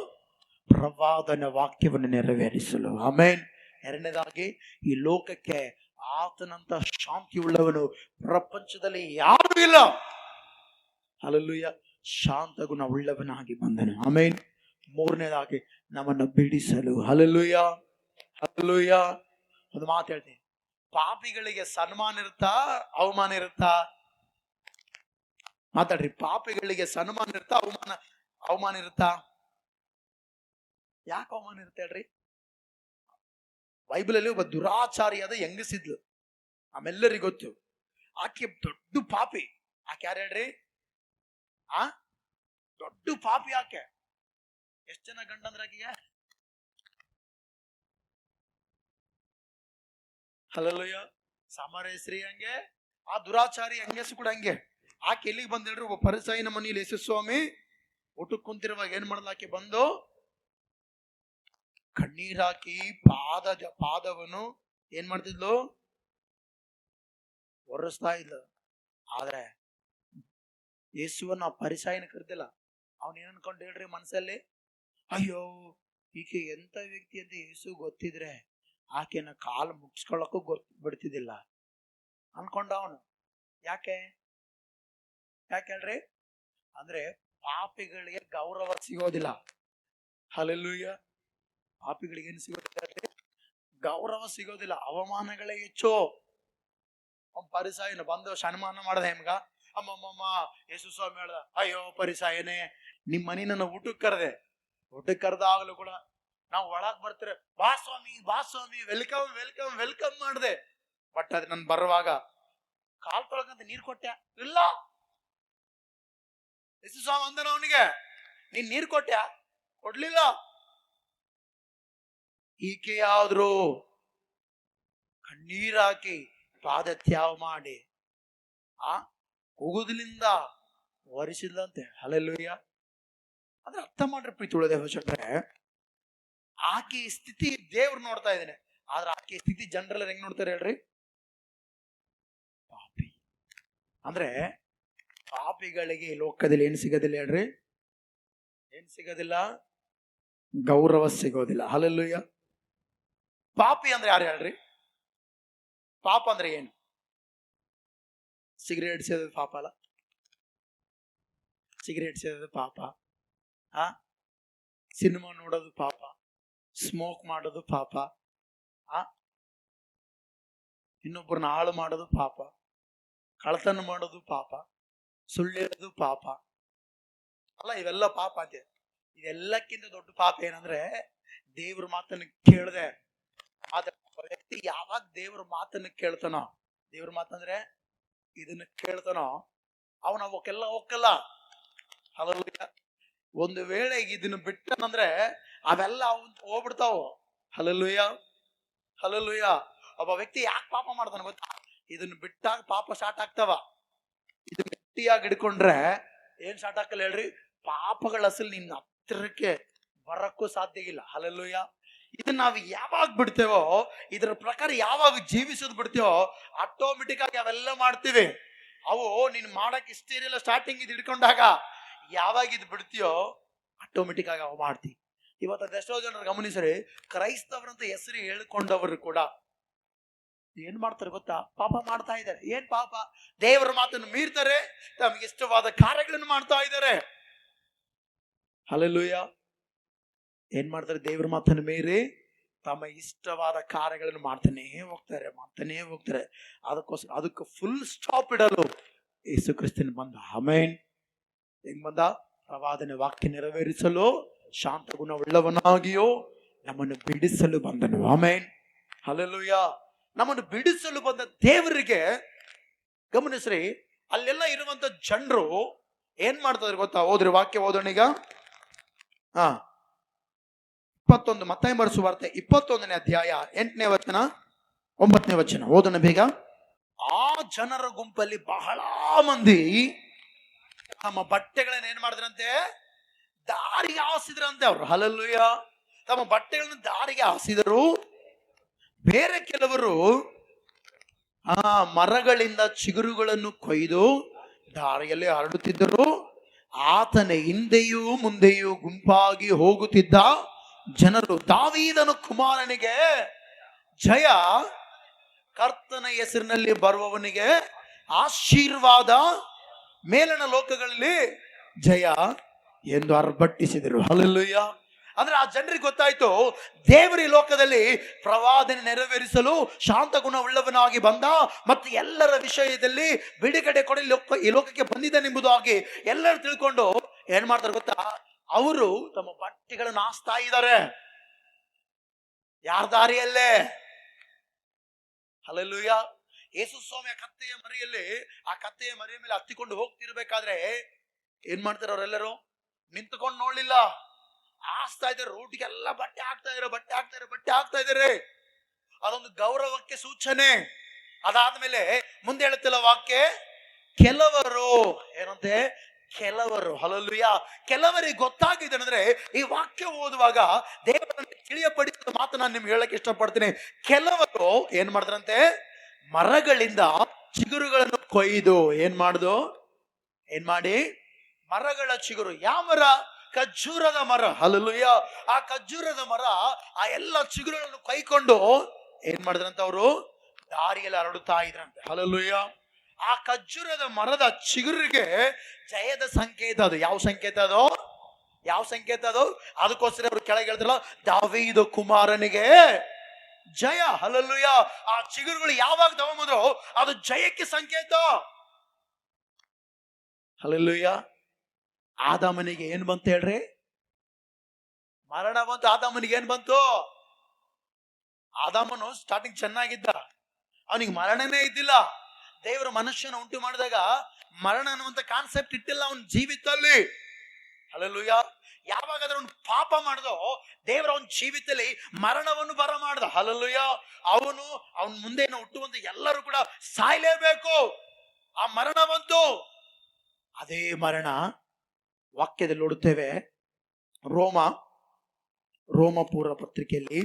ಪ್ರವಾದನ ವಾಕ್ಯವನ್ನು ನೆರವೇರಿಸಲು. ಆಮೇನ್. ಎರಡನೇದಾಗಿ ಈ ಲೋಕಕ್ಕೆ ಆತನಂತ ಶಾಂತಿ ಉಳ್ಳವನು ಪ್ರಪಂಚದಲ್ಲಿ ಯಾರೂ ಇಲ್ಲ. ಹಲ್ಲೆಲೂಯಾ. ಶಾಂತ ಗುಣ ಉಳ್ಳವನಾಗಿ ಬಂದನು. ಆಮೇನ್. ಮೂರನೇದಾಗಿ ನಮ್ಮನ್ನು ಬಿಡಿಸಲು. Hallelujah, hallelujah. ಒಂದು ಮಾತು ಹೇಳ್ತೀನಿ, ಪಾಪಿಗಳಿಗೆ ಸನ್ಮಾನ ಇರುತ್ತಾ ಅವಮಾನ ಇರುತ್ತಾ? ಮಾತಾಡ್ರಿ. ಪಾಪಿಗಳಿಗೆ ಸನ್ಮಾನ ಇರುತ್ತಾ ಅವಮಾನ ಇರುತ್ತಾ? ಯಾಕೆ ಅವಮಾನ ಇರುತ್ತೆ ಹೇಳ್ರಿ? ಬೈಬಲಲ್ಲಿ ಒಬ್ಬ ದುರಾಚಾರಿಯಾದ ಹೆಂಗಸಿದ್ಲು, ನಮ್ಮೆಲ್ಲರಿಗೂ ಗೊತ್ತು. ಆಕೆ ದೊಡ್ಡ ಪಾಪಿ. ಆಕೆ ಯಾರು ಹೇಳ್ರಿ? ದೊಡ್ಡ ಪಾಪಿ ಆಕೆ. ಎಷ್ಟು ಜನ ಗಂಡಂದ್ರ ಆಕೆಗೆ? ಹಲ್ಲೆಲೂಯಾ. ಸಮರೇಶ್ರೀ ಹಂಗೆ, ಆ ದುರಾಚಾರಿ ಹೆಂಗಸು ಕೂಡ ಹಂಗೆ. ಆಕೆ ಎಲ್ಲಿಗೆ ಬಂದ ಹೇಳ್ರಿ? ಒಬ್ಬ ಪರಿಸಾಯಿನ ಮನೆಯಲ್ಲಿ ಯೇಸುಸ್ವಾಮಿ ಊಟಕ್ಕೆ ಕುಂತಿರುವಾಗ ಏನ್ ಮಾಡಲ್ಲ, ಆಕೆ ಬಂದು ಕಣ್ಣೀರಾಕಿ ಪಾದವನ್ನು ಏನ್ ಮಾಡ್ತಿದ್ಲು? ಒರೆಸ್ತಾ ಇದ್ಲು. ಆದ್ರೆ ಯೇಸುವನ್ನ ಪರಿಸಾಯನ ಕರ್ದಿಲ್ಲ. ಅವನ್ ಏನ್ ಅನ್ಕೊಂಡ್ ಹೇಳ್ರಿ ಮನಸ್ಸಲ್ಲಿ? ಅಯ್ಯೋ, ಈಕೆ ಎಂತ ವ್ಯಕ್ತಿ ಅಂತ ಯೇಸು ಗೊತ್ತಿದ್ರೆ ಆಕೆನ ಕಾಲು ಮುಗಿಸ್ಕೊಳ್ಳಕ್ಕೂ ಬಿಡ್ತಿದ್ದಿಲ್ಲ ಅನ್ಕೊಂಡ ಅವನು. ಯಾಕೆ ಹೇಳ್ರಿ? ಅಂದ್ರೆ ಪಾಪಿಗಳಿಗೆ ಗೌರವ ಸಿಗೋದಿಲ್ಲ. ಹಲ್ಲೆಲೂಯಾ. ಪಾಪಿಗಳಿಗೆ ಏನು ಸಿಗೋದಿಲ್ಲ? ಗೌರವ ಸಿಗೋದಿಲ್ಲ, ಅವಮಾನಗಳೇ ಹೆಚ್ಚು. ಪರಿಸಾಯನ ಬಂದು ಸನ್ಮಾನ ಮಾಡದ ಹೆಮ್ಗ, ಅಮ್ಮಮ್ಮ ಯೇಸು ಸ್ವಾಮಿ ಹೇಳ್ದ, ಅಯ್ಯೋ ಪರಿಸಾಯನೇ, ನಿಮ್ ಮನಿ ನನ್ನ ಊಟಕ್ಕೆ ಕರೆದಾಗ್ಲೂ ಕೂಡ ನಾವು ಒಳಗ್ ಬರ್ತೀರ, ಬಾ ಸ್ವಾಮಿ ವೆಲ್ಕಮ್ ವೆಲ್ಕಮ್ ವೆಲ್ಕಮ್ ಮಾಡ್ದೆ. ಬಟ್ ಅದ್ ನನ್ ಬರುವಾಗ ಕಾಲ್ ತೊಳಕಂತ ನೀರ್ ಕೊಟ್ಟೆ ಇಲ್ಲ. ಯೇಸು ಸ್ವಾಮಿ ಅಂದನ ಅವನಿಗೆ, ನೀನ್ ನೀರ್ ಕೊಟ್ಟ್ಯಾ? ಕೊಡ್ಲಿಲ್ಲ. ಈಕೆ ಯಾವ್ದ್ರು ಕಣ್ಣೀರಾಕಿ ಪಾದತ್ಯಾವ ಮಾಡಿ ಕೂಗುದಲಿಂದ ಒರೆಸಿದ್ಲಂತೆ. ಹಲ್ಲೆಲೂಯಾ. ಅಂದ್ರೆ ಅರ್ಥ ಮಾಡ್ರಿ ಪ್ರೀತಿಯುಳ್ಳ ದೇವಜನರೇ, ಆಕೆ ಸ್ಥಿತಿ ದೇವ್ರು ನೋಡ್ತಾ ಇದ್ದೇನೆ, ಆದ್ರೆ ಆಕೆ ಸ್ಥಿತಿ ಜನರೆಲ್ಲ ಹೆಂಗ್ ನೋಡ್ತಾರೆ ಹೇಳ್ರಿ? ಪಾಪಿ. ಅಂದ್ರೆ ಪಾಪಿಗಳಿಗೆ ಲೋಕದಲ್ಲಿ ಏನ್ ಸಿಗೋದಿಲ್ಲ ಹೇಳ್ರಿ? ಏನ್ ಸಿಗೋದಿಲ್ಲ? ಗೌರವ ಸಿಗೋದಿಲ್ಲ. ಹಲ್ಲೆಲೂಯಾ. ಪಾಪಿ ಅಂದ್ರೆ ಯಾರು ಹೇಳ್ರಿ? ಪಾಪ ಅಂದ್ರೆ ಏನು? ಸಿಗರೇಟ್ ಸೇದೋದು ಪಾಪ ಅಲ್ಲ? ಸಿಗರೇಟ್ ಸೇದೋದು ಪಾಪ, ಸಿನಿಮಾ ನೋಡೋದು ಪಾಪ, ಸ್ಮೋಕ್ ಮಾಡೋದು ಪಾಪ, ಇನ್ನೊಬ್ಬರನ್ನ ಹಾಳು ಮಾಡೋದು ಪಾಪ, ಕಳ್ಳತನ ಮಾಡೋದು ಪಾಪ, ಸುಳ್ಳು ಹೇಳೋದು ಪಾಪ ಅಲ್ಲ? ಇವೆಲ್ಲ ಪಾಪ ಅಂತೆ. ಇದೆಲ್ಲಕ್ಕಿಂತ ದೊಡ್ಡ ಪಾಪ ಏನಂದ್ರೆ ದೇವ್ರ ಮಾತನ್ನು ಕೇಳದೆ. ಆದ್ರೆ ವ್ಯಕ್ತಿ ಯಾವಾಗ ದೇವ್ರ ಮಾತನ್ನು ಕೇಳ್ತಾನೋ, ದೇವ್ರ ಮಾತಂದ್ರೆ ಇದನ್ನ ಕೇಳ್ತಾನೋ, ಅವನ ಅವಕ್ಕೆಲ್ಲ ಹೋಗಲ್ಲ. ಹಲ್ಲೆಲೂಯಾ. ಒಂದು ವೇಳೆ ಇದನ್ನ ಬಿಟ್ಟನಂದ್ರೆ ಅವೆಲ್ಲ ಅವನ್ ಹೋಗ್ಬಿಡ್ತಾವ. Hallelujah, hallelujah. ಒಬ್ಬ ವ್ಯಕ್ತಿ ಯಾಕೆ ಪಾಪ ಮಾಡ್ತಾನ ಗೊತ್ತಾ? ಇದನ್ನ ಬಿಟ್ಟಾಗ ಪಾಪ ಸ್ಟಾರ್ಟ್ ಆಗ್ತಾವ. ಇದನ್ನ ಗಟ್ಟಿಯಾಗಿ ಹಿಡ್ಕೊಂಡ್ರೆ ಏನ್ ಸ್ಟಾರ್ಟ್ ಆಗಲ್ಲ ಹೇಳ್ರಿ? ಪಾಪಗಳ ಅಸಲು ನಿನ್ನ ಹತ್ತಿರಕ್ಕೆ ಬರಕ್ಕೂ ಸಾಧ್ಯ ಇಲ್ಲ. ಹಲ್ಲೆಲೂಯಾ. ಇದನ್ನ ನಾವು ಯಾವಾಗ ಬಿಡ್ತೇವೋ, ಇದರ ಪ್ರಕಾರ ಯಾವಾಗ ಜೀವಿಸೋದು ಬಿಡ್ತೇವೋ, ಆಟೋಮೆಟಿಕ್ ಆಗಿ ಅವೆಲ್ಲ ಮಾಡ್ತೀವಿ. ಅವು ನೀನ್ ಮಾಡಕ್ ಇಷ್ಟ ಇರಲಿಲ್ಲ ಸ್ಟಾರ್ಟಿಂಗ್ ಇದು ಹಿಡ್ಕೊಂಡಾಗ, ಯಾವಾಗ ಇದು ಬಿಡ್ತೀಯೋ ಆಟೋಮೆಟಿಕ್ ಆಗಿ ಅವು ಮಾಡ್ತೀವಿ. ಇವತ್ತು ಅದೆಷ್ಟೋ ಜನರು ಗಮನಿಸ್ರಿ, ಕ್ರೈಸ್ತವರಂತ ಹೆಸರು ಹೇಳ್ಕೊಂಡವರು ಕೂಡ ಏನ್ ಮಾಡ್ತಾರೆ ಗೊತ್ತಾ? ಪಾಪ ಮಾಡ್ತಾ ಇದ್ದಾರೆ. ಏನ್ ಪಾಪ? ದೇವರ ಮಾತನ್ನು ಮೀರ್ತಾರೆ, ತಮಗೆ ಇಷ್ಟವಾದ ಕಾರ್ಯಗಳನ್ನು ಮಾಡ್ತಾ ಇದ್ದಾರೆ. ಹಲ್ಲೆಲೂಯಾ. ಏನ್ ಮಾಡ್ತಾರೆ? ದೇವ್ರ ಮಾತನ್ನು ಮೀರಿ ತಮ್ಮ ಇಷ್ಟವಾದ ಕಾರ್ಯಗಳನ್ನು ಮಾಡ್ತಾನೆ ಹೋಗ್ತಾರೆ. ಅದಕ್ಕೋಸ್ಕರ ಅದಕ್ಕೆ ಫುಲ್ ಸ್ಟಾಪ್ ಇಡಲು ಯೇಸು ಕ್ರಿಸ್ತನ್ ಬಂದ. ಆಮೆನ್. ಹೆಂಗ್ ಬಂದ? ಪ್ರವಾದನೆ ವಾಕ್ಯ ನೆರವೇರಿಸಲು, ಶಾಂತ ಗುಣವುಳ್ಳವನಾಗಿಯೋ ನಮ್ಮನ್ನು ಬಿಡಿಸಲು ಬಂದನು. ಆಮೆನ್. ಹಲ್ಲೆಲೂಯಾ. ನಮ್ಮನ್ನು ಬಿಡಿಸಲು ಬಂದ ದೇವರಿಗೆ ಗಮನಿಸ್ರಿ, ಅಲ್ಲೆಲ್ಲ ಇರುವಂತ ಜನರು ಏನ್ ಮಾಡ್ತಾರೆ ಗೊತ್ತಾ? ಓದ್ರಿ ವಾಕ್ಯ ಓದೋಣೀಗ. 21 ಮತ್ತಾಯ ಬರೆದ ಸುವಾರ್ತೆ 21ನೇ ಅಧ್ಯಾಯ 8ನೇ ವಚನ 9ನೇ ವಚನ ಓದೋಣ ಬೇಗ. ಆ ಜನರ ಗುಂಪಲ್ಲಿ ಬಹಳ ಮಂದಿ ತಮ್ಮ ಬಟ್ಟೆಗಳನ್ನ ಏನ್ ಮಾಡಿದ್ರಂತೆ? ದಾರಿಗೆ ಹಾಸಿದ್ರಂತೆ ಅವರು. ಹಲ್ಲೆಲೂಯಾ. ತಮ್ಮ ಬಟ್ಟೆಗಳನ್ನು ದಾರಿಗೆ ಹಾಸಿದರು. ಬೇರೆ ಕೆಲವರು ಮರಗಳಿಂದ ಚಿಗುರುಗಳನ್ನು ಕೊಯ್ದು ದಾರಿಯಲ್ಲಿ ಹರಡುತ್ತಿದ್ದರು. ಆತನ ಹಿಂದೆಯೂ ಮುಂದೆಯೂ ಗುಂಪಾಗಿ ಹೋಗುತ್ತಿದ್ದ ಜನರು, ದಾವೀದನ ಕುಮಾರನಿಗೆ ಜಯ, ಕರ್ತನ ಹೆಸರಿನಲ್ಲಿ ಬರುವವನಿಗೆ ಆಶೀರ್ವಾದ, ಮೇಲಣ ಲೋಕಗಳಲ್ಲಿ ಜಯ ಎಂದು ಅರ್ಭಟಿಸಿದರು. ಹಲ್ಲೆಲೂಯಾ. ಅಂದ್ರೆ ಆ ಜನರಿಗೆ ಗೊತ್ತಾಯ್ತು, ದೇವರ ಈ ಲೋಕದಲ್ಲಿ ಪ್ರವಾದನೆ ನೆರವೇರಿಸಲು ಶಾಂತ ಗುಣವುಳ್ಳವನಾಗಿ ಬಂದ ಮತ್ತು ಎಲ್ಲರ ವಿಷಯದಲ್ಲಿ ಬಿಡುಗಡೆ ಕೊಡಲು ಈ ಲೋಕಕ್ಕೆ ಬಂದಿದ್ದಾನೆಂಬುದಾಗಿ ಎಲ್ಲರೂ ತಿಳ್ಕೊಂಡು ಏನ್ ಮಾಡ್ತಾರೆ ಗೊತ್ತಾ, ಅವರು ತಮ್ಮ ಬಟ್ಟೆಗಳನ್ನು ಹಾಸ್ತಾ ಇದ್ದಾರೆ. ಯಾರ ದಾರಿಯಲ್ಲೇ? ಹಲ್ಲೆಲೂಯಾ. ಯೇಸು ಸ್ವಾಮಿಯ ಕತ್ತೆಯ ಮರಿಯಲ್ಲಿ, ಆ ಕತ್ತೆಯ ಮರಿಯ ಮೇಲೆ ಹತ್ತಿಕೊಂಡು ಹೋಗ್ತಿರ್ಬೇಕಾದ್ರೆ ಏನ್ ಮಾಡ್ತಾರೆ ಅವರೆಲ್ಲರೂ? ನಿಂತುಕೊಂಡು ನೋಡ್ಲಿಲ್ಲ, ಹಾಸ್ತಾ ಇದ್ದಾರೆ. ರೋಡ್ಗೆಲ್ಲ ಬಟ್ಟೆ ಹಾಕ್ತಾ ಇದ್ದಾರೆ. ಅದೊಂದು ಗೌರವಕ್ಕೆ ಸೂಚನೆ. ಅದಾದ್ಮೇಲೆ ಮುಂದೆ ಹೇಳುತ್ತಿಲ್ಲ ವಾಕ್ಯ, ಕೆಲವರು ಏನಂತೆ? ಕೆಲವರು. ಹಲ್ಲೆಲೂಯಾ. ಕೆಲವರಿಗೆ ಗೊತ್ತಾಗಿದೆ ಅಂದ್ರೆ, ಈ ವಾಕ್ಯ ಓದುವಾಗ ದೇವರನ್ನು ತಿಳಿಯಪಡಿಸಿದ ಮಾತು ನಾನು ನಿಮ್ಗೆ ಹೇಳಕ್ಕೆ ಇಷ್ಟಪಡ್ತೀನಿ. ಕೆಲವರು ಏನ್ ಮಾಡಿದ್ರಂತೆ? ಮರಗಳಿಂದ ಚಿಗುರುಗಳನ್ನು ಕೊಯ್ದು ಏನ್ ಮಾಡಿ ಮರಗಳ ಚಿಗುರು. ಯಾವ ಮರ? ಖರ್ಜೂರದ ಮರ. ಹಲ್ಲೆಲೂಯಾ. ಆ ಖರ್ಜೂರದ ಮರ ಆ ಎಲ್ಲ ಚಿಗುರುಗಳನ್ನು ಕೈಕೊಂಡು ಏನ್ ಮಾಡಿದ್ರಂತ? ಅವರು ದಾರಿಯಲ್ಲಿ ಹರಡುತ್ತಾ ಇದ್ರಂತೆ. ಹಲ್ಲೆಲೂಯಾ. ಆ ಖರ್ಜೂರದ ಮರದ ಚಿಗುರಿಗೆ ಜಯದ ಸಂಕೇತ ಅದು. ಯಾವ ಸಂಕೇತ ಅದು? ಅದಕ್ಕೋಸ್ಕರ ಅವರು ಕೆಳಗೆ ಹೇಳ್ತಾರಲ್ಲ, ದಾವೀದ ಕುಮಾರನಿಗೆ ಜಯ. ಹಲ್ಲೆಲೂಯಾ. ಆ ಚಿಗುರುಗಳು ಯಾವಾಗ ತಗೊಂಬಂದ್ರು ಅದು ಜಯಕ್ಕೆ ಸಂಕೇತ. ಹಲ್ಲೆಲೂಯಾ. ಆದಾಮನಿಗೆ ಏನ್ ಬಂತು ಹೇಳ್ರಿ? ಮರಣ ಬಂತು. ಆದಾಮನಿಗೆ ಏನ್ ಬಂತು? ಆದಾಮನು ಸ್ಟಾರ್ಟಿಂಗ್ ಚೆನ್ನಾಗಿದ್ದ, ಅವನಿಗೆ ಮರಣನೇ ಇದ್ದಿಲ್ಲ. ದೇವರು ಮನುಷ್ಯನ ಉಂಟು ಮಾಡಿದಾಗ ಮರಣ ಅನ್ನುವಂತ ಕಾನ್ಸೆಪ್ಟ್ ಇಟ್ಟಿಲ್ಲ ಅವನ ಜೀವಿತದಲ್ಲಿ. ಹಲ್ಲೆಲೂಯಾ. ಯಾವಾಗಾದ್ರೂ ಅವನು ಪಾಪ ಮಾಡ್ದೋ ದೇವರ ಅವನ ಜೀವಿತದಲ್ಲಿ ಮರಣವನ್ನು ಬರ ಮಾಡ್ದ. ಹಲ್ಲೆಲೂಯಾ. ಅವನ ಮುಂದೆ ಹುಟ್ಟುವಂತ ಎಲ್ಲರೂ ಕೂಡ ಸಾಯ್ಲೇಬೇಕು. ಆ ಮರಣ ಬಂತು. ಅದೇ ಮರಣ ವಾಕ್ಯದಲ್ಲಿ ನೋಡುತ್ತೇವೆ. ರೋಮಪೂರ್ವ ಪತ್ರಿಕೆಯಲ್ಲಿ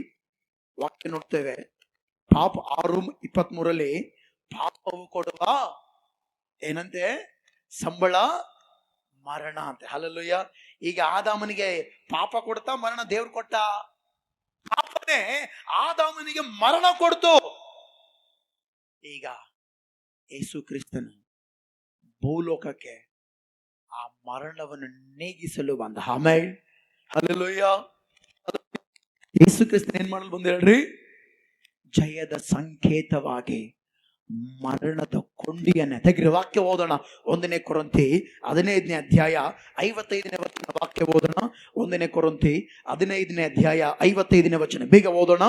ವಾಕ್ಯ ನೋಡ್ತೇವೆ. ಪಾಪ 6:23 ಪಾಪವು ಕೊಡುವ ಏನಂತೆ? ಸಂಬಳ ಮರಣ ಅಂತೆ. ಹಲ್ಲೆಲೂಯಾ. ಈಗ ಆದಾಮನಿಗೆ ಪಾಪ ಕೊಡ್ತಾ ಮರಣ ದೇವ್ರು ಕೊಟ್ಟ? ಪಾಪನೇ ಆದಾಮನಿಗೆ ಮರಣ ಕೊಡ್ತು. ಈಗ ಯೇಸು ಕ್ರಿಸ್ತನು ಭೂಲೋಕಕ್ಕೆ ಆ ಮರಣವನ್ನು ನೀಗಿಸಲು ಬಂದ. ಆಮೇಲೆ ಹಲ್ಲೆಲೂಯಾ. ಯೇಸು ಕ್ರಿಸ್ತನ್ ಏನ್ ಮಾಡಲು ಬಂದ ಹೇಳ್ರಿ? ಜಯದ ಸಂಕೇತವಾಗಿ ಮರಣದ ಕೊಂಡಿಯನ್ನೇ ತೆಗೆದು. ವಾಕ್ಯ ಓದೋಣ. 1 ಕೊರಿಂಥಿ 15ನೇ ಅಧ್ಯಾಯ 55ನೇ ವಚನ. ವಾಕ್ಯ ಓದೋಣ. 1 ಕೊರಿಂಥಿ 15ನೇ ಅಧ್ಯಾಯ 55ನೇ ವಚನ. ಬೇಗ ಓದೋಣ,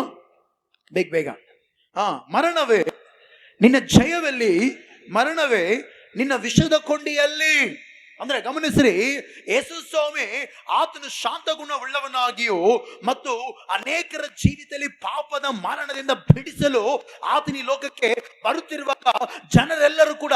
ಬೇಗ. ಮರಣವೇ ನಿನ್ನ ಜಯವೆಲ್ಲಿ? ಮರಣವೇ ನಿನ್ನ ವಿಷದ ಕೊಂಡಿಯಲ್ಲಿ? ಅಂದ್ರೆ ಗಮನಿಸ್ರಿ, ಯೇಸು ಸ್ವಾಮಿ ಆತನು ಶಾಂತ ಗುಣವುಳ್ಳವನಾಗಿಯೂ ಮತ್ತು ಅನೇಕರ ಜೀವಿತದಲ್ಲಿ ಪಾಪದ ಮರಣದಿಂದ ಬಿಡಿಸಲು ಆತನ ಈ ಲೋಕಕ್ಕೆ ಬರುತ್ತಿರುವಾಗ ಜನರೆಲ್ಲರೂ ಕೂಡ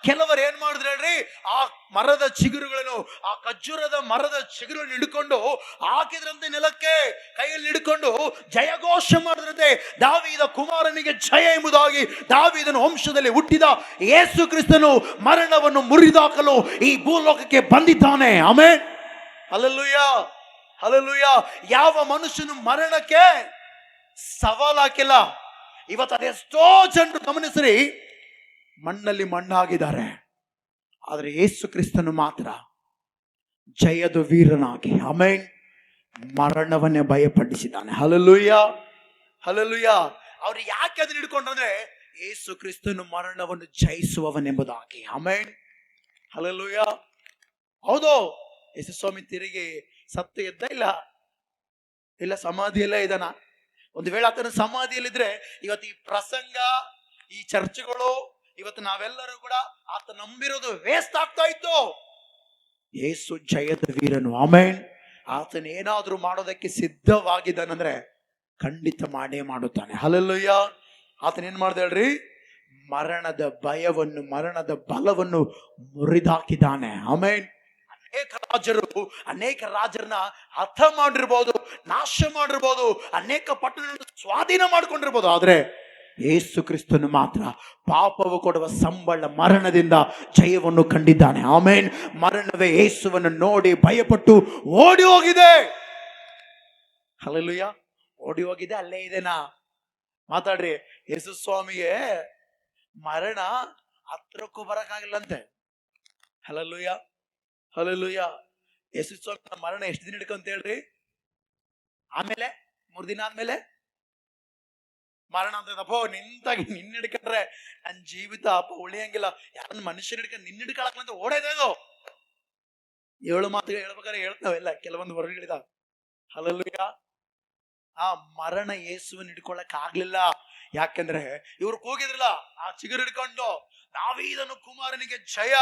ಕೆಲವರು ಏನ್ ಮಾಡಿದ್ರು ಹೇಳ್ರಿ? ಆ ಮರದ ಚಿಗುರುಗಳನ್ನು, ಆ ಖರ್ಜೂರದ ಮರದ ಚಿಗುರುಗಳನ್ನು ಹಿಡ್ಕೊಂಡು ಹಾಕಿದ್ರಂತೆ ನೆಲಕ್ಕೆ, ಕೈಯಲ್ಲಿ ಹಿಡ್ಕೊಂಡು ಜಯಘೋಷ ಮಾಡಿದ್ರಂತೆ. ದಾವೀದ ಕುಮಾರನಿಗೆ ಜಯ ಎಂಬುದಾಗಿ. ದಾವೀದನ ವಂಶದಲ್ಲಿ ಹುಟ್ಟಿದ ಯೇಸು ಕ್ರಿಸ್ತನು ಮರಣವನ್ನು ಮುರಿದಾಕಲು ಈ ಭೂಲೋಕಕ್ಕೆ ಬಂದಿದ್ದಾನೆ. ಆಮೆನ್. ಹಲ್ಲೆಲೂಯಾ. ಹಲ್ಲೆಲೂಯಾ. ಯಾವ ಮನುಷ್ಯನು ಮರಣಕ್ಕೆ ಸವಾಲಾಕಿಲ್ಲ. ಇವತ್ತು ಅದೆಷ್ಟೋ ಜನರು ಗಮನಿಸ್ರಿ, ಮಣ್ಣಲ್ಲಿ ಮಣ್ಣಾಗಿದ್ದಾರೆ. ಆದರೆ ಯೇಸು ಕ್ರಿಸ್ತನು ಮಾತ್ರ ಜಯದ ವೀರನಾಗಿ, ಆಮೆನ್, ಮರಣವನ್ನೇ ಭಯಪಡಿಸಿದ್ದಾನೆ. ಹಲ್ಲೆಲೂಯಾ. ಹಲ್ಲೆಲೂಯಾ. ಅವ್ರು ಯಾಕೆ ಅದನ್ನ ಹಿಡ್ಕೊಂಡ್ರೆ ಯೇಸು ಕ್ರಿಸ್ತನು ಮರಣವನ್ನು ಜಯಿಸುವವನೆಂಬುದಾಗಿ. ಆಮೆನ್. ಹಲ್ಲೆಲೂಯಾ. ಹೌದು, ಯೇಸು ಸ್ವಾಮಿ ತಿರುಗಿ ಸತ್ತು ಎದ್ದ? ಇಲ್ಲ, ಸಮಾಧಿಯಲ್ಲೇ ಇದ್ದಾನ. ಒಂದು ವೇಳೆ ಆತನ ಸಮಾಧಿಯಲ್ಲಿದ್ರೆ ಇವತ್ತು ಈ ಪ್ರಸಂಗ, ಈ ಚರ್ಚೆಗಳು, ಇವತ್ತು ನಾವೆಲ್ಲರೂ ಕೂಡ ಆತ ನಂಬಿರೋದು ವೇಸ್ಟ್ ಆಗ್ತಾ ಇತ್ತು. ಯೇಸು ಜಯದ ವೀರನು. ಆಮೆನ್. ಆತನ ಏನಾದ್ರೂ ಮಾಡೋದಕ್ಕೆ ಸಿದ್ಧವಾಗಿದ್ದಾನಂದ್ರೆ ಖಂಡಿತ ಮಾಡೇ ಮಾಡುತ್ತಾನೆ. ಹಲ್ಲೆಲೂಯಾ. ಆತನ ಏನ್ ಮಾಡ್ದ ಹೇಳ್ರಿ? ಮರಣದ ಭಯವನ್ನು, ಮರಣದ ಬಲವನ್ನು ಮುರಿದಾಕಿದ್ದಾನೆ. ಆಮೆನ್. ಅನೇಕ ರಾಜರನ್ನ ಹತ ಮಾಡಿರ್ಬೋದು, ನಾಶ ಮಾಡಿರ್ಬೋದು, ಅನೇಕ ಪಟ್ಟಣಗಳನ್ನು ಸ್ವಾಧೀನ ಮಾಡ್ಕೊಂಡಿರ್ಬೋದು. ಆದ್ರೆ ಯೇಸು ಕ್ರಿಸ್ತನು ಮಾತ್ರ ಪಾಪವು ಕೊಡುವ ಸಂಬಳ ಮರಣದಿಂದ ಜಯವನ್ನು ಕಂಡಿದ್ದಾನೆ. ಆಮೇನ್. ಮರಣವೇ ಯೇಸುವನ್ನು ನೋಡಿ ಭಯಪಟ್ಟು ಓಡಿ ಹೋಗಿದೆ. ಹಲ್ಲೆಲೂಯಾ. ಓಡಿ ಹೋಗಿದೆ, ಅಲ್ಲೇ ಇದೆನಾ? ಮಾತಾಡ್ರಿ. ಯೇಸು ಸ್ವಾಮಿಗೆ ಮರಣ ಹತ್ರಕ್ಕೂ ಬರಕ್ಕಾಗಿಲ್ಲಂತೆ. Hallelujah, hallelujah. ಯೇಸು ಸ್ವಾಮಿ ಮರಣ ಎಷ್ಟು ದಿನ ಹಿಡ್ಕೊಂತ ಹೇಳ್ರಿ? ಆಮೇಲೆ 3 ದಿನ ಆದ್ಮೇಲೆ ಮರಣ ಅಂತದಪ್ಪ. ನಿಂತಾಗಿ ನಿನ್ನ ಹಿಡ್ಕೊಂಡ್ರೆ ನನ್ನ ಜೀವಿತ ಅಪ್ಪ ಉಳಿಯಂಗಿಲ್ಲ. ಯಾರನ್ನ ಮನುಷ್ಯನ ಹಿಡ್ಕೊಂಡು ನಿನ್ನ ಹಿಡ್ಕೊಳಕ್ಲಂತ ಓಡೇದೇದು. 7 ಮಾತುಗಳು ಹೇಳ್ಬೇಕಾದ್ರೆ ಹೇಳ್ತಾವೆಲ್ಲ, ಕೆಲವೊಂದು ಹೊರಗಳಿದ. ಹಲ್ಲೆಲೂಯಾ. ಆ ಮರಣ ಯೇಸುವನ್ನ ಹಿಡ್ಕೊಳಕ್ ಆಗ್ಲಿಲ್ಲ. ಯಾಕಂದ್ರೆ ಇವ್ರು ಕೂಗಿದ್ರಲ್ಲ ಆ ಚಿಗುರು ಹಿಡ್ಕೊಂಡು, ದಾವೀದನ ಕುಮಾರನಿಗೆ ಜಯ,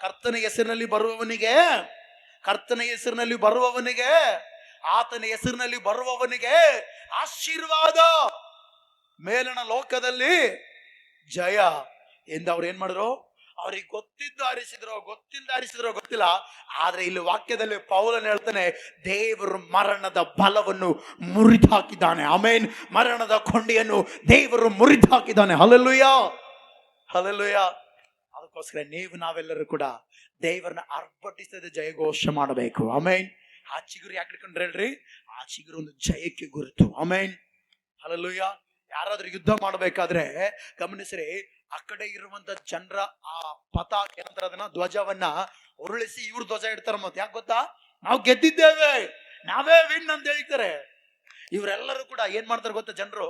ಕರ್ತನ ಹೆಸರಿನಲ್ಲಿ ಬರುವವನಿಗೆ, ಕರ್ತನ ಹೆಸರಿನಲ್ಲಿ ಬರುವವನಿಗೆ, ಆತನ ಹೆಸರಿನಲ್ಲಿ ಬರುವವನಿಗೆ ಆಶೀರ್ವಾದ, ಮೇಲಣ ಲೋಕದಲ್ಲಿ ಜಯ ಎಂದು ಅವ್ರು ಏನ್ ಮಾಡಿದ್ರು? ಅವ್ರಿಗೆ ಗೊತ್ತಿದ್ದು ಹಾರಿಸಿದ್ರು, ಗೊತ್ತಿಲ್ಲದ ಹಾರಿಸಿದ್ರು ಗೊತ್ತಿಲ್ಲ. ಆದ್ರೆ ಇಲ್ಲಿ ವಾಕ್ಯದಲ್ಲಿ ಪೌಲನು ಹೇಳ್ತಾನೆ, ದೇವರು ಮರಣದ ಬಲವನ್ನು ಮುರಿದು ಹಾಕಿದ್ದಾನೆ. ಆಮೇನ್. ಮರಣದ ಕೊಂಡಿಯನ್ನು ದೇವರು ಮುರಿದು ಹಾಕಿದ್ದಾನೆ. Hallelujah, hallelujah. ಅದಕ್ಕೋಸ್ಕರ ನಾವೆಲ್ಲರೂ ಕೂಡ ದೇವರನ್ನ ಅರ್ಪಟಿಸದೆ ಜಯಘೋಷ ಮಾಡಬೇಕು. ಆಮೇನ್. ಆ ಚಿಗುರು ಯಾಕೆ ಹಿಡ್ಕೊಂಡ್ರೆ ಹೇಳ್ರಿ? ಆ ಚಿಗುರು ಒಂದು ಜಯಕ್ಕೆ ಗುರುತು. ಆಮೇನ್, ಹಲ್ಲೆಲೂಯಾ. ಯಾರಾದ್ರೂ ಯುದ್ಧ ಮಾಡಬೇಕಾದ್ರೆ ಗಮನಿಸ್ರಿ, ಆ ಕಡೆ ಇರುವಂತ ಜನರ ಆ ಪತಾಕ ಏನಂತಾರೆ ಅದನ್ನ, ಧ್ವಜವನ್ನ ಉರುಳಿಸಿ ಇವ್ರು ಧ್ವಜ ಇಡ್ತಾರ. ಮತ್ತೆ ಯಾಕೆ ಗೊತ್ತಾ? ನಾವು ಗೆದ್ದಿದ್ದೇವೆ, ನಾವೇ ವಿನ್ ಅಂತ ಹೇಳ್ತಾರೆ. ಇವರೆಲ್ಲರೂ ಕೂಡ ಏನ್ ಮಾಡ್ತಾರೆ ಗೊತ್ತಾ? ಜನರು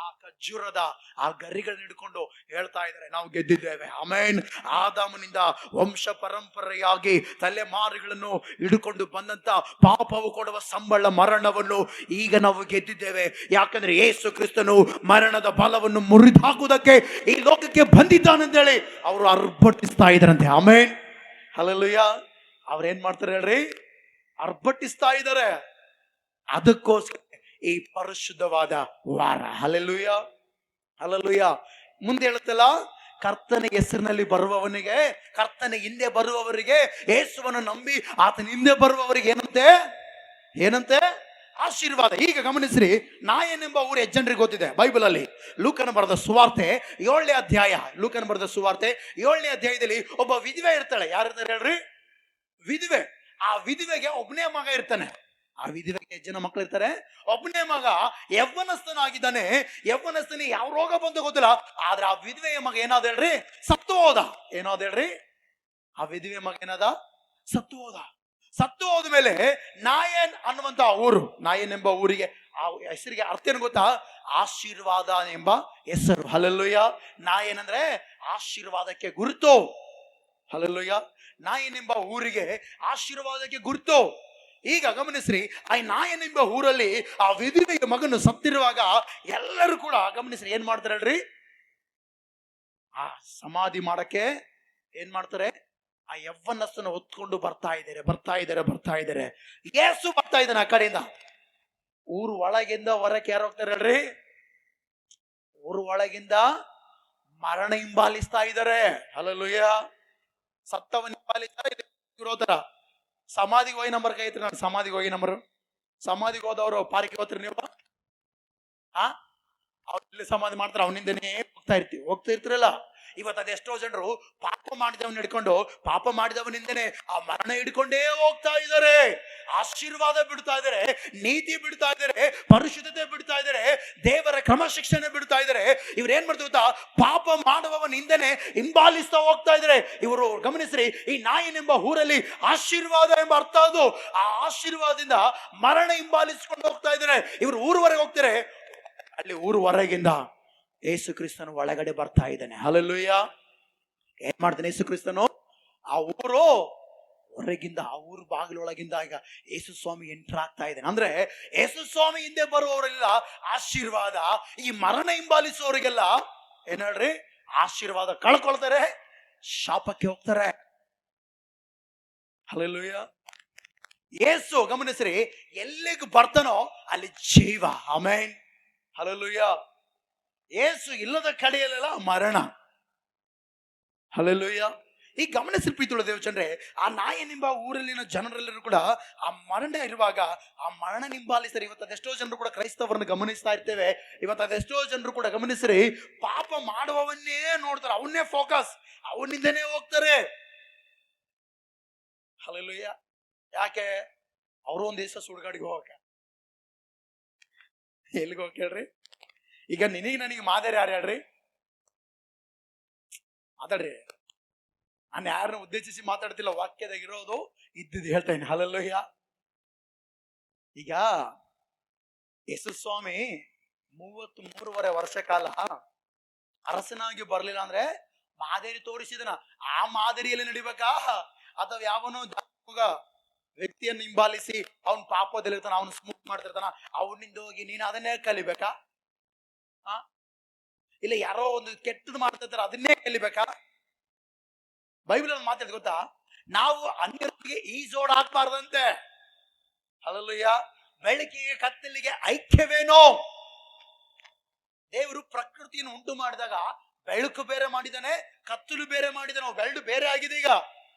ಆ ಖರ್ಜೂರದ ಆ ಗರಿಗಳನ್ನ ಹಿಡ್ಕೊಂಡು ಹೇಳ್ತಾ ಇದ್ದಾರೆ, ನಾವು ಗೆದ್ದಿದ್ದೇವೆ. ಆಮೇನ್. ಆದಾಮನಿಂದ ವಂಶ ಪರಂಪರೆಯಾಗಿ ತಲೆಮಾರುಗಳನ್ನು ಹಿಡ್ಕೊಂಡು ಬಂದಂತ ಪಾಪವು ಕೊಡುವ ಸಂಬಳ ಮರಣವನ್ನು ಈಗ ನಾವು ಗೆದ್ದಿದ್ದೇವೆ. ಯಾಕಂದ್ರೆ ಯೇಸು ಕ್ರಿಸ್ತನು ಮರಣದ ಬಲವನ್ನು ಮುರಿದು ಹಾಕುವುದಕ್ಕೆ ಈ ಲೋಕಕ್ಕೆ ಬಂದಿದ್ದಾನಂತೇಳಿ ಅವರು ಅರ್ಭಟಿಸ್ತಾ ಇದ್ದಾರಂತೆ. ಆಮೇನ್, ಹಲ್ಲೆಲೂಯಾ. ಅವ್ರೇನ್ ಮಾಡ್ತಾರೆ ಹೇಳ್ರಿ? ಅರ್ಭಟಿಸ್ತಾ ಇದ್ದಾರೆ. ಅದಕ್ಕೋಸ್ಕರ ಈ ಪರಿಶುದ್ಧವಾದ ವಾರ. Hallelujah, hallelujah. ಮುಂದೆ ಹೇಳುತ್ತಲ್ಲ, ಕರ್ತನ ಹೆಸರಿನಲ್ಲಿ ಬರುವವನಿಗೆ, ಕರ್ತನ ಹಿಂದೆ ಬರುವವರಿಗೆ, ಯೇಸುವನ್ನು ನಂಬಿ ಆತನ ಹಿಂದೆ ಬರುವವರಿಗೆ ಏನಂತೆ? ಏನಂತೆ? ಆಶೀರ್ವಾದ. ಈಗ ಗಮನಿಸ್ರಿ, ನಾಯನೆಂಬ ಊರು ಎಷ್ಟು ಜನರಿಗೆ ಗೊತ್ತಿದೆ? ಬೈಬಲ್ ಅಲ್ಲಿ ಲೂಕನ ಬರೆದ ಸುವಾರ್ತೆ 7ನೇ ಅಧ್ಯಾಯ, ಲೂಕನ ಬರೆದ ಸುವಾರ್ತೆ 7ನೇ ಅಧ್ಯಾಯದಲ್ಲಿ ಒಬ್ಬ ವಿಧವೆ ಇರ್ತಾಳೆ. ಯಾರಿರ್ತಾರೆ ಹೇಳ್ರಿ? ವಿಧವೆ. ಆ ವಿಧವೆಗೆ ಒಬ್ಬನೇ ಮಗ ಇರ್ತಾನೆ. ಆ ವಿಧವೆಗೆ ಎಷ್ಟು ಜನ ಮಕ್ಕಳು ಇರ್ತಾರೆ? ಒಬ್ಬನೇ ಮಗ. ಯೌವನಸ್ಥನಾಗಿದ್ದಾನೆ. ಯೌವನಸ್ಥನಿ ಯಾವ ರೋಗ ಬಂದು ಗೊತ್ತಿಲ್ಲ. ಆದ್ರೆ ಆ ವಿಧವೆಯ ಮಗ ಏನಾದ ಹೇಳ್ರಿ? ಸತ್ತು ಹೋದ. ಏನಾದ ಹೇಳ್ರಿ? ಆ ವಿಧವೆಯ ಮಗ ಏನಾದ? ಸತ್ತು ಹೋದ. ಸತ್ತು ಹೋದ್ಮೇಲೆ ನಾಯನ್ ಅನ್ನುವಂತ ಊರು, ನಾಯನ್ ಎಂಬ ಊರಿಗೆ, ಆ ಹೆಸರಿಗೆ ಅರ್ಥ ಏನು ಗೊತ್ತಾ? ಆಶೀರ್ವಾದ ಎಂಬ ಹೆಸರು. ಹಲ್ಲೆಲೂಯಾ. ನಾಯನ್ ಅಂದ್ರೆ ಆಶೀರ್ವಾದಕ್ಕೆ ಗುರುತು. ಹಲ್ಲೆಲೂಯಾ. ನಾಯನ್ ಎಂಬ ಊರಿಗೆ ಆಶೀರ್ವಾದಕ್ಕೆ ಗುರುತು. ಈಗ ಗಮನಿಸ್ರಿ, ಆ ನಾಯನ್ ಎಂಬ ಊರಲ್ಲಿ ಆ ವಿಧವೆಯ ಮಗನು ಸತ್ತಿರುವಾಗ ಎಲ್ಲರೂ ಕೂಡ ಗಮನಿಸ್ರಿ ಏನ್ ಮಾಡ್ತಾರೆ ಹೇಳ್ರಿ? ಆ ಸಮಾಧಿ ಮಾಡಕ್ಕೆ ಏನ್ ಮಾಡ್ತಾರೆ? ಆ ಯವ್ವನಸ್ಥನ ಹೊತ್ಕೊಂಡು ಬರ್ತಾ ಇದ್ದಾರೆ. ಯೇಸು ಬರ್ತಾ ಇದ್ದಾನೆ ಆ ಕಡೆಯಿಂದ. ಊರು ಒಳಗಿಂದ ಹೊರಕ್ಕೆ ಯಾರು ಹೋಗ್ತಾರೆ ಹೇಳ್ರಿ? ಊರು ಒಳಗಿಂದ ಮರಣ ಹಿಂಬಾಲಿಸ್ತಾ ಇದ್ದಾರೆ. ಹಲ್ಲೆಲೂಯಾ. ಸತ್ತವನ ಹಿಂಬಾಲಿಸ್ತಾ ಇರೋತರ. ಸಮಾಧಿಗೆ ಹೋಗಿ ನಂಬರ್ ಕೈ ಐತ್ರಿ. ನಾನು ಸಮಾಧಿಗೆ ಹೋಗಿ ನಂಬರ್. ಸಮಾಧಿಗೆ ಹೋದವರು ಪಾರ್ಕಿಗೆ ಹೋಗ್ತೀರಿ ನೀವು? ಅವ್ರಲ್ಲಿ ಸಮಾಧಿ ಮಾಡ್ತಾರೆ, ಅವನಿಂದನೇ ಹೋಗ್ತಾ ಇರ್ತಿರಲ್ಲ. ಇವತ್ತು ಅದೆಷ್ಟೋ ಜನರು ಪಾಪ ಮಾಡಿದವನ್ನ ಹಿಡ್ಕೊಂಡು, ಪಾಪ ಮಾಡಿದವನಿಂದನೇ ಆ ಮರಣ ಹಿಡ್ಕೊಂಡೇ ಹೋಗ್ತಾ ಇದ್ದಾರೆ. ಆಶೀರ್ವಾದ ಬಿಡ್ತಾ ಇದ್ದಾರೆ, ನೀತಿ ಬಿಡ್ತಾ ಇದ್ದಾರೆ, ಪರಿಶುದ್ಧತೆ ಬಿಡ್ತಾ ಇದ್ದಾರೆ, ದೇವರ ಕ್ರಮಶಿಕ್ಷಣ ಬಿಡ್ತಾ ಇದ್ದಾರೆ. ಇವ್ರು ಏನ್ ಮಾಡ್ತಾರೆ ಗೊತ್ತಾ? ಪಾಪ ಮಾಡುವವನಿಂದನೇ ಹಿಂಬಾಲಿಸ್ತಾ ಹೋಗ್ತಾ ಇದ್ದಾರೆ. ಇವರು ಗಮನಿಸ್ರಿ, ಈ ನಾಯನ್ ಎಂಬ ಊರಲ್ಲಿ ಆಶೀರ್ವಾದ ಎಂಬ ಅರ್ಥ ಅದು. ಆ ಆಶೀರ್ವಾದದಿಂದ ಮರಣ ಹಿಂಬಾಲಿಸ್ಕೊಂಡು ಹೋಗ್ತಾ ಇದ್ದಾರೆ. ಇವರು ಊರುವರೆಗೆ ಹೋಗ್ತಾರೆ. ಅಲ್ಲಿ ಊರು ಹೊರಗಿಂದ ಯೇಸು ಕ್ರಿಸ್ತನು ಒಳಗಡೆ ಬರ್ತಾ ಇದ್ದಾನೆ. ಹಲ್ಲೆಲೂಯಾ. ಏನ್ ಮಾಡ್ತಾನೆ ಯೇಸು ಕ್ರಿಸ್ತನು? ಆ ಊರು ಹೊರಗಿಂದ, ಆ ಊರು ಬಾಗಿಲೊಳಗಿಂದ ಈಗ ಯೇಸು ಸ್ವಾಮಿ ಎಂಟರ್ ಆಗ್ತಾ ಇದ್ದಾನೆ. ಅಂದ್ರೆ ಯೇಸು ಸ್ವಾಮಿ ಹಿಂದೆ ಬರುವವರೆಲ್ಲ ಆಶೀರ್ವಾದ, ಈ ಮರಣ ಹಿಂಬಾಲಿಸುವವರಿಗೆಲ್ಲ ಏನ್ ಹೇಳ್ರಿ? ಆಶೀರ್ವಾದ ಕಳ್ಕೊಳ್ತಾರೆ, ಶಾಪಕ್ಕೆ ಹೋಗ್ತಾರೆ. ಹಲ್ಲೆಲೂಯಾ. ಯೇಸು ಗಮನಿಸ್ರಿ, ಎಲ್ಲಿಗೆ ಬರ್ತಾನೋ ಅಲ್ಲಿ ಜೀವ. Amen, hallelujah. ಯೇಸು ಇಲ್ಲದ ಕಡೆಯಲ್ಲೆಲ್ಲ ಮರಣ. ಹಲ್ಲೆಲೂಯಾ. ಈಗ ಗಮನಿಸಿ ಪ್ರೀತಿಯುಳ್ಳ ದೇವಚಂದ್ರೆ, ಆ ನಾಯನೆಂಬ ಊರಲ್ಲಿನ ಜನರೆಲ್ಲರೂ ಕೂಡ ಆ ಮರಣ ಇರುವಾಗ ಆ ಮರಣ ನಿಂಬಾಲಿಸ್ತಾರೆ. ಇವತ್ತು ಅದೆಷ್ಟೋ ಜನರು ಕೂಡ ಕ್ರೈಸ್ತವರನ್ನು ಗಮನಿಸ್ತಾ ಇರ್ತೇವೆ. ಇವತ್ತು ಅದೆಷ್ಟೋ ಜನರು ಕೂಡ ಗಮನಿಸ್ರಿ, ಪಾಪ ಮಾಡುವವನ್ನೇ ನೋಡ್ತಾರೆ, ಅವನ್ನೇ ಫೋಕಸ್, ಅವನಿಂದನೇ ಹೋಗ್ತಾರೆ. ಹಲ್ಲೆಲೂಯಾ. ಯಾಕೆ? ಅವರು ಒಂದ್ ದಿವಸ ಸುಡುಗಾಡಿಗೆ ಹೋಗಕ ಎಲ್ಲಿಗೆ ಹೋಗಿ ಹೇಳ್ರಿ. ಈಗ ನಿನಗೆ ನನಗೆ ಮಾದರಿ ಯಾರು ಹೇಳ್ರಿ? ಮಾತಾಡ್ರಿ. ನಾನು ಯಾರನ್ನ ಉದ್ದೇಶಿಸಿ ಮಾತಾಡ್ತಿಲ್ಲ, ವಾಕ್ಯದಾಗ ಇರೋದು ಇದ್ದಿದ್ದು ಹೇಳ್ತೇನೆ. ಹಲ್ಲೆಲೂಯಾ. ಈಗ ಯೇಸು ಸ್ವಾಮಿ 33 ವರ್ಷ ಕಾಲ ಅರಸನಾಗಿ ಬರ್ಲಿಲ್ಲ ಅಂದ್ರೆ ಮಾದರಿ ತೋರಿಸಿದನ. ಆ ಮಾದರಿಯಲ್ಲಿ ನಡಿಬೇಕಾ, ಅಥವಾ ಯಾವನೋ ವ್ಯಕ್ತಿಯನ್ನು ಹಿಂಬಾಲಿಸಿ ಅವನ್ ಪಾಪದಲ್ಲಿರ್ತಾನ, ಅವನು ಸ್ಮೋಕ್ ಮಾಡ್ತಿರ್ತಾನ, ಅವನಿಂದ ಹೋಗಿ ನೀನು ಅದನ್ನೇ ಕಲಿಬೇಕಾ? ಇಲ್ಲ ಯಾರೋ ಒಂದು ಕೆಟ್ಟದ್ದು ಮಾಡ್ತಿರ್ತಾರ, ಅದನ್ನೇ ಕಲಿಬೇಕಾ? ಬೈಬಲ್ ಒಂದು ಮಾತಾಡ್ ಗೊತ್ತಾ, ನಾವು ಅನ್ಯರಿಗೆ ಈಜೋಡ್ ಹಾಕ್ಬಾರ್ದಂತೆ. ಹಲ್ಲೆಲೂಯಾ. ಬೆಳಕಿಗೆ ಕತ್ತಲಿಗೆ ಐಕ್ಯವೇನೋ? ದೇವರು ಪ್ರಕೃತಿಯನ್ನು ಉಂಟು ಮಾಡಿದಾಗ ಬೆಳಕು ಬೇರೆ ಮಾಡಿದಾನೆ, ಕತ್ತಲು ಬೇರೆ ಮಾಡಿದಾನೆ, ಬೆರಡು ಬೇರೆ ಆಗಿದೆ.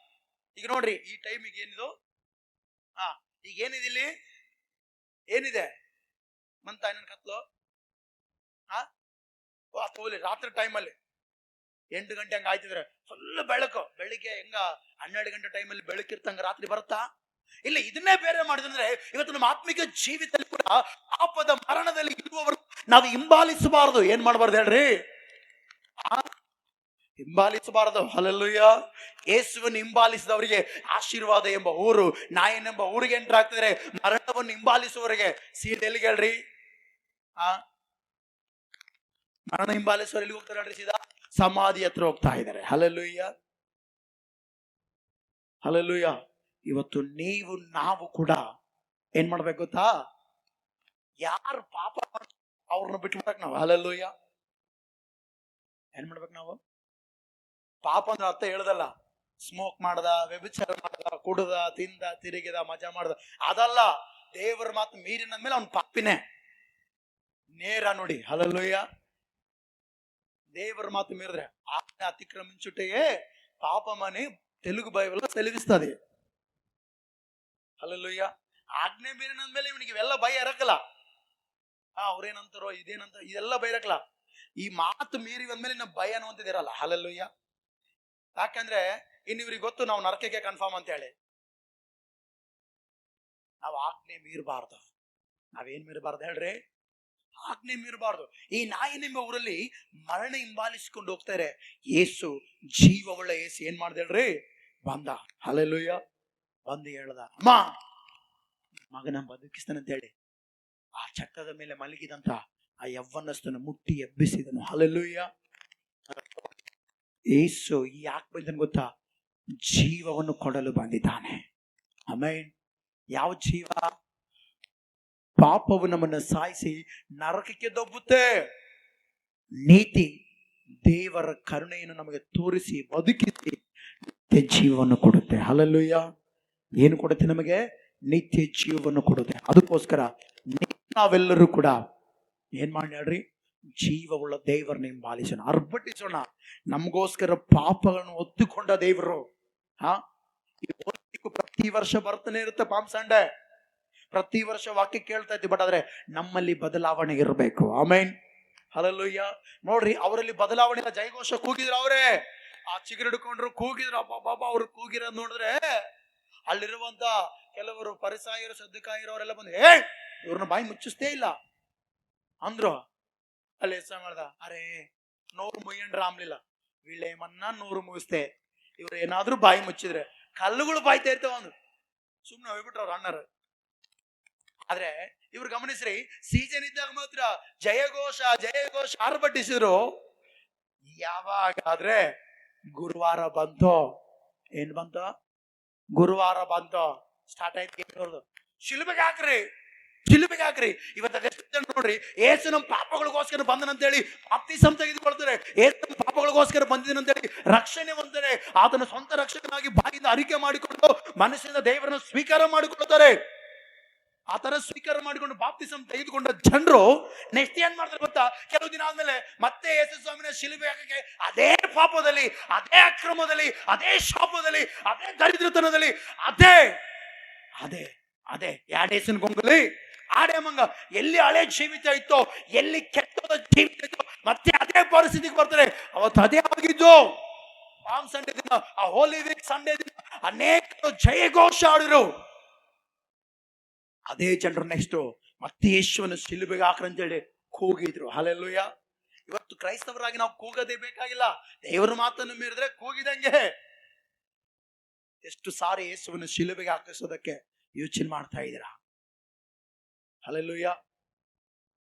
ಈಗ ನೋಡ್ರಿ, ಈ ಟೈಮಿಗೆ ಏನಿದು? ಈಗ ಏನಿದೆ ಇಲ್ಲಿ? ಏನಿದೆ? ಮಂತ ಏನ ಕತ್ಲು? ತೋಲಿ ರಾತ್ರಿ ಟೈಮಲ್ಲಿ 8 ಗಂಟೆ ಹಂಗ ಆಯ್ತಿದ್ರೆ ಫುಲ್ ಬೆಳಕು. ಬೆಳಿಗ್ಗೆ ಹೆಂಗ 12 ಗಂಟೆ ಟೈಮಲ್ಲಿ ಬೆಳಕಿರ್ತಂಗ ರಾತ್ರಿ ಬರುತ್ತಾ? ಇಲ್ಲ, ಇದನ್ನೇ ಬೇರೆ ಮಾಡಿದ್ರೆ ಇವತ್ತು ನಮ್ಮ ಆತ್ಮಿಕ ಜೀವಿತದಲ್ಲಿ ಕೂಡ ಪಾಪದ ಮರಣದಲ್ಲಿ ಇರುವವರು ನಾವು ಹಿಂಬಾಲಿಸಬಾರದು. ಏನ್ ಮಾಡಬಾರ್ದು ಹೇಳ್ರಿ? ಹಿಂಬಾಲಿಸಬಾರದು. ಹಲ್ಲೆಲೂಯಾ. ಯೇಸುವನ್ನು ಹಿಂಬಾಲಿಸಿದವರಿಗೆ ಆಶೀರ್ವಾದ ಎಂಬ ಊರು, ನಾಯನೆಂಬ ಊರಿಗೆ ಎಂಟರ್ ಆಗ್ತಿದ್ರೆ, ಮರಣವನ್ನು ಹಿಂಬಾಲಿಸುವವರಿಗೆ ಸೀಟ್ ಎಲ್ಲಿಗೆ ಹೇಳ್ರಿ? ಮರಣ ಹಿಂಬಾಲಿಸುವವರು ಎಲ್ಲಿ ಹೋಗ್ತಾರೆ ಹೇಳ್ರಿ? ಸೀದಾ ಸಮಾಧಿ ಹತ್ರ ಹೋಗ್ತಾ ಇದ್ದಾರೆ. ಹಲ್ಲೆಲೂಯಾ. ಹಲ್ಲೆಲೂಯಾ. ಇವತ್ತು ನೀವು ನಾವು ಕೂಡ ಏನ್ ಮಾಡ್ಬೇಕು ಗೊತ್ತಾ? ಯಾರು ಪಾಪ ಅವ್ರನ್ನ ಬಿಟ್ಬಿಡಕ್ ನಾವು. ಹಲ್ಲೆಲೂಯಾ. ಏನ್ ಮಾಡ್ಬೇಕು ನಾವು? ಪಾಪ ಅಂದ್ರೆ ಅರ್ಥ ಹೇಳದಲ್ಲ, ಸ್ಮೋಕ್ ಮಾಡ್ದ, ವ್ಯಭಿಚಾರ ಮಾಡ್ದ, ಕುಡ್ದ, ತಿಂದ, ತಿರುಗಿದ, ಮಜಾ ಮಾಡ್ದ, ಅದಲ್ಲ. ದೇವರ ಮಾತು ಮೀರಿನ ಮೇಲೆ ಅವ್ನ ಪಾಪಿನೇ ನೇರ ನೋಡಿ. ಹಲ್ಲೆಲೂಯಾ. ದೇವರ ಮಾತು ಮೀರಿದ್ರೆ ಆಜ್ಞೆ ಅತಿಕ್ರಮಿಂಚುಟೆಯೇ ಪಾಪ ಮನೆ ತೆಲುಗು ಬೈಬಲ್ ಸೆಲವಿಸ್ತದೆ. ಹಲ್ಲೆಲೂಯಾ. ಆಜ್ಞೆ ಮೀರಿನ ಮೇಲೆ ಇವನಿಗೆ ಇವೆಲ್ಲ ಭಯ ಇರಕ್ಕಲ್ಲ. ಅವ್ರೇನಂತಾರೋ ಇದೇನಂತ ಇದೆಲ್ಲ ಭಯ ಇರಕ್ಕಲ್ಲ. ಈ ಮಾತು ಮೀರಿ ಬಂದ್ಮೇಲೆ ನಾವು ಭಯ ಅನ್ನುವಂಥದ್ದಿರಲ್ಲ. ಹಲ್ಲೆಲೂಯಾ. ಯಾಕಂದ್ರೆ ಇನ್ನು ಇವ್ರಿಗೆ ಗೊತ್ತು ನಾವು ನರಕಕ್ಕೆ ಕನ್ಫರ್ಮ್ ಅಂತ ಹೇಳಿ. ನಾವು ಆಜ್ಞೆ ಮೀರಬಾರ್ದು. ನಾವೇನ್ ಮೀರಬಾರ್ದು ಹೇಳ್ರಿ? ಆಜ್ಞೆ ಮೀರಬಾರ್ದು. ಈ ನಾಯಿನೆಂಬ ಊರಲ್ಲಿ ಮರಣ ಹಿಂಬಾಲಿಸಿಕೊಂಡು ಹೋಗ್ತಾರೆ. ಯೇಸು, ಜೀವವುಳ್ಳ ಯೇಸು ಏನ್ ಮಾಡ್ದ ಹೇಳ್ರಿ? ಬಂದ. ಹಲ್ಲೆಲೂಯಾ. ಬಂದು ಹೇಳ್ದ, ಅಮ್ಮ ಮಗನ ಬದುಕಿಸ್ತಾನಂತ ಹೇಳಿ ಆ ಚಟ್ಟದ ಮೇಲೆ ಮಲಗಿದಂತ ಆ ಯವ್ವನಸ್ಥನ ಮುಟ್ಟಿ ಎಬ್ಬಿಸಿದನು. ಹಲ್ಲೆಲೂಯಾ. ಯೇಸು ಯಾಕೆ ಬಂದನು ಗೊತ್ತಾ? ಜೀವವನ್ನು ಕೊಡಲು ಬಂದಿದ್ದಾನೆ. ಆಮೆನ್. ಯಾವ ಜೀವ? ಪಾಪವು ನಮ್ಮನ್ನು ಸಾಯಿಸಿ ನರಕಕ್ಕೆ ದೊಬ್ಬುತ್ತೆ. ನೀತಿ ದೇವರ ಕರುಣೆಯನ್ನು ನಮಗೆ ತೋರಿಸಿ ಬದುಕಿಸಿ ನಿತ್ಯ ಜೀವವನ್ನು ಕೊಡುತ್ತೆ. ಹಲ್ಲೆಲೂಯಾ. ಏನು ಕೊಡುತ್ತೆ? ನಮಗೆ ನಿತ್ಯ ಜೀವವನ್ನು ಕೊಡುತ್ತೆ. ಅದಕ್ಕೋಸ್ಕರ ನಾವೆಲ್ಲರೂ ಕೂಡ ಏನ್ ಮಾಡಿ ಹೇಳ್ರಿ? ಜೀವವುಳ್ಳ ದೇವರನ್ನ ಹಿಂಬಾಲಿಸೋಣ, ಅರ್ಪಟಿಸೋಣ. ನಮಗೋಸ್ಕರ ಪಾಪಗಳನ್ನು ಒತ್ತುಕೊಂಡ ದೇವರು ಪ್ರತಿ ವರ್ಷ ಬರ್ತಾನೆ ಇರುತ್ತೆ. ಪಾಮ್ ಸಂಡೆ ಪ್ರತಿ ವರ್ಷ ವಾಕ್ಯ ಕೇಳ್ತಾ ಇದ್ವಿ. ಬಟ್ ಆದ್ರೆ ನಮ್ಮಲ್ಲಿ ಬದಲಾವಣೆ ಇರಬೇಕು. ಆಮೆನ್. ಹಲ್ಲೆಲೂಯಾ. ನೋಡ್ರಿ, ಅವರಲ್ಲಿ ಬದಲಾವಣೆ ಇಲ್ಲ. ಜಯಘೋಷ ಕೂಗಿದ್ರು, ಅವರೇ ಆ ಚಿಗುರು ಹಿಡ್ಕೊಂಡ್ರು, ಕೂಗಿದ್ರು. ಅಬ್ಬಾ ಅವ್ರು ಕೂಗಿರೋದ್ ನೋಡಿದ್ರೆ ಅಲ್ಲಿರುವಂತ ಕೆಲವರು ಪರಿಸಾಯರು, ಸದ್ದುಕಾಯಿರೋರೆಲ್ಲ ಬಂದು ಇವ್ರನ್ನ ಬಾಯಿ ಮುಚ್ಚಿಸ್ತೇ ಇಲ್ಲ ಅಂದ್ರು. ಅಲ್ಲಿ ಹೆಸ ಮಾಡ್ದ, ಅರೇ 100 ಮುಯ್ಯಂಡ್ರ ಆಮ್ಲಿಲ್ಲ, ವಿಳೇಮನ್ನ 100 ಮುಗಿಸ್ತೆ. ಇವ್ರು ಏನಾದ್ರೂ ಬಾಯಿ ಮುಚ್ಚಿದ್ರೆ ಕಲ್ಲುಗಳು ಬಾಯ್ತಾ ಇರ್ತೇವ ಅಂದ್ರು. ಸುಮ್ನೆ ಹೋಗ್ಬಿಟ್ರ ಅವ್ರ ಅಣ್ಣರು. ಆದ್ರೆ ಇವ್ರು ಗಮನಿಸ್ರಿ, ಸೀಸನ್ ಇದ್ದಾಗ ಮಾತ್ರ ಜಯಘೋಷ ಜಯಘೋಷ ಆರ್ಭಟಿಸಿದ್ರು. ಯಾವಾಗಾದ್ರೆ ಗುರುವಾರ ಬಂತು, ಏನ್ ಬಂತು? ಗುರುವಾರ ಬಂತು, ಸ್ಟಾರ್ಟ್ ಆಯ್ತು. ಶಿಲುಬೆಗೆ ಹಾಕ್ರಿ, ಶಿಲುಬೆಗೆ ಹಾಕ್ರಿ. ಇವತ್ತು ನೋಡ್ರಿ, ಏಸು ನಮ್ಮ ಪಾಪಗಳಿಗೋಸ್ಕರ ಬಂದನಂತೇಳಿ ಬಾಪ್ತಿಸಂ ತೆಗೆದುಕೊಳ್ತಾರೆ. ಏಸು ನಮ್ಮ ಪಾಪಗಳಿಗೋಸ್ಕರ ಬಂದಿದ್ದನಂತೇಳಿ ರಕ್ಷಣೆ ಹೊಂದಿದ್ದಾರೆ. ಆತನ ಸ್ವಂತ ರಕ್ಷಕನಾಗಿ ಬಾಯಿಂದ ಅರಿಕೆ ಮಾಡಿಕೊಂಡು ಮನಸ್ಸಿನ ದೇವರನ್ನು ಸ್ವೀಕಾರ ಮಾಡಿಕೊಳ್ತಾರೆ. ಆ ತರ ಸ್ವೀಕಾರ ಮಾಡಿಕೊಂಡು ಬಾಪ್ತಿಸಂ ತೆಗೆದುಕೊಂಡ ಜನರು ನೆಕ್ಸ್ಟ್ ಏನ್ ಮಾಡ್ತಾರೆ ಗೊತ್ತಾ? ಕೆಲವು ದಿನ ಆದ್ಮೇಲೆ ಮತ್ತೆ ಯೇಸು ಸ್ವಾಮಿನ ಶಿಲುಬೆ ಹಾಕಕ್ಕೆ ಅದೇ ಪಾಪದಲ್ಲಿ, ಅದೇ ಅಕ್ರಮದಲ್ಲಿ, ಅದೇ ಶಾಪದಲ್ಲಿ, ಅದೇ ದರಿದ್ರತನದಲ್ಲಿ, ಅದೇ ಅದೇ ಅದೇ ಯಾಡೇಸಿನ ಗೊಂಗಲಿ ಆಡೆ ಮಂಗ ಎಲ್ಲಿ ಹಳೆ ಜೀವಿತ ಇತ್ತೋ, ಎಲ್ಲಿ ಕೆಟ್ಟದ ಜೀವಿತ ಇತ್ತೋ, ಮತ್ತೆ ಅದೇ ಪರಿಸ್ಥಿತಿಗೆ ಬರ್ತಾರೆ. ಅವತ್ತು ಅದೇ ಆಗಿದ್ದು. ಪಾಮ್ ಸಂಡೇ ದಿನ, ಆ ಹೋಲಿ ವೀಕ್ ಸಂಡೇ ದಿನ ಅನೇಕರು ಜಯಘೋಷ ಆಡಿದ್ರು. ಅದೇ ಜನರು ನೆಕ್ಸ್ಟ್ ಮತ್ತೆ ಯೇಸುವನ್ನು ಶಿಲುಬೆಗೆ ಹಾಕ್ರಂತೇಳಿ ಕೂಗಿದ್ರು. ಹಲ್ಲೆಲೂಯಾ. ಇವತ್ತು ಕ್ರೈಸ್ತವರಾಗಿ ನಾವು ಕೂಗದೇ ಬೇಕಾಗಿಲ್ಲ. ದೇವರ ಮಾತನ್ನು ಮೀರಿದ್ರೆ ಕೂಗಿದಂಗೆ. ಎಷ್ಟು ಸಾರಿ ಯೇಸುವನ್ನು ಶಿಲುಬೆಗೆ ಹಾಕಿಸೋದಕ್ಕೆ ಯೋಚನೆ ಮಾಡ್ತಾ ಇದ್ದೀರಾ? Hallelujah,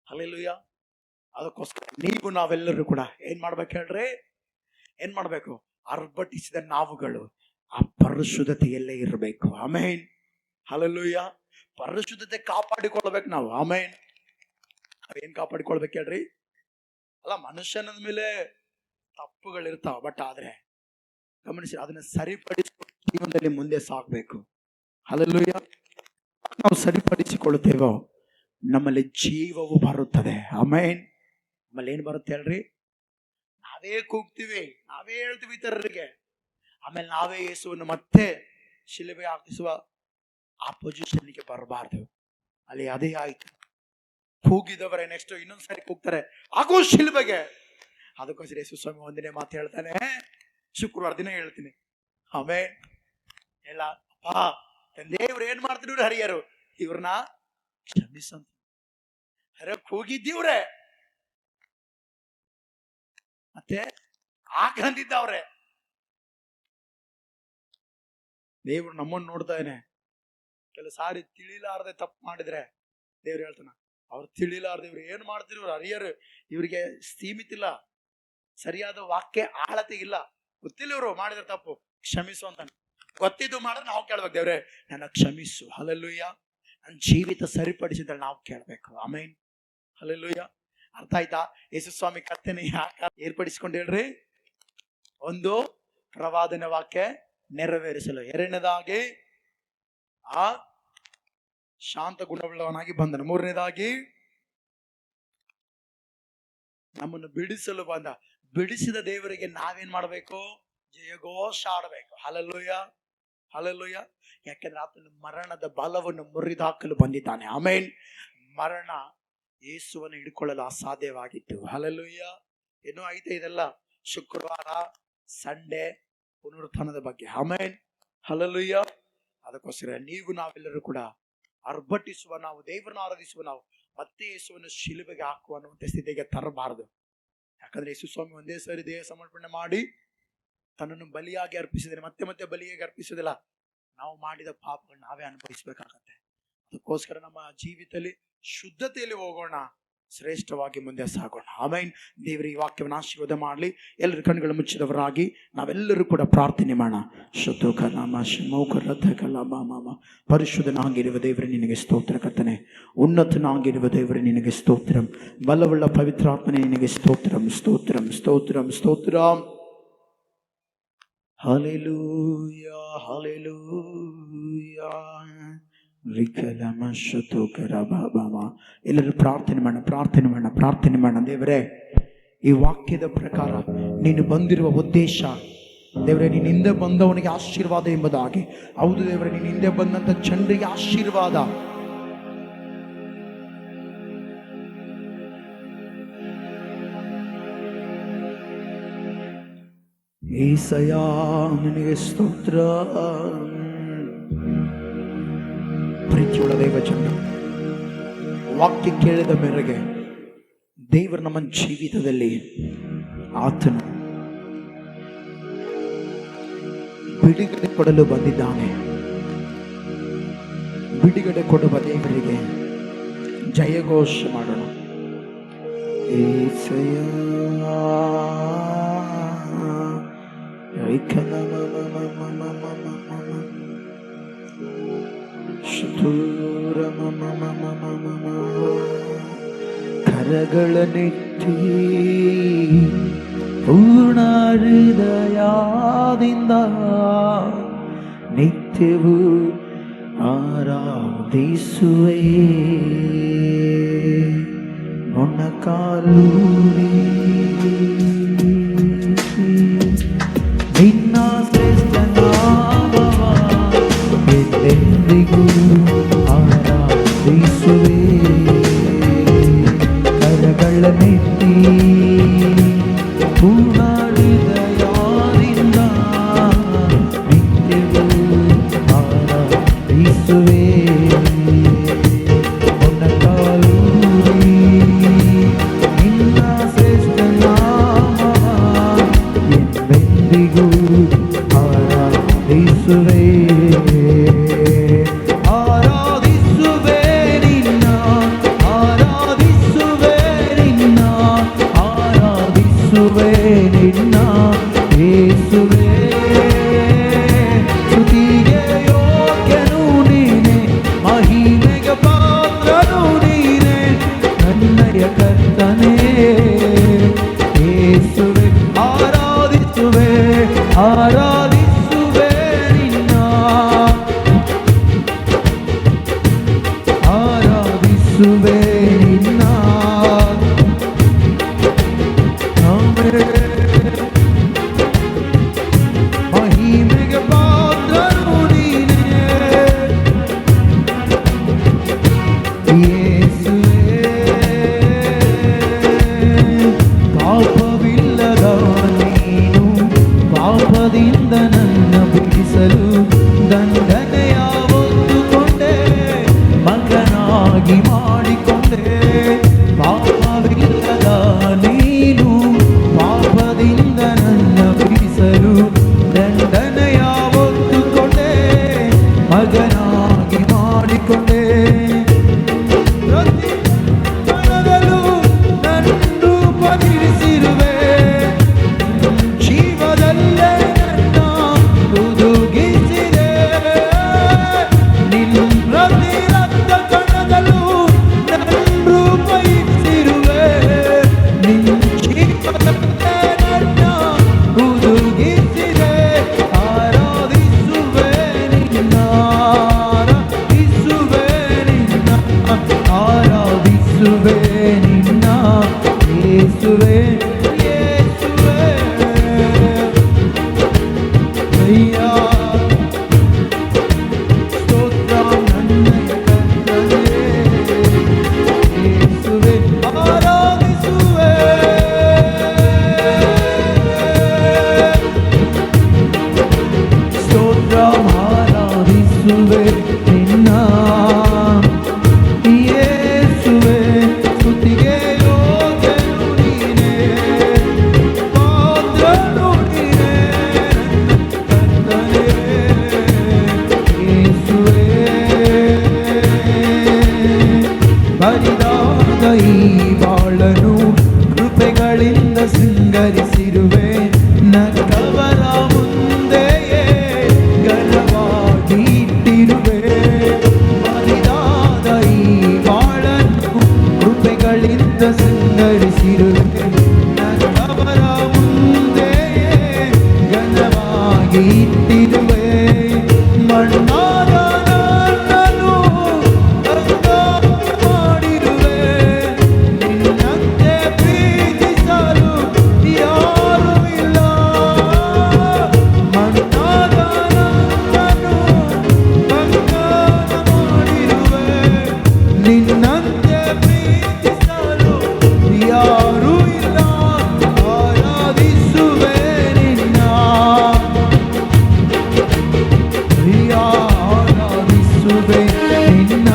hallelujah. ಅದಕ್ಕೋಸ್ಕರ ನೀವು ನಾವೆಲ್ಲರೂ ಕೂಡ ಏನ್ ಮಾಡ್ಬೇಕು ಹೇಳ್ರಿ? ಏನ್ ಮಾಡ್ಬೇಕು? ಅರ್ಭಟಿಸಿದ ನಾವುಗಳು ಆ ಪರಿಶುದ್ಧತೆಯಲ್ಲೇ ಇರಬೇಕು. ಆಮೇನ್. ಹಲ್ಲೆಲೂಯಾ. ಪರಿಶುದ್ಧತೆ ಕಾಪಾಡಿಕೊಳ್ಬೇಕು ನಾವು. ಆಮೇನ್. ನಾವೇನ್ ಕಾಪಾಡಿಕೊಳ್ಬೇಕು ಹೇಳ್ರಿ? ಅಲ್ಲ, ಮನುಷ್ಯನ ಮೇಲೆ ತಪ್ಪುಗಳಿರ್ತಾವ, ಬಟ್ ಆದ್ರೆ ಗಮನಿಸಿ ಅದನ್ನ ಸರಿಪಡಿಸಿಕೊಂಡು ಜೀವನದಲ್ಲಿ ಮುಂದೆ ಸಾಗಬೇಕು. ಹಲ್ಲೆಲೂಯಾ. ನಾವು ಸರಿಪಡಿಸಿಕೊಳ್ಳುತ್ತೇವೋ ನಮ್ಮಲ್ಲಿ ಜೀವವು ಬರುತ್ತದೆ. ಆಮೇನ್. ನಮ್ಮಲ್ಲಿ ಏನ್ ಬರುತ್ತೆ ಹೇಳ್ರಿ? ನಾವೇ ಕೂಗ್ತೀವಿ, ನಾವೇ ಹೇಳ್ತೀವಿ ಇತರರಿಗೆ, ಆಮೇಲೆ ನಾವೇ ಯೇಸುವನ್ನು ಮತ್ತೆ ಶಿಲುಬೆ ಹಾಕಿಸುವ ಆ ಪೊಸಿಷನ್ಗೆ ಬರಬಾರ್ದು. ಅಲ್ಲಿ ಅದೇ ಆಯ್ತು. ಕೂಗಿದವರೇ ನೆಕ್ಸ್ಟ್ ಇನ್ನೊಂದ್ಸರಿ ಕೂಗ್ತಾರೆ, ಆಗೋ ಶಿಲುಬೆಗೆ. ಅದಕ್ಕೋಸ್ಕರ ಯೇಸು ಸ್ವಾಮಿ ಒಂದಿನೇ ಮಾತು ಹೇಳ್ತಾನೆ, ಶುಕ್ರವಾರ ದಿನ ಹೇಳ್ತೀನಿ. ಆಮೇನ್. ಎಲ್ಲ ಅಪ್ಪ ದೇವ್ರು ಏನ್ ಮಾಡ್ತಿದ್ರು ಹರಿಯರು, ಇವ್ರನ್ನ ಕ್ಷಮಿಸಂತ ಕೂಗಿದ್ದೀವ್ರೆ, ಮತ್ತೆ ಆಕ್ರಂದಿದ್ದವ್ರೆ. ದೇವ್ರು ನಮ್ಮನ್ನು ನೋಡ್ತಾನೆ. ಕೆಲವು ಸಾರಿ ತಿಳಿಲಾರದೆ ತಪ್ಪು ಮಾಡಿದ್ರೆ ದೇವ್ರು ಹೇಳ್ತಾನ, ಅವ್ರು ತಿಳಿಲಾರ್ದೆ ಇವ್ರು ಏನ್ ಮಾಡ್ತಿದ್ರು ಹರಿಯರು, ಇವ್ರಿಗೆ ಸೀಮಿತ ಇಲ್ಲ, ಸರಿಯಾದ ವಾಕ್ಯ ಆಳತೆ ಇಲ್ಲ, ಗೊತ್ತಿಲ್ಲ ಇವ್ರು ಮಾಡಿದ್ರೆ ತಪ್ಪು, ಕ್ಷಮಿಸು ಅಂತಾನೆ. ಗೊತ್ತಿದ್ದು ಮಾಡಿದ್ರೆ ನಾವು ಕೇಳ್ಬೇಕು, ದೇವ್ರೆ ನನ್ನ ಕ್ಷಮಿಸು. ಹಲ್ಲೆಲೂಯಾ. ನನ್ನ ಜೀವಿತ ಸರಿಪಡಿಸಿದ್ರೆ ನಾವು ಕೇಳ್ಬೇಕು. ಆಮೇನ್. ಹಲ್ಲೆಲೂಯಾ. ಅರ್ಥ ಆಯ್ತಾ? ಯೇಸು ಸ್ವಾಮಿ ಕರ್ತನೆ ಯಾಕೆ ಏರ್ಪಡಿಸಿಕೊಂಡು ಹೇಳ್ರಿ? ಒಂದು, ಪ್ರವಾದನ ವಾಕ್ಯ ನೆರವೇರಿಸಲು. ಎರಡನೇದಾಗಿ ಆ ಶಾಂತ ಗುಣವುಳ್ಳವನಾಗಿ ಬಂದನು. ಮೂರನೇದಾಗಿ ನಮ್ಮನ್ನು ಬಿಡಿಸಲು ಬಂದ. ಬಿಡಿಸಿದ ದೇವರಿಗೆ ನಾವೇನ್ ಮಾಡ್ಬೇಕು? ಜಯಘೋಷ ಆಡಬೇಕು. Hallelujah, hallelujah. ಯಾಕೆಂದ್ರೆ ಆತನು ಮರಣದ ಬಲವನ್ನು ಮುರಿದಾಕಲು ಬಂದಿದ್ದಾನೆ. ಆಮೇನ್. ಮರಣ ಯೇಸುವನ್ನು ಹಿಡ್ಕೊಳ್ಳಲು ಅಸಾಧ್ಯವಾಗಿತ್ತು. ಹಲ್ಲೆಲೂಯಾ. ಏನೋ ಐತೆ ಇದೆಲ್ಲ ಶುಕ್ರವಾರ, ಸಂಡೇ, ಪುನರುತ್ಥಾನದ ಬಗ್ಗೆ. ಆಮೇನ್. ಹಲ್ಲೆಲೂಯಾ. ಅದಕ್ಕೋಸ್ಕರ ನೀವು ನಾವೆಲ್ಲರೂ ಕೂಡ ಅರ್ಭಟಿಸುವ, ನಾವು ದೇವರನ್ನು ಆರಾಧಿಸುವ, ನಾವು ಮತ್ತೆ ಯೇಸುವನ್ನು ಶಿಲುಬೆಗೆ ಹಾಕುವ ಅನ್ನುವಂಥ ಸ್ಥಿತಿಗೆ ತರಬಾರದು. ಯಾಕಂದ್ರೆ ಯೇಸು ಸ್ವಾಮಿ ಒಂದೇ ಸಾರಿ ದೇಹ ಸಮರ್ಪಣೆ ಮಾಡಿ ತನ್ನನ್ನು ಬಲಿಯಾಗಿ ಅರ್ಪಿಸಿದರೆ ಮತ್ತೆ ಮತ್ತೆ ಬಲಿಯಾಗಿ ಅರ್ಪಿಸೋದಿಲ್ಲ. ನಾವು ಮಾಡಿದ ಪಾಪಗಳನ್ನ ನಾವೇ ಅನುಭವಿಸಬೇಕಾಗತ್ತೆ. ಅದಕ್ಕೋಸ್ಕರ ನಮ್ಮ ಜೀವಿತದಲ್ಲಿ ಶುದ್ಧತೆಯಲ್ಲಿ ಹೋಗೋಣ, ಶ್ರೇಷ್ಠವಾಗಿ ಮುಂದೆ ಸಾಗೋಣ. ಆಮೇನ್. ದೇವರ ಈ ವಾಕ್ಯವನ್ನು ಆಶೀರ್ವಾದ ಮಾಡಲಿ. ಎಲ್ಲರ ಕಣ್ಣುಗಳು ಮುಚ್ಚಿದವರಾಗಿ ನಾವೆಲ್ಲರೂ ಕೂಡ ಪ್ರಾರ್ಥನೆ ಮಾಡೋಣ. ಪರಿಶುದ್ಧನಾಗಿರುವ ದೇವರೇ ನಿನಗೆ ಸ್ತೋತ್ರ ಕರ್ತನೆ. ಉನ್ನತನಾಗಿರುವ ದೇವರೇ ನಿನಗೆ ಸ್ತೋತ್ರಂ. ಬಲವುಳ್ಳ ಪವಿತ್ರಾತ್ಮನೇ ನಿನಗೆ ಸ್ತೋತ್ರಂ, ಸ್ತೋತ್ರಂ, ಸ್ತೋತ್ರಂ, ಸ್ತೋತ್ರಂ. Hallelujah, hallelujah. ಎಲ್ಲರೂ ಪ್ರಾರ್ಥನೆ ಮಾಡೋಣ, ಪ್ರಾರ್ಥನೆ ಮಾಡೋಣ, ಪ್ರಾರ್ಥನೆ ಮಾಡೋಣ. ದೇವರೇ, ಈ ವಾಕ್ಯದ ಪ್ರಕಾರ ನೀನು ಬಂದಿರುವ ಉದ್ದೇಶ, ದೇವರೇ, ನೀನು ಹಿಂದೆ ಬಂದವನಿಗೆ ಆಶೀರ್ವಾದ ಎಂಬುದಾಗಿ. ಹೌದು ದೇವರೇ, ನೀನು ಹಿಂದೆ ಬಂದಂತ ಜನರಿಗೆ ಆಶೀರ್ವಾದ. ಏಸಯ್ಯ ನಿನಗೆ ಸ್ತೋತ್ರ. ಪ್ರೀತಿಯುಳ್ಳ ದೈವಜನ, ವಾಕ್ಯ ಕೇಳಿದ ಮೇರೆಗೆ ದೇವರು ನಮ್ಮ ಜೀವಿತದಲ್ಲಿ ಆತನು ಬಿಡುಗಡೆ ಕೊಡಲು ಬಂದಿದ್ದಾನೆ. ಬಿಡುಗಡೆ ಕೊಡುವ ದೇವರಿಗೆ ಜಯಘೋಷ ಮಾಡೋಣ. ಏಸಯ್ಯ ಕರಗಳನ್ನೆತ್ತಿ ಪೂರ್ಣ ಹೃದಯದಿಂದ ನಿತ್ಯವೂ ಆರಾಧಿಸುವೆ ಮೊಣಕಾಲೂರಿ ನಿನ್ನ ಶ್ರೇಷ್ಠ ನಾಮವ ಎಂದೆಂದಿಗೂ ಆರಾಧಿಸುವೆ ಕರಗಳನ್ನೆತ್ತಿ ಪೂರ್ಣ ಹೃದಯದಿಂದ ನಿತ್ಯವೂ ಆರಾಧಿಸುವೆ ಮೊಣಕಾಲೂರಿ ನಿನ್ನ ಶ್ರೇಷ್ಠ ನಾಮವ ಎಂದೆಂದಿಗೂ ಆರಾಧಿಸುವೆ ಆರಾಧಿಸುವೆ ನಿನ್ನ ಆರಾಧಿಸುವೆ ನಿನ್ನ ಆರಾಧಿಸುವೆ ನಿನ್ನ ಯೇಸುವೇ ಸ್ತುತಿಗೆ ಯೋಗ್ಯನು ನೀನೆ ಮಹಿಮೆಗೆ ಪಾತ್ರನು ನೀನೆ ನನ್ನಯ ಕರ್ತನೇ ಯೇಸುವೇ ಆರಾಧಿಸುವೆ ಆರಾಧಿಸುವೆ ನಿನ್ನ ಆರಾಧಿಸುವೆ ನಿನ್ನ ಮಹಿಮೆಗೆ ಪಾತ್ರನು ನೀನೇ ಯೇಸುವೇ ಪಾಪವಿಲ್ಲದ ನೀನು ಪಾಪದಿಂದ ನನ್ನ ಬಿಡಿಸಲು ದಂಡನೆಯ ಹೊತ್ತುಕೊಂಡೆ ಮಗನಾಗಿ ಮಾಡಿಕೊಂಡೆ ಪಾಪವಿಲ್ಲದ ನೀನು ಪಾಪದಿಂದ ನನ್ನ ಬಿಡಿಸಲು ದಂಡನೆಯ ಹೊತ್ತುಕೊಂಡೆ ಮಗನಾಗಿ ಮಾಡಿಕೊಂಡೆ ಪ್ರತಿ ಕ್ಷಣದಲ್ಲೂ ನನ್ನನ್ನು ಬದಿರಿಸಿರುವೆ ಜೀವದಲ್ಲೇ ನನ್ನ ಹುದುಗಿಸಿದೆ ನಿನ್ನ ಪ್ರತಿ ರಕ್ತ ಕಣದಲ್ಲೂ ನನ್ನನ್ನು ಬಯಸಿರುವೆ ನಿನ್ನ ಜೀವದಲ್ಲೇ ನನ್ನ ಹುದುಗಿಸಿದೆ ಆರಾಧಿಸುವೆ ನಿನ್ನ ಆರಾಧಿಸುವೆ ನಿನ್ನ ಆರಾಧಿಸುವೆ ನಿನ್ನ ಯೇಸುವೇ ಯೇಸುವೇ ಅಯ್ಯ ಸ್ತೋತ್ರ ನನ್ನಯ ಕರ್ತನೇ ಯೇಸುವೇ ಆರಾಧಿಸುವೆ ಸ್ತೋತ್ರ ಆರಾಧಿಸುವೆ ನಿನ್ನ ಯೇಸುವೇ ಸ್ತುತಿಗೆ ಯೋಗ್ಯನು ನೀನೇ ಪಾತ್ರನು ನೀನೇ ಕರ್ತನೇ ಯೇಸುವೇ ಬರಿದಾದ ಈ ಬಾಳನು ಕೃಪೆಗಳಿಂದ ಸಿಂಗರಿಸಿರುವೆ ನಕ್ಕವರ ಮುಂದೆಯೇ ಘನವಾಗಿ ಇಟ್ಟಿರುವೆ ಬರಿದಾದ ಈ ಬಾಳನ್ನು ಕೃಪೆಗಳಿಂದ ಸಿಂಗರಿಸಿರುವೆ ನಕ್ಕವರ ಮುಂದೆಯೇ ಘನವಾಗಿ ಇಟ್ಟಿರುವೆ ಮಣ್ಣಾದ ನನ್ನನ್ನು ಅಂಗಾಂಗ ಮಾಡಿರುವೆ ನಿನ್ನಂತೆ ಪ್ರೀತಿಸಲು ಯಾರೂ ಇಲ್ಲ ಮಣ್ಣಾದ ನನ್ನನ್ನು ಅಂಗಾಂಗ ಮಾಡಿರುವೆ ನಿನ್ನಂತೆ ಪ್ರೀತಿಸಲು ಯಾರೂ ಇಲ್ಲ ಆರಾಧಿಸುವೆ ನಿನ್ನ ಆರಾಧಿಸುವೆ ನಿನ್ನ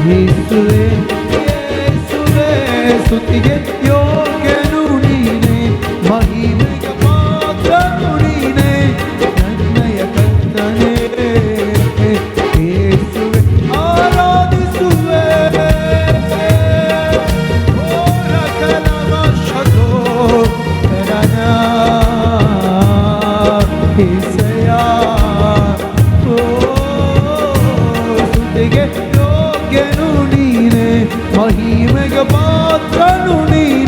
ಯೇಸುವೇ ಯೇಸುವೇ ಸ್ತುತಿಗೆ ಯೋಗ್ಯನು ನೀನೆ ಮಹಿಮೆಗೆ ಪಾತ್ರನು ನೀನೆ ನನ್ನಯ ಕರ್ತನೇ ಯೇಸುವೇ ಆರಾಧಿಸುವೆ ಓರ ಕಲಮಶತೋ ರನ ಯೇಸಯ್ಯ ಸ್ತುತಿಗೆ ಯೋಗ್ಯನು ನೀನೆ ಮಹಿಮೆಗೆ ಪಾತ್ರನು ನೀನೆ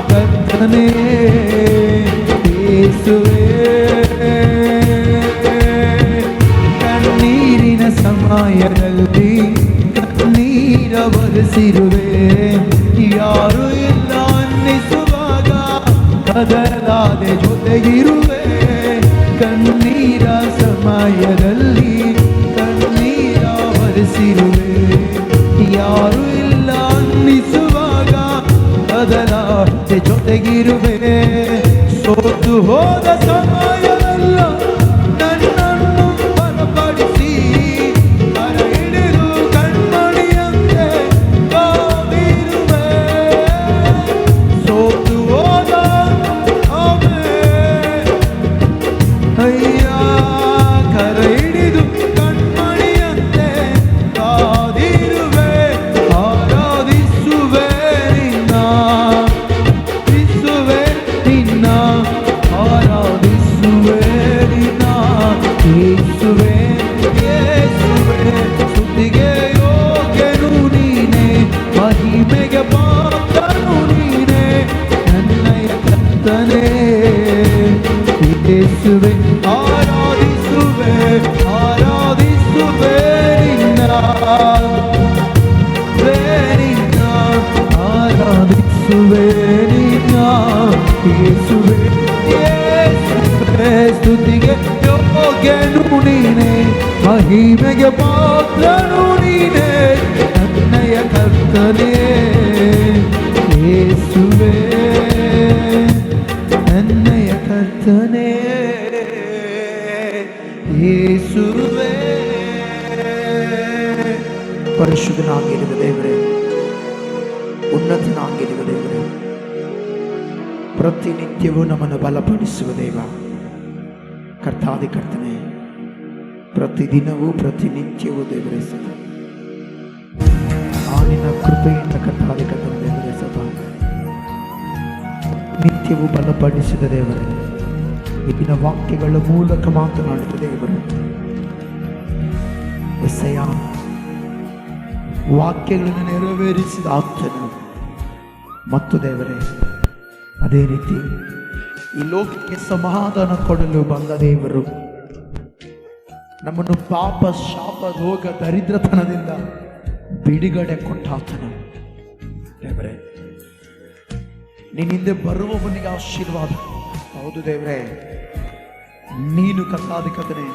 ಕರ್ತನೇ ಯೇಸುವೇ. ಕಣ್ಣೀರಿನ ಸಮಯದಲ್ಲಿ ಕಣ್ಣೀರ ಬರೆಸಿರುವೆ, ಯಾರು ಇಲ್ಲ ಅನ್ನಿಸುವಾಗ ಕದಲಾದೆ ಜೊತೆಗಿರುವೆ. ಕಣ್ಣೀರ ಸಮಯದಲ್ಲಿ ಕಣ್ಣೀರ ಬರೆಸಿರುವೆ, ಯಾರು ಇಲ್ಲ ಅನ್ನಿಸುವಾಗ ಕದಲಾದೆ ಜೊತೆಗಿರುವೆ. ಸೋತು ಹೋದ ಸಮಯವೆಲ್ಲ ನನ್ನನ್ನು ಬಲಪಡಿಸಿ ಕರ ಹಿಡಿದು ಕಣ್ಮಣಿಯಂತೆ ಕಾದಿರುವೆ. ಸೋತು ಹೋದ ಅಯ್ಯ ಕರ ಹಿಡಿದು ಕಣ್ಮಣಿಯಂತೆ ಕಾದಿರುವೆ. ಆರಾಧಿಸುವೆ ನಿನ್ನ, ನಿನ್ನ ಆರಾಧಿಸುವೆ ನಿನ್ನ ಯೇಸುವೆ. ಯೇಸುವೆ ಸ್ತುತಿಗೆ ಯೋಗ್ಯನು ನೀನೇ, ಮಹಿಮೆಗೆ ಪಾತ್ರನು ನೀನೇ, ನನ್ನಯ ಕರ್ತನೇ ಯೇಸುವೆ. ಆರಾಧಿಸುವೆ ಆರಾಧಿಸುವೆ ನಿನ್ನ, ಆರಾಧಿಸುವೆ ನಿನ್ನ ಯೇಸುವೆ. ಯೇಸುವೆ ಸ್ತುತಿಗೆ ಯೋಗ್ಯನು ನೀನೇ, ಮಹಿಮೆಗೆ ಪಾತ್ರನು ನೀನೇ, ನನ್ನಯ ಕರ್ತನೇ ಯೇಸುವೆ. ನನ್ನಯ ಕರ್ತನೇ ಯೇಸುವೆ. ಪರಿಶುದ್ಧನಾಗಿರುವ ದೇವರೇ, ಉನ್ನತನಾಗಿರುವ ದೇವರೇ, ಪ್ರತಿನಿತ್ಯವೂ ನಮ್ಮನ್ನು ಬಲಪಡಿಸುವ ದೇವ ಕರ್ತಾದಿ ಕರ್ತನೆ, ಪ್ರತಿದಿನವೂ ಪ್ರತಿನಿತ್ಯವೂ ದೇವರೇ ಸದಾ ಆ ನಿನ್ನ ಕೃಪೆಯಿಂದ ಕರ್ತಾದಿ ಕರ್ತನೆ ದೇವರೇ ಸದಾ ನಿತ್ಯವೂ ಬಲಪಡಿಸಿದ ದೇವರೇ, ನಿನ್ನ ವಾಕ್ಯಗಳ ಮೂಲಕ ಮಾತನಾಡಿದ ದೇವರು ಎಸೆಯ ವಾಕ್ಯಗಳನ್ನು ನೆರವೇರಿಸಿದ ಆತನು ಮತ್ತು ದೇವರೇ, ಅದೇ ರೀತಿ ಈ ಲೋಕಕ್ಕೆ ಸಮಾಧಾನ ಕೊಡಲು ಬಂದ ದೇವರು, ನಮ್ಮನ್ನು ಪಾಪ ಶಾಪ ರೋಗ ದರಿದ್ರತನದಿಂದ ಬಿಡುಗಡೆ ಕೊಟ್ಟಾತನು ದೇವರೇ. ನಿನ್ನಿಂದ ಬರುವವನಿಗೆ ಆಶೀರ್ವಾದ. ಹೌದು ದೇವರೇ, ನೀನು ಕರ್ತಾಧಿಕತನೆ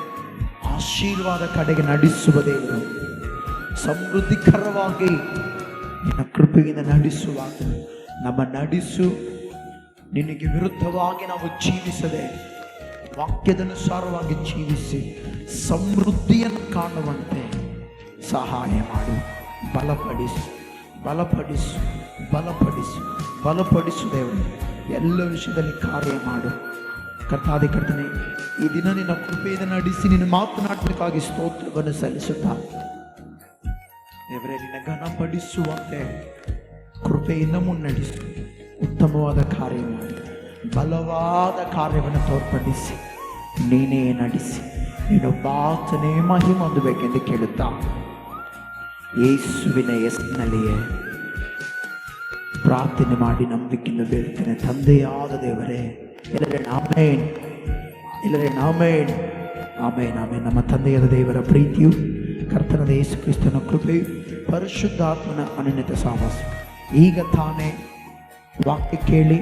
ಆಶೀರ್ವಾದ ಕಡೆಗೆ ನಡೆಸುವ ದೇವರು, ಸಮೃದ್ಧಿಕರವಾಗಿ ನಿನ್ನ ಕೃಪೆಯಿಂದ ನಡೆಸುವಾಗ ನಮ್ಮ ನಡೆಸು ನಿನಗೆ ವಿರುದ್ಧವಾಗಿ ನಾವು ಜೀವಿಸದೆ ವಾಕ್ಯದನುಸಾರವಾಗಿ ಜೀವಿಸಿ ಸಮೃದ್ಧಿಯನ್ನು ಕಾಣುವಂತೆ ಸಹಾಯ ಮಾಡು. ಬಲಪಡಿಸು ಬಲಪಡಿಸು ಬಲಪಡಿಸು ಬಲಪಡಿಸು ದೇವರು, ಎಲ್ಲ ವಿಷಯದಲ್ಲಿ ಕಾರ್ಯ ಮಾಡು ಕರ್ತಾದಿ ಕರ್ತನೆ. ಈ ದಿನ ನಿನ್ನ ಕೃಪೆಯಿಂದ ನಡೆಸಿ ನಿನ್ನ ಮಾತನಾಡಬೇಕಾಗಿ ಸ್ತೋತ್ರವನ್ನು ಸಲ್ಲಿಸುತ್ತಾ ದೇವರೇ, ನಿನ್ನ ಘನಪಡಿಸುವಂತೆ ಕೃಪೆಯಿಂದ ಮುನ್ನಡೆಸು. ಉತ್ತಮವಾದ ಕಾರ್ಯ ಮಾಡಿ ಬಲವಾದ ಕಾರ್ಯವನ್ನು ತೋರ್ಪಡಿಸಿ ನೀನೇ ನಡೆಸಿ ನೀನೊಬ್ಬಾತನೇ ಮಹಿಮೆ ಹೊಂದಬೇಕೆಂದು ಕೇಳುತ್ತಾ ಯೇಸುವಿನ ಹೆಸರಿನಲ್ಲಿಯೇ ಪ್ರಾರ್ಥನೆ ಮಾಡಿ ನಂಬಿಕೆಯಿಂದ ಬೇಡ್ತೇನೆ. ತಂದೆಯಾದ ದೇವರೇ, ಎಲ್ಲರೇ ಆಮೆನ್, ಎಲ್ಲರೇ ಆಮೆನ್, ಆಮೆನ್, ಆಮೆನ್. ನಮ್ಮ ತಂದೆಯಾದ ದೇವರ ಪ್ರೀತಿಯು, ಕರ್ತನಾದ ಯೇಸು ಕ್ರಿಸ್ತನ ಕೃಪೆಯು, ಪರಿಶುದ್ಧಾತ್ಮನ ಅನನ್ಯತ ಸಹವಾಸ ಈಗ ತಾನೇ ವಾಕ್ಯ ಕೇಳಿ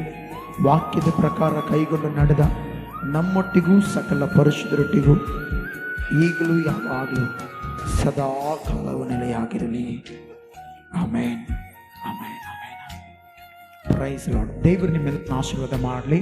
ವಾಕ್ಯದ ಪ್ರಕಾರ ಕೈಗೊಂಡು ನಡೆದ ನಮ್ಮೊಟ್ಟಿಗೂ ಸಕಲ ಪರಿಶುದ್ಧರೊಟ್ಟಿಗೂ ಈಗಲೂ ಯಾವಾಗಲೂ ಸದಾ ಕಾಲವು ನೆಲೆಯಾಗಿರಲಿ. ಆಮೇನ್, ಆಮೇನ್, ಆಮೇನ್. Price lord. ದೇವರು ನಿಮ್ಮೆಲ್ಲ ಆಶೀರ್ವಾದ ಮಾಡಲಿ.